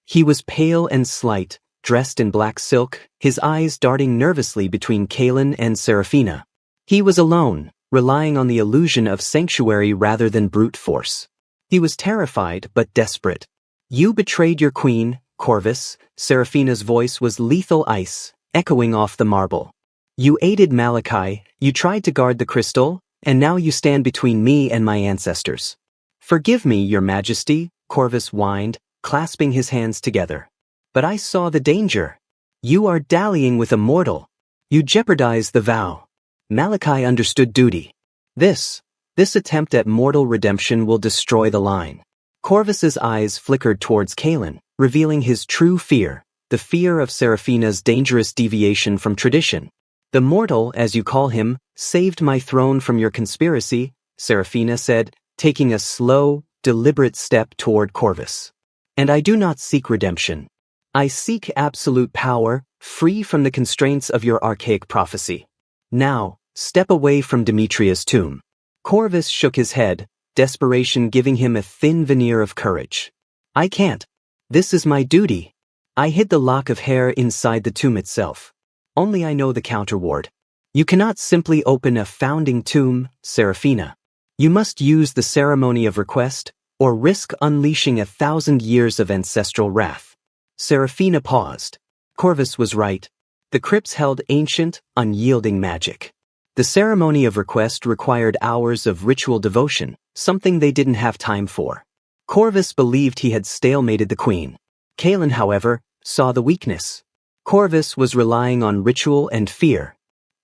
He was pale and slight, dressed in black silk, his eyes darting nervously between Kalen and Seraphina. He was alone, relying on the illusion of sanctuary rather than brute force. He was terrified but desperate. "You betrayed your queen, Corvus." Seraphina's voice was lethal ice, echoing off the marble. "You aided Malachi, you tried to guard the crystal, and now you stand between me and my ancestors." "Forgive me, your majesty," Corvus whined, clasping his hands together. "But I saw the danger. You are dallying with a mortal. You jeopardize the vow." Malachi understood duty. This attempt at mortal redemption will destroy the line." Corvus's eyes flickered towards Kalen, revealing his true fear, the fear of Seraphina's dangerous deviation from tradition. "The mortal, as you call him, saved my throne from your conspiracy," Seraphina said, taking a slow, deliberate step toward Corvus. "And I do not seek redemption. I seek absolute power, free from the constraints of your archaic prophecy. Now, step away from Demetria's tomb." Corvus shook his head, desperation giving him a thin veneer of courage. "I can't. This is my duty. I hid the lock of hair inside the tomb itself. Only I know the counterward. You cannot simply open a founding tomb, Seraphina. You must use the ceremony of request, or risk unleashing 1,000 years of ancestral wrath." Seraphina paused. Corvus was right. The crypts held ancient, unyielding magic. The ceremony of request required hours of ritual devotion, something they didn't have time for. Corvus believed he had stalemated the queen. Kalen, however, saw the weakness. Corvus was relying on ritual and fear.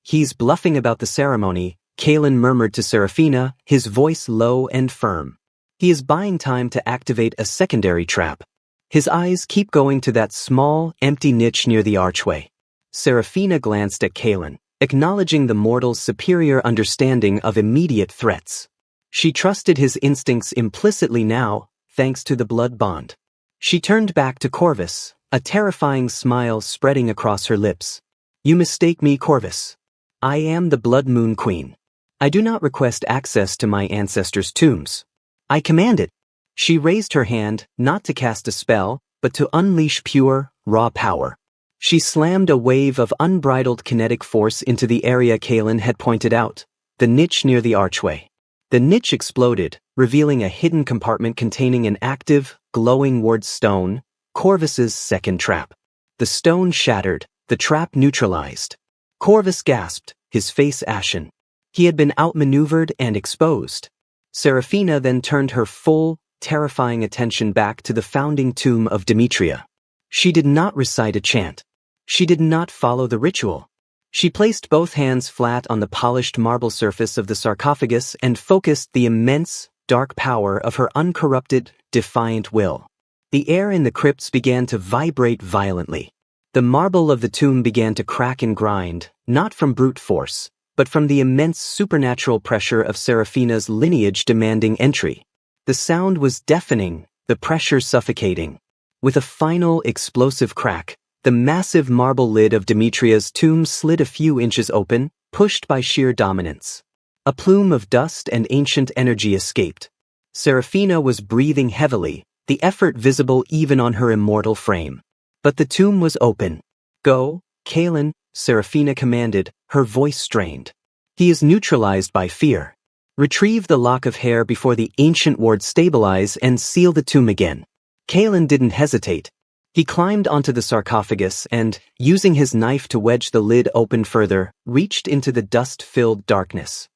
"He's bluffing about the ceremony," Kalen murmured to Seraphina, his voice low and firm. "He is buying time to activate a secondary trap." His eyes keep going to that small, empty niche near the archway. Seraphina glanced at Kalen, acknowledging the mortal's superior understanding of immediate threats. She trusted his instincts implicitly now, thanks to the blood bond. She turned back to Corvus, a terrifying smile spreading across her lips. "You mistake me, Corvus. I am the Blood Moon Queen. I do not request access to my ancestors' tombs. I command it." She raised her hand, not to cast a spell, but to unleash pure, raw power. She slammed a wave of unbridled kinetic force into the area Kalen had pointed out, the niche near the archway. The niche exploded, revealing a hidden compartment containing an active, glowing ward stone, Corvus's second trap. The stone shattered, the trap neutralized. Corvus gasped, his face ashen. He had been outmaneuvered and exposed. Seraphina then turned her full, terrifying attention back to the founding tomb of Demetria. She did not recite a chant. She did not follow the ritual. She placed both hands flat on the polished marble surface of the sarcophagus and focused the immense, dark power of her uncorrupted, defiant will. The air in the crypts began to vibrate violently. The marble of the tomb began to crack and grind, not from brute force, but from the immense supernatural pressure of Seraphina's lineage demanding entry. The sound was deafening, the pressure suffocating. With a final explosive crack, the massive marble lid of Demetria's tomb slid a few inches open, pushed by sheer dominance. A plume of dust and ancient energy escaped. Seraphina was breathing heavily, the effort visible even on her immortal frame. But the tomb was open. "Go," Kaelin, Seraphina commanded, her voice strained. He is neutralized by fear. Retrieve the lock of hair before the ancient ward stabilize and seal the tomb again. Kaelin didn't hesitate. He climbed onto the sarcophagus and, using his knife to wedge the lid open further, reached into the dust-filled darkness.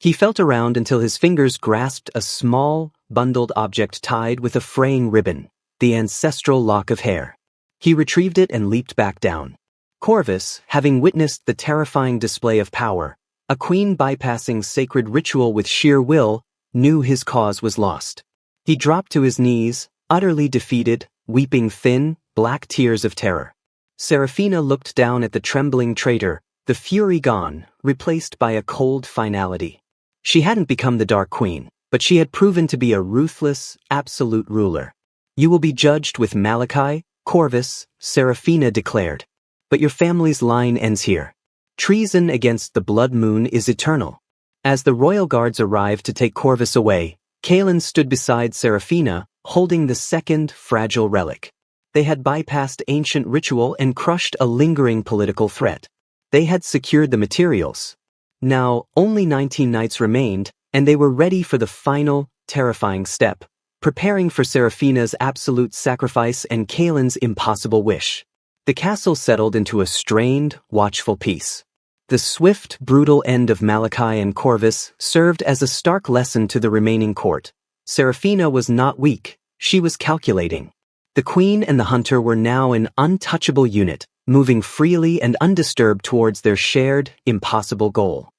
He felt around until his fingers grasped a small, bundled object tied with a fraying ribbon, the ancestral lock of hair. He retrieved it and leaped back down. Corvus, having witnessed the terrifying display of power, a queen bypassing sacred ritual with sheer will, knew his cause was lost. He dropped to his knees, utterly defeated, weeping thin, black tears of terror. Seraphina looked down at the trembling traitor, the fury gone, replaced by a cold finality. She hadn't become the Dark Queen, but she had proven to be a ruthless, absolute ruler. You will be judged with Malachi, Corvus, Seraphina declared. But your family's line ends here. Treason against the blood moon is eternal. As the royal guards arrived to take Corvus away, Kaelin stood beside Seraphina, holding the second fragile relic. They had bypassed ancient ritual and crushed a lingering political threat. They had secured the materials. Now, only 19 knights remained, and they were ready for the final, terrifying step, preparing for Seraphina's absolute sacrifice and Kaelin's impossible wish. The castle settled into a strained, watchful peace. The swift, brutal end of Malachi and Corvus served as a stark lesson to the remaining court. Seraphina was not weak, she was calculating. The queen and the hunter were now an untouchable unit, moving freely and undisturbed towards their shared, impossible goal.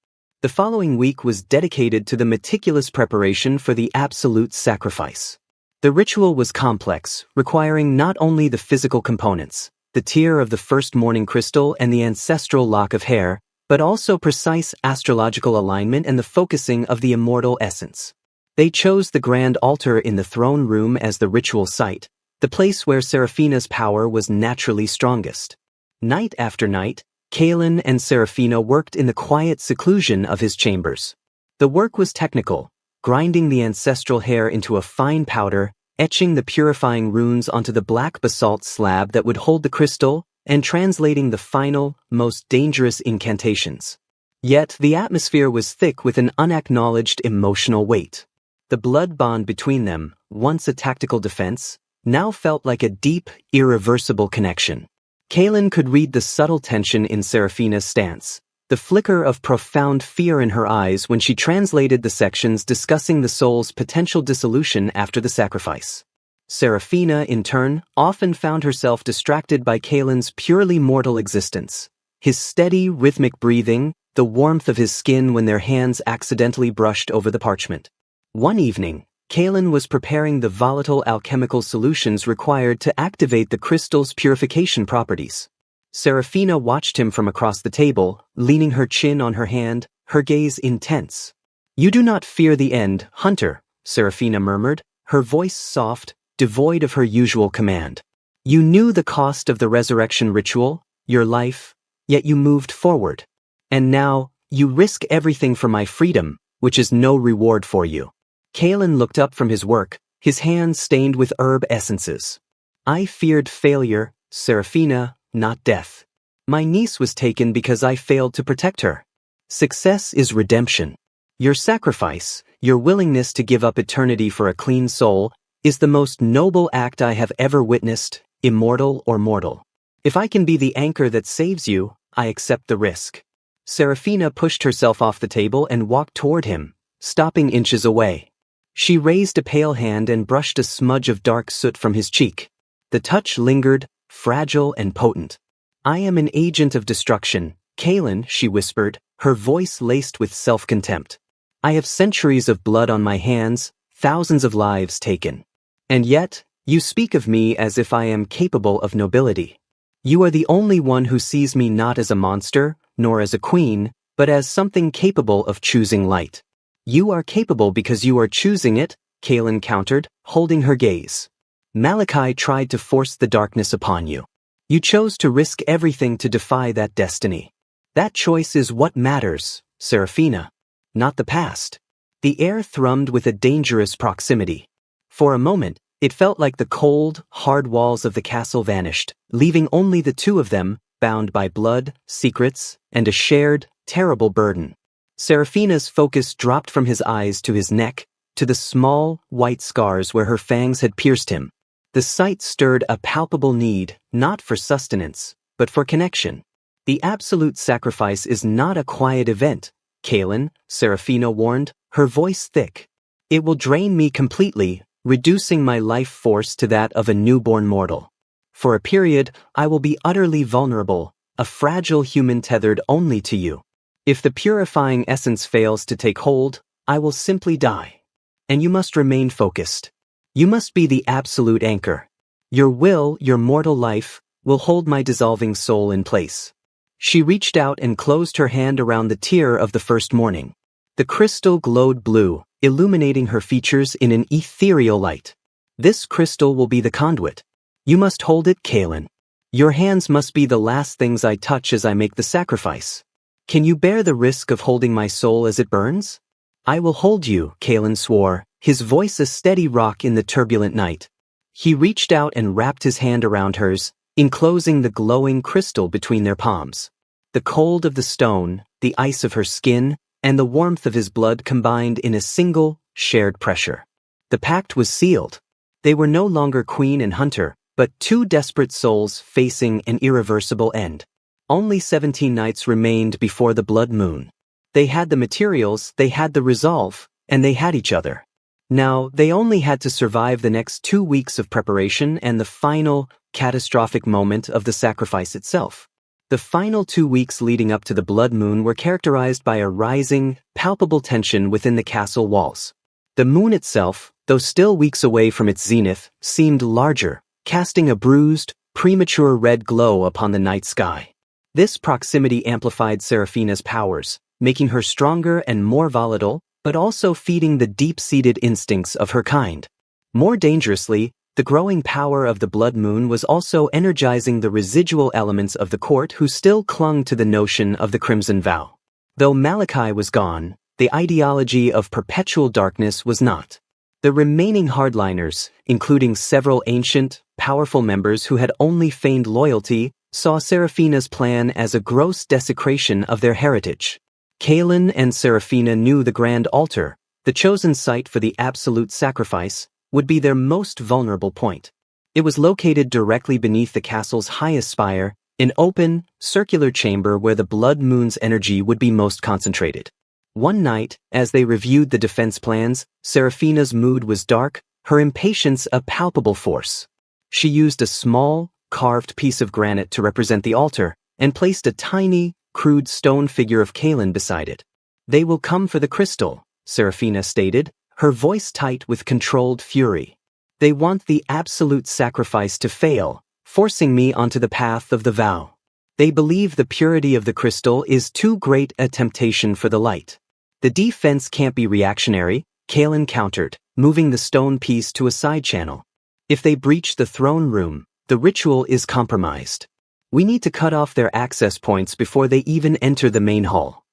The following week was dedicated to the meticulous preparation for the absolute sacrifice. The ritual was complex, requiring not only the physical components, the tear of the first morning crystal and the ancestral lock of hair, but also precise astrological alignment and the focusing of the immortal essence. They chose the grand altar in the throne room as the ritual site, the place where Seraphina's power was naturally strongest. Night after night, Kaelin and Seraphina worked in the quiet seclusion of his chambers. The work was technical, grinding the ancestral hair into a fine powder, etching the purifying runes onto the black basalt slab that would hold the crystal, and translating the final, most dangerous incantations. Yet the atmosphere was thick with an unacknowledged emotional weight. The blood bond between them, once a tactical defense, now felt like a deep, irreversible connection. Kaelin could read the subtle tension in Seraphina's stance, the flicker of profound fear in her eyes when she translated the sections discussing the soul's potential dissolution after the sacrifice. Seraphina, in turn, often found herself distracted by Kaelin's purely mortal existence. His steady, rhythmic breathing, the warmth of his skin when their hands accidentally brushed over the parchment. One evening, Kaelin was preparing the volatile alchemical solutions required to activate the crystal's purification properties. Seraphina watched him from across the table, leaning her chin on her hand, her gaze intense. "You do not fear the end, Hunter," Seraphina murmured, her voice soft, devoid of her usual command. "You knew the cost of the resurrection ritual, your life, yet you moved forward. And now, you risk everything for my freedom, which is no reward for you." Kaelin looked up from his work, his hands stained with herb essences. "I feared failure, Seraphina, not death. My niece was taken because I failed to protect her. Success is redemption. Your sacrifice, your willingness to give up eternity for a clean soul, is the most noble act I have ever witnessed, immortal or mortal. If I can be the anchor that saves you, I accept the risk." Seraphina pushed herself off the table and walked toward him, stopping inches away. She raised a pale hand and brushed a smudge of dark soot from his cheek. The touch lingered, fragile and potent. "I am an agent of destruction, Kaelin," she whispered, her voice laced with self-contempt. "I have centuries of blood on my hands, thousands of lives taken. And yet, you speak of me as if I am capable of nobility. You are the only one who sees me not as a monster, nor as a queen, but as something capable of choosing light." "You are capable because you are choosing it," Kaelin countered, holding her gaze. "Malachi tried to force the darkness upon you. You chose to risk everything to defy that destiny. That choice is what matters, Seraphina, not the past." The air thrummed with a dangerous proximity. For a moment, it felt like the cold, hard walls of the castle vanished, leaving only the two of them, bound by blood, secrets, and a shared, terrible burden. Seraphina's focus dropped from his eyes to his neck, to the small, white scars where her fangs had pierced him. The sight stirred a palpable need, not for sustenance, but for connection. The absolute sacrifice is not a quiet event, Kaelin, Seraphina warned, her voice thick. It will drain me completely, reducing my life force to that of a newborn mortal. For a period, I will be utterly vulnerable, a fragile human tethered only to you. If the purifying essence fails to take hold, I will simply die. And you must remain focused. You must be the absolute anchor. Your will, your mortal life, will hold my dissolving soul in place. She reached out and closed her hand around the tear of the first morning. The crystal glowed blue, illuminating her features in an ethereal light. This crystal will be the conduit. You must hold it, Kaelin. Your hands must be the last things I touch as I make the sacrifice. Can you bear the risk of holding my soul as it burns? I will hold you, Kaelin swore, his voice a steady rock in the turbulent night. He reached out and wrapped his hand around hers, enclosing the glowing crystal between their palms. The cold of the stone, the ice of her skin, and the warmth of his blood combined in a single, shared pressure. The pact was sealed. They were no longer queen and hunter, but two desperate souls facing an irreversible end. Only 17 nights remained before the blood moon. They had the materials, they had the resolve, and they had each other. Now, they only had to survive the next 2 weeks of preparation and the final, catastrophic moment of the sacrifice itself. The final 2 weeks leading up to the blood moon were characterized by a rising, palpable tension within the castle walls. The moon itself, though still weeks away from its zenith, seemed larger, casting a bruised, premature red glow upon the night sky. This proximity amplified Seraphina's powers, making her stronger and more volatile, but also feeding the deep-seated instincts of her kind. More dangerously, the growing power of the blood moon was also energizing the residual elements of the court who still clung to the notion of the Crimson Vow. Though Malachi was gone, the ideology of perpetual darkness was not. The remaining hardliners, including several ancient, powerful members who had only feigned loyalty, saw Seraphina's plan as a gross desecration of their heritage. Kaelin and Seraphina knew the grand altar, the chosen site for the absolute sacrifice, would be their most vulnerable point. It was located directly beneath the castle's highest spire, an open, circular chamber where the blood moon's energy would be most concentrated. One night, as they reviewed the defense plans, Seraphina's mood was dark, her impatience a palpable force. She used a small, carved piece of granite to represent the altar, and placed a tiny, crude stone figure of Kaelin beside it. "They will come for the crystal," Seraphina stated, her voice tight with controlled fury. "They want the absolute sacrifice to fail, forcing me onto the path of the vow. They believe the purity of the crystal is too great a temptation for the light." "The defense can't be reactionary," Kaelin countered, moving the stone piece to a side channel. "If they breach the throne room, the ritual is compromised. We need to cut off their access points before they even enter the main hall."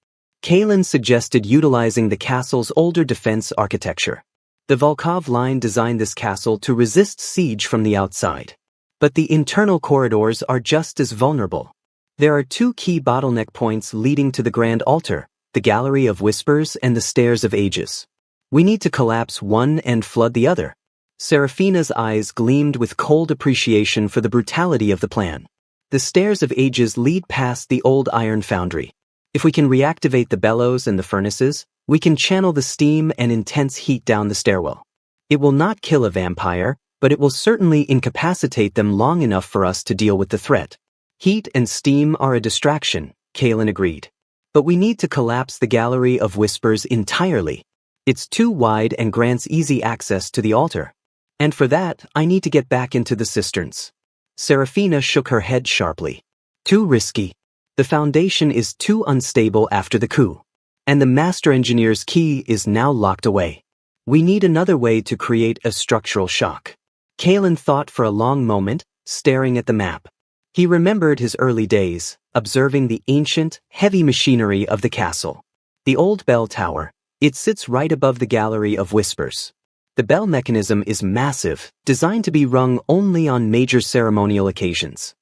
Kaelin suggested utilizing the castle's older defense architecture. The Volkov line designed this castle to resist siege from the outside. But the internal corridors are just as vulnerable. There are two key bottleneck points leading to the grand altar, the Gallery of Whispers and the Stairs of Ages. We need to collapse one and flood the other. Seraphina's eyes gleamed with cold appreciation for the brutality of the plan. The Stairs of Ages lead past the old iron foundry. If we can reactivate the bellows and the furnaces, we can channel the steam and intense heat down the stairwell. It will not kill a vampire, but it will certainly incapacitate them long enough for us to deal with the threat. "Heat and steam are a distraction," Kaelin agreed. "But we need to collapse the Gallery of Whispers entirely. It's too wide and grants easy access to the altar. And for that, I need to get back into the cisterns." Seraphina shook her head sharply. "Too risky. The foundation is too unstable after the coup. And the master engineer's key is now locked away. We need another way to create a structural shock." Kaelin thought for a long moment, staring at the map. He remembered his early days, observing the ancient, heavy machinery of the castle. The old bell tower, it sits right above the Gallery of Whispers. The bell mechanism is massive, designed to be rung only on major ceremonial occasions.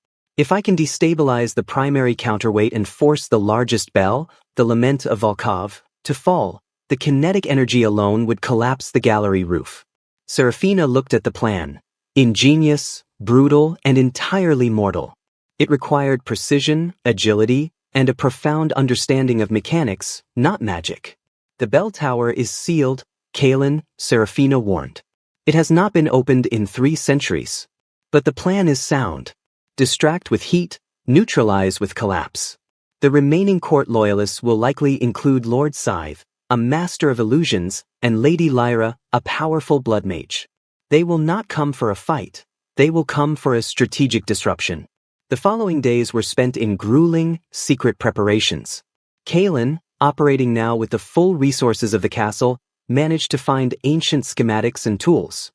If I can destabilize the primary counterweight and force the largest bell, the Lament of Volkov, to fall, the kinetic energy alone would collapse the gallery roof. Serafina looked at the plan. Ingenious, brutal, and entirely mortal. It required precision, agility, and a profound understanding of mechanics, not magic. The bell tower is sealed, Kalen, Serafina warned. It has not been opened in 3 centuries. But the plan is sound. Distract with heat, neutralize with collapse. The remaining court loyalists will likely include Lord Scythe, a master of illusions, and Lady Lyra, a powerful blood mage. They will not come for a fight. They will come for a strategic disruption. The following days were spent in grueling, secret preparations. Kalen, operating now with the full resources of the castle, managed to find ancient schematics and tools.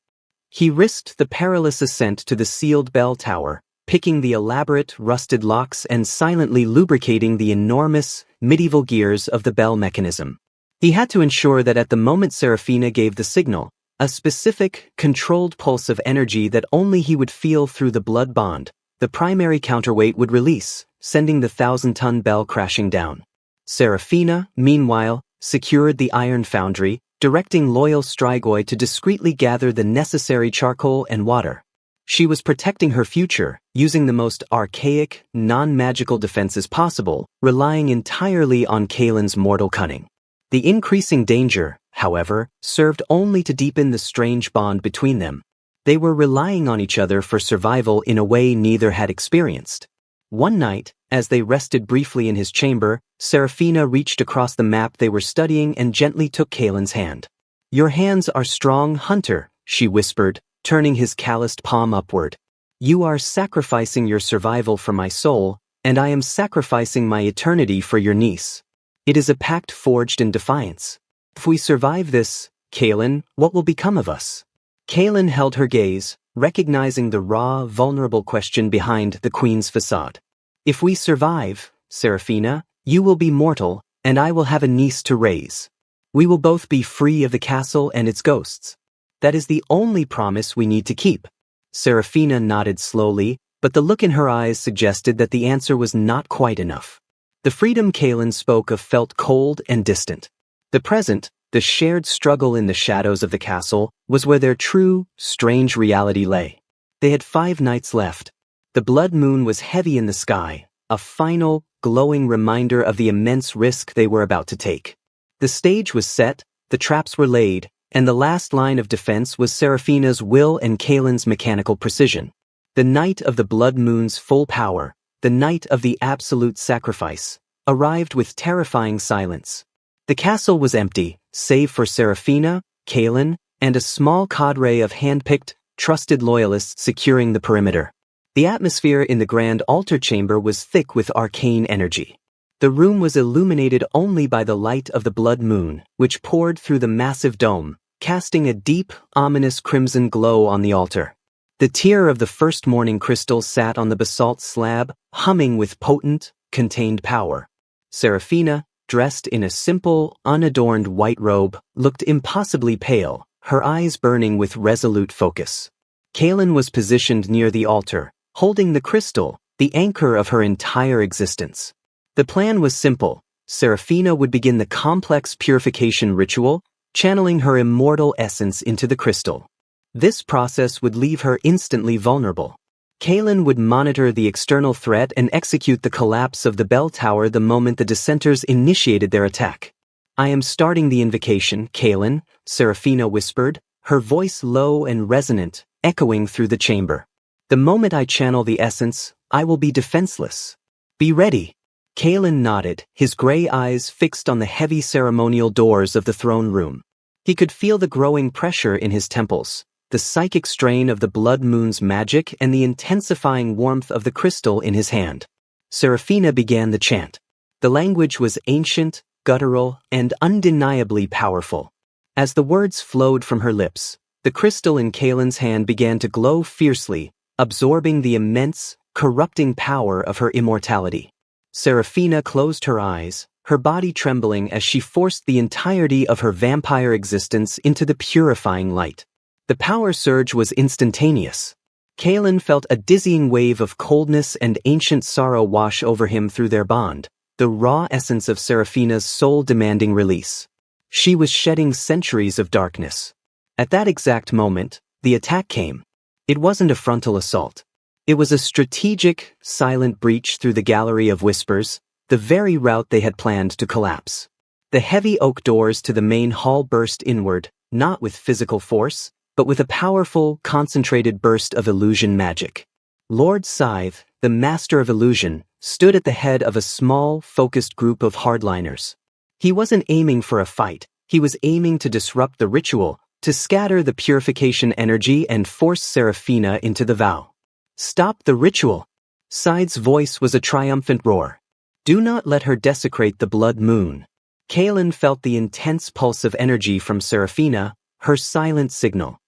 He risked the perilous ascent to the sealed bell tower, picking the elaborate, rusted locks and silently lubricating the enormous, medieval gears of the bell mechanism. He had to ensure that at the moment Serafina gave the signal, a specific, controlled pulse of energy that only he would feel through the blood bond, the primary counterweight would release, sending the 1,000-ton bell crashing down. Serafina, meanwhile, secured the iron foundry, directing loyal Strigoi to discreetly gather the necessary charcoal and water. She was protecting her future, using the most archaic, non-magical defenses possible, relying entirely on Kalen's mortal cunning. The increasing danger, however, served only to deepen the strange bond between them. They were relying on each other for survival in a way neither had experienced. One night, as they rested briefly in his chamber, Serafina reached across the map they were studying and gently took Kalen's hand. "Your hands are strong, Hunter," she whispered, turning his calloused palm upward. "You are sacrificing your survival for my soul, and I am sacrificing my eternity for your niece. It is a pact forged in defiance. If we survive this, Kalen, what will become of us?" Kalen held her gaze, recognizing the raw, vulnerable question behind the queen's facade. "If we survive, Serafina, you will be mortal, and I will have a niece to raise. We will both be free of the castle and its ghosts. That is the only promise we need to keep." Serafina nodded slowly, but the look in her eyes suggested that the answer was not quite enough. The freedom Kalen spoke of felt cold and distant. The present, the shared struggle in the shadows of the castle, was where their true, strange reality lay. They had 5 nights left. The blood moon was heavy in the sky, a final, glowing reminder of the immense risk they were about to take. The stage was set, the traps were laid, and the last line of defense was Serafina's will and Kalen's mechanical precision. The night of the blood moon's full power, the night of the absolute sacrifice, arrived with terrifying silence. The castle was empty, save for Serafina, Kalen, and a small cadre of hand-picked, trusted loyalists securing the perimeter. The atmosphere in the grand altar chamber was thick with arcane energy. The room was illuminated only by the light of the blood moon, which poured through the massive dome, casting a deep, ominous crimson glow on the altar. The tier of the first morning crystal sat on the basalt slab, humming with potent, contained power. Serafina, dressed in a simple, unadorned white robe, looked impossibly pale, her eyes burning with resolute focus. Kalen was positioned near the altar, holding the crystal, the anchor of her entire existence. The plan was simple. Serafina would begin the complex purification ritual, channeling her immortal essence into the crystal. This process would leave her instantly vulnerable. Kalen would monitor the external threat and execute the collapse of the bell tower the moment the dissenters initiated their attack. "I am starting the invocation, Kalen," Serafina whispered, her voice low and resonant, echoing through the chamber. "The moment I channel the essence, I will be defenseless. Be ready." Kalen nodded, his gray eyes fixed on the heavy ceremonial doors of the throne room. He could feel the growing pressure in his temples, the psychic strain of the blood moon's magic and the intensifying warmth of the crystal in his hand. Serafina began the chant. The language was ancient, guttural, and undeniably powerful. As the words flowed from her lips, the crystal in Kalen's hand began to glow fiercely, absorbing the immense, corrupting power of her immortality. Serafina closed her eyes, her body trembling as she forced the entirety of her vampire existence into the purifying light. The power surge was instantaneous. Kalen felt a dizzying wave of coldness and ancient sorrow wash over him through their bond, the raw essence of Seraphina's soul demanding release. She was shedding centuries of darkness. At that exact moment, the attack came. It wasn't a frontal assault. It was a strategic, silent breach through the Gallery of Whispers, the very route they had planned to collapse. The heavy oak doors to the main hall burst inward, not with physical force, but with a powerful, concentrated burst of illusion magic. Lord Scythe, the master of illusion, stood at the head of a small, focused group of hardliners. He wasn't aiming for a fight, he was aiming to disrupt the ritual, to scatter the purification energy and force Seraphina into the vow. Stop the ritual! Scythe's voice was a triumphant roar. Do not let her desecrate the blood moon. Kalen felt the intense pulse of energy from Seraphina, her silent signal.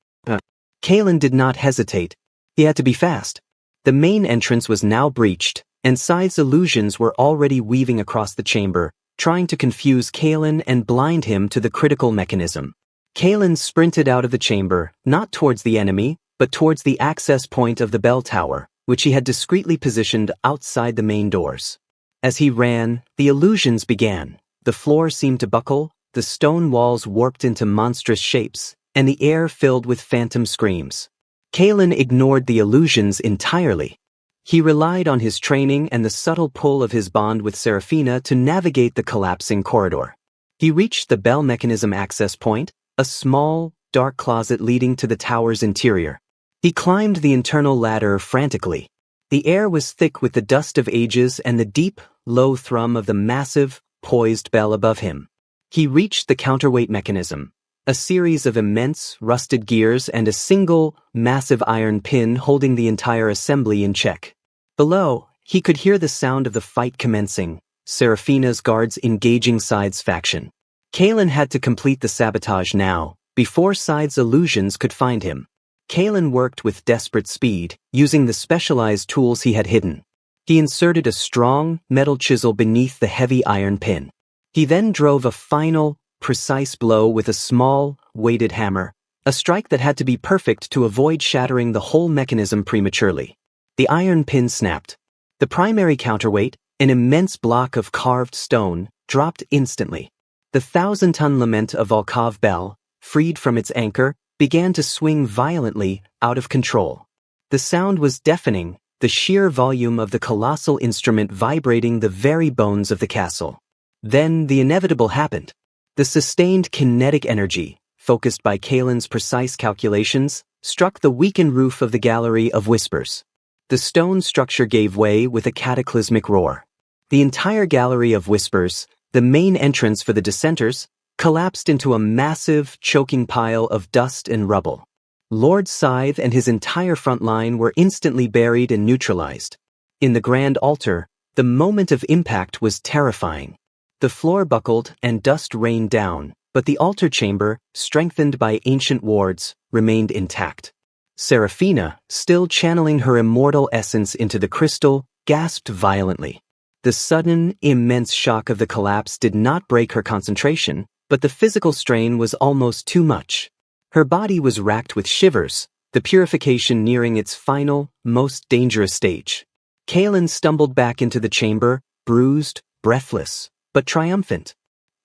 Kalen did not hesitate. He had to be fast. The main entrance was now breached, and Scythe's illusions were already weaving across the chamber, trying to confuse Kalen and blind him to the critical mechanism. Kalen sprinted out of the chamber, not towards the enemy, but towards the access point of the bell tower, which he had discreetly positioned outside the main doors. As he ran, the illusions began. The floor seemed to buckle, the stone walls warped into monstrous shapes, and the air filled with phantom screams. Kalen ignored the illusions entirely. He relied on his training and the subtle pull of his bond with Seraphina to navigate the collapsing corridor. He reached the bell mechanism access point, a small, dark closet leading to the tower's interior. He climbed the internal ladder frantically. The air was thick with the dust of ages and the deep, low thrum of the massive, poised bell above him. He reached the counterweight mechanism, a series of immense, rusted gears and a single, massive iron pin holding the entire assembly in check. Below, he could hear the sound of the fight commencing, Seraphina's guards engaging Scythe's faction. Kalen had to complete the sabotage now, before Scythe's illusions could find him. Kalen worked with desperate speed, using the specialized tools he had hidden. He inserted a strong, metal chisel beneath the heavy iron pin. He then drove a final, precise blow with a small, weighted hammer, a strike that had to be perfect to avoid shattering the whole mechanism prematurely. The iron pin snapped. The primary counterweight, an immense block of carved stone, dropped instantly. The 1,000-ton lament of Volkov bell, freed from its anchor, began to swing violently, out of control. The sound was deafening, the sheer volume of the colossal instrument vibrating the very bones of the castle. Then the inevitable happened. The sustained kinetic energy, focused by Kalen's precise calculations, struck the weakened roof of the Gallery of Whispers. The stone structure gave way with a cataclysmic roar. The entire Gallery of Whispers, the main entrance for the dissenters, collapsed into a massive, choking pile of dust and rubble. Lord Scythe and his entire front line were instantly buried and neutralized. In the grand altar, the moment of impact was terrifying. The floor buckled and dust rained down, but the altar chamber, strengthened by ancient wards, remained intact. Seraphina, still channeling her immortal essence into the crystal, gasped violently. The sudden, immense shock of the collapse did not break her concentration, but the physical strain was almost too much. Her body was racked with shivers, the purification nearing its final, most dangerous stage. Kalen stumbled back into the chamber, bruised, breathless, but triumphant.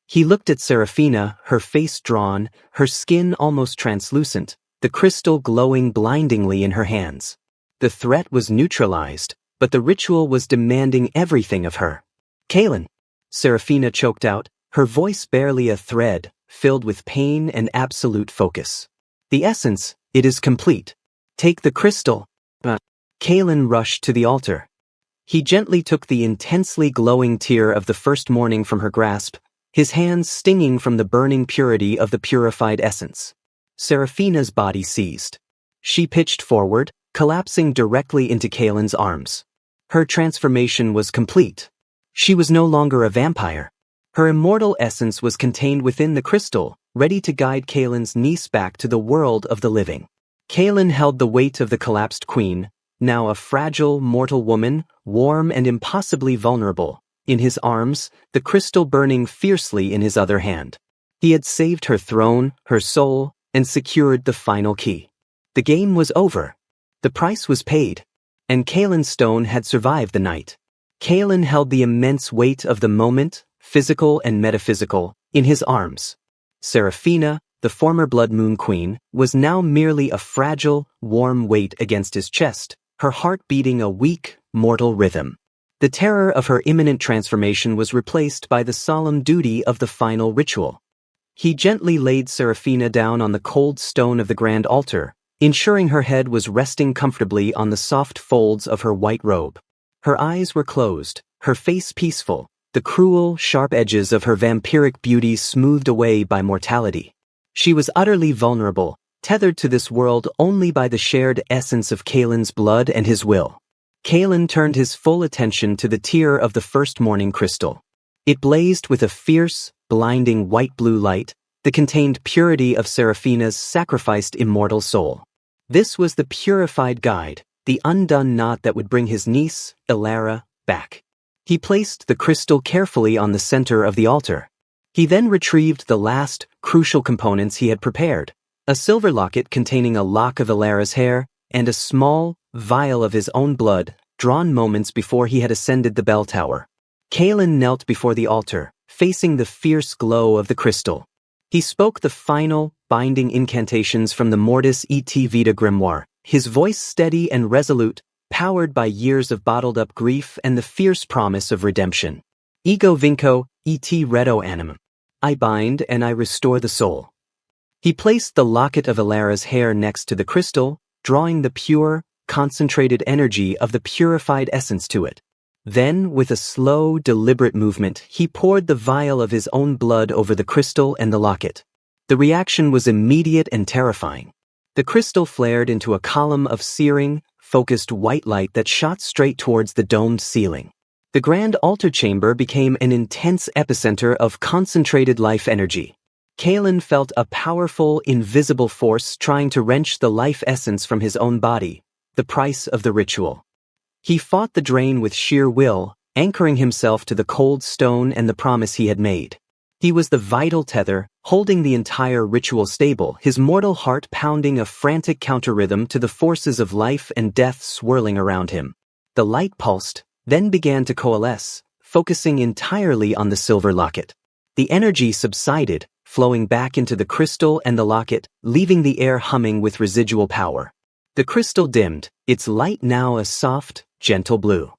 He looked at Seraphina, her face drawn, her skin almost translucent, the crystal glowing blindingly in her hands. The threat was neutralized, but the ritual was demanding everything of her. Kalen! Seraphina choked out, her voice barely a thread, filled with pain and absolute focus. The essence, it is complete. Take the crystal. Kalen rushed to the altar. He gently took the intensely glowing tear of the first morning from her grasp, his hands stinging from the burning purity of the purified essence. Seraphina's body seized. She pitched forward, collapsing directly into Kalen's arms. Her transformation was complete. She was no longer a vampire. Her immortal essence was contained within the crystal, ready to guide Kalen's niece back to the world of the living. Kalen held the weight of the collapsed queen, now a fragile, mortal woman, warm and impossibly vulnerable, in his arms, the crystal burning fiercely in his other hand. He had saved her throne, her soul, and secured the final key. The game was over. The price was paid. And Kalen's stone had survived the night. Kalen held the immense weight of the moment, physical and metaphysical, in his arms. Seraphina, the former Blood Moon Queen, was now merely a fragile, warm weight against his chest, her heart beating a weak, mortal rhythm. The terror of her imminent transformation was replaced by the solemn duty of the final ritual. He gently laid Seraphina down on the cold stone of the grand altar, ensuring her head was resting comfortably on the soft folds of her white robe. Her eyes were closed, her face peaceful, the cruel, sharp edges of her vampiric beauty smoothed away by mortality. She was utterly vulnerable, tethered to this world only by the shared essence of Kalen's blood and his will. Kalen turned his full attention to the tier of the first morning crystal. It blazed with a fierce, blinding white-blue light that contained purity of Seraphina's sacrificed immortal soul. This was the purified guide, the undone knot that would bring his niece, Ilara, back. He placed the crystal carefully on the center of the altar. He then retrieved the last, crucial components he had prepared, a silver locket containing a lock of Ilara's hair, and a small, vial of his own blood, drawn moments before he had ascended the bell tower. Kalen knelt before the altar, facing the fierce glow of the crystal. He spoke the final, binding incantations from the Mortis et Vita grimoire, his voice steady and resolute, powered by years of bottled-up grief and the fierce promise of redemption. Ego vinco, et redo animum. I bind and I restore the soul. He placed the locket of Ilara's hair next to the crystal, drawing the pure, concentrated energy of the purified essence to it. Then, with a slow, deliberate movement, he poured the vial of his own blood over the crystal and the locket. The reaction was immediate and terrifying. The crystal flared into a column of searing, focused white light that shot straight towards the domed ceiling. The grand altar chamber became an intense epicenter of concentrated life energy. Kalen felt a powerful, invisible force trying to wrench the life essence from his own body, the price of the ritual. He fought the drain with sheer will, anchoring himself to the cold stone and the promise he had made. He was the vital tether, holding the entire ritual stable, his mortal heart pounding a frantic counter-rhythm to the forces of life and death swirling around him. The light pulsed, then began to coalesce, focusing entirely on the silver locket. The energy subsided, flowing back into the crystal and the locket, leaving the air humming with residual power. The crystal dimmed, its light now a soft, gentle blue.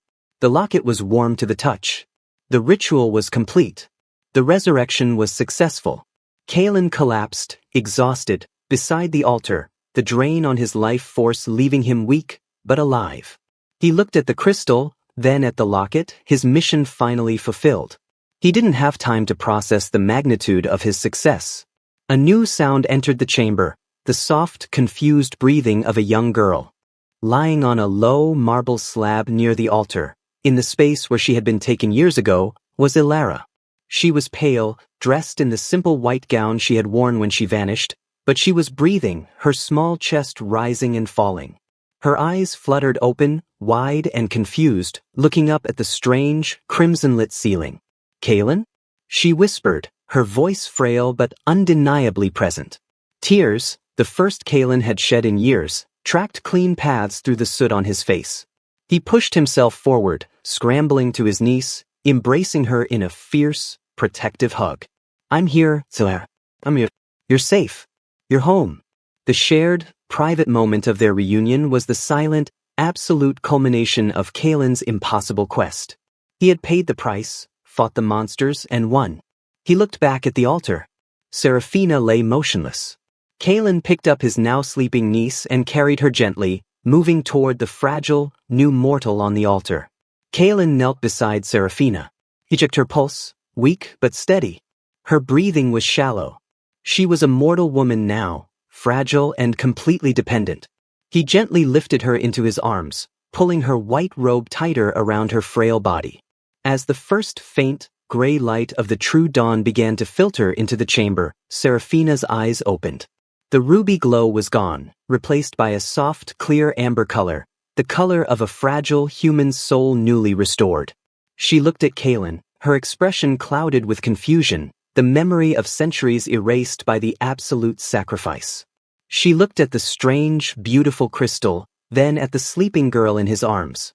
The locket was warm to the touch. The ritual was complete. The resurrection was successful. Kalen collapsed, exhausted, beside the altar, the drain on his life force leaving him weak, but alive. He looked at the crystal, then at the locket, his mission finally fulfilled. He didn't have time to process the magnitude of his success. A new sound entered the chamber, the soft, confused breathing of a young girl. Lying on a low marble slab near the altar, in the space where she had been taken years ago, was Ilara. She was pale, dressed in the simple white gown she had worn when she vanished, but she was breathing, her small chest rising and falling. Her eyes fluttered open, wide and confused, looking up at the strange, crimson-lit ceiling. "Kalen?" she whispered, her voice frail but undeniably present. Tears, the first Kalen had shed in years, tracked clean paths through the soot on his face. He pushed himself forward, scrambling to his niece, embracing her in a fierce, protective hug. "I'm here, Ilara. I'm here. You're safe. You're home." The shared, private moment of their reunion was the silent, absolute culmination of Kalen's impossible quest. He had paid the price, fought the monsters, and won. He looked back at the altar. Seraphina lay motionless. Kalen picked up his now sleeping niece and carried her gently, moving toward the fragile, new mortal on the altar. Kalen knelt beside Seraphina. He checked her pulse, weak but steady. Her breathing was shallow. She was a mortal woman now, fragile and completely dependent. He gently lifted her into his arms, pulling her white robe tighter around her frail body. As the first faint, gray light of the true dawn began to filter into the chamber, Seraphina's eyes opened. The ruby glow was gone, replaced by a soft, clear amber color, the color of a fragile human soul newly restored. She looked at Kalen, her expression clouded with confusion, the memory of centuries erased by the absolute sacrifice. She looked at the strange, beautiful crystal, then at the sleeping girl in his arms.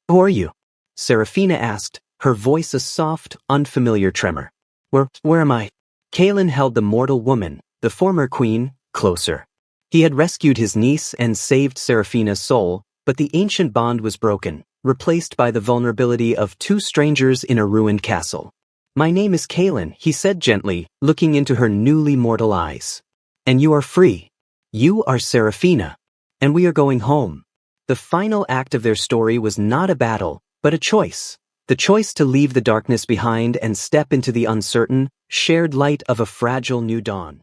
Who are you? Serafina asked, her voice a soft, unfamiliar tremor. Where am I? Kalen held the mortal woman, the former queen, closer. He had rescued his niece and saved Serafina's soul, but the ancient bond was broken, replaced by the vulnerability of two strangers in a ruined castle. My name is Kalen, he said gently, looking into her newly mortal eyes. And you are free. You are Serafina. And we are going home. The final act of their story was not a battle, but a choice. The choice to leave the darkness behind and step into the uncertain, shared light of a fragile new dawn.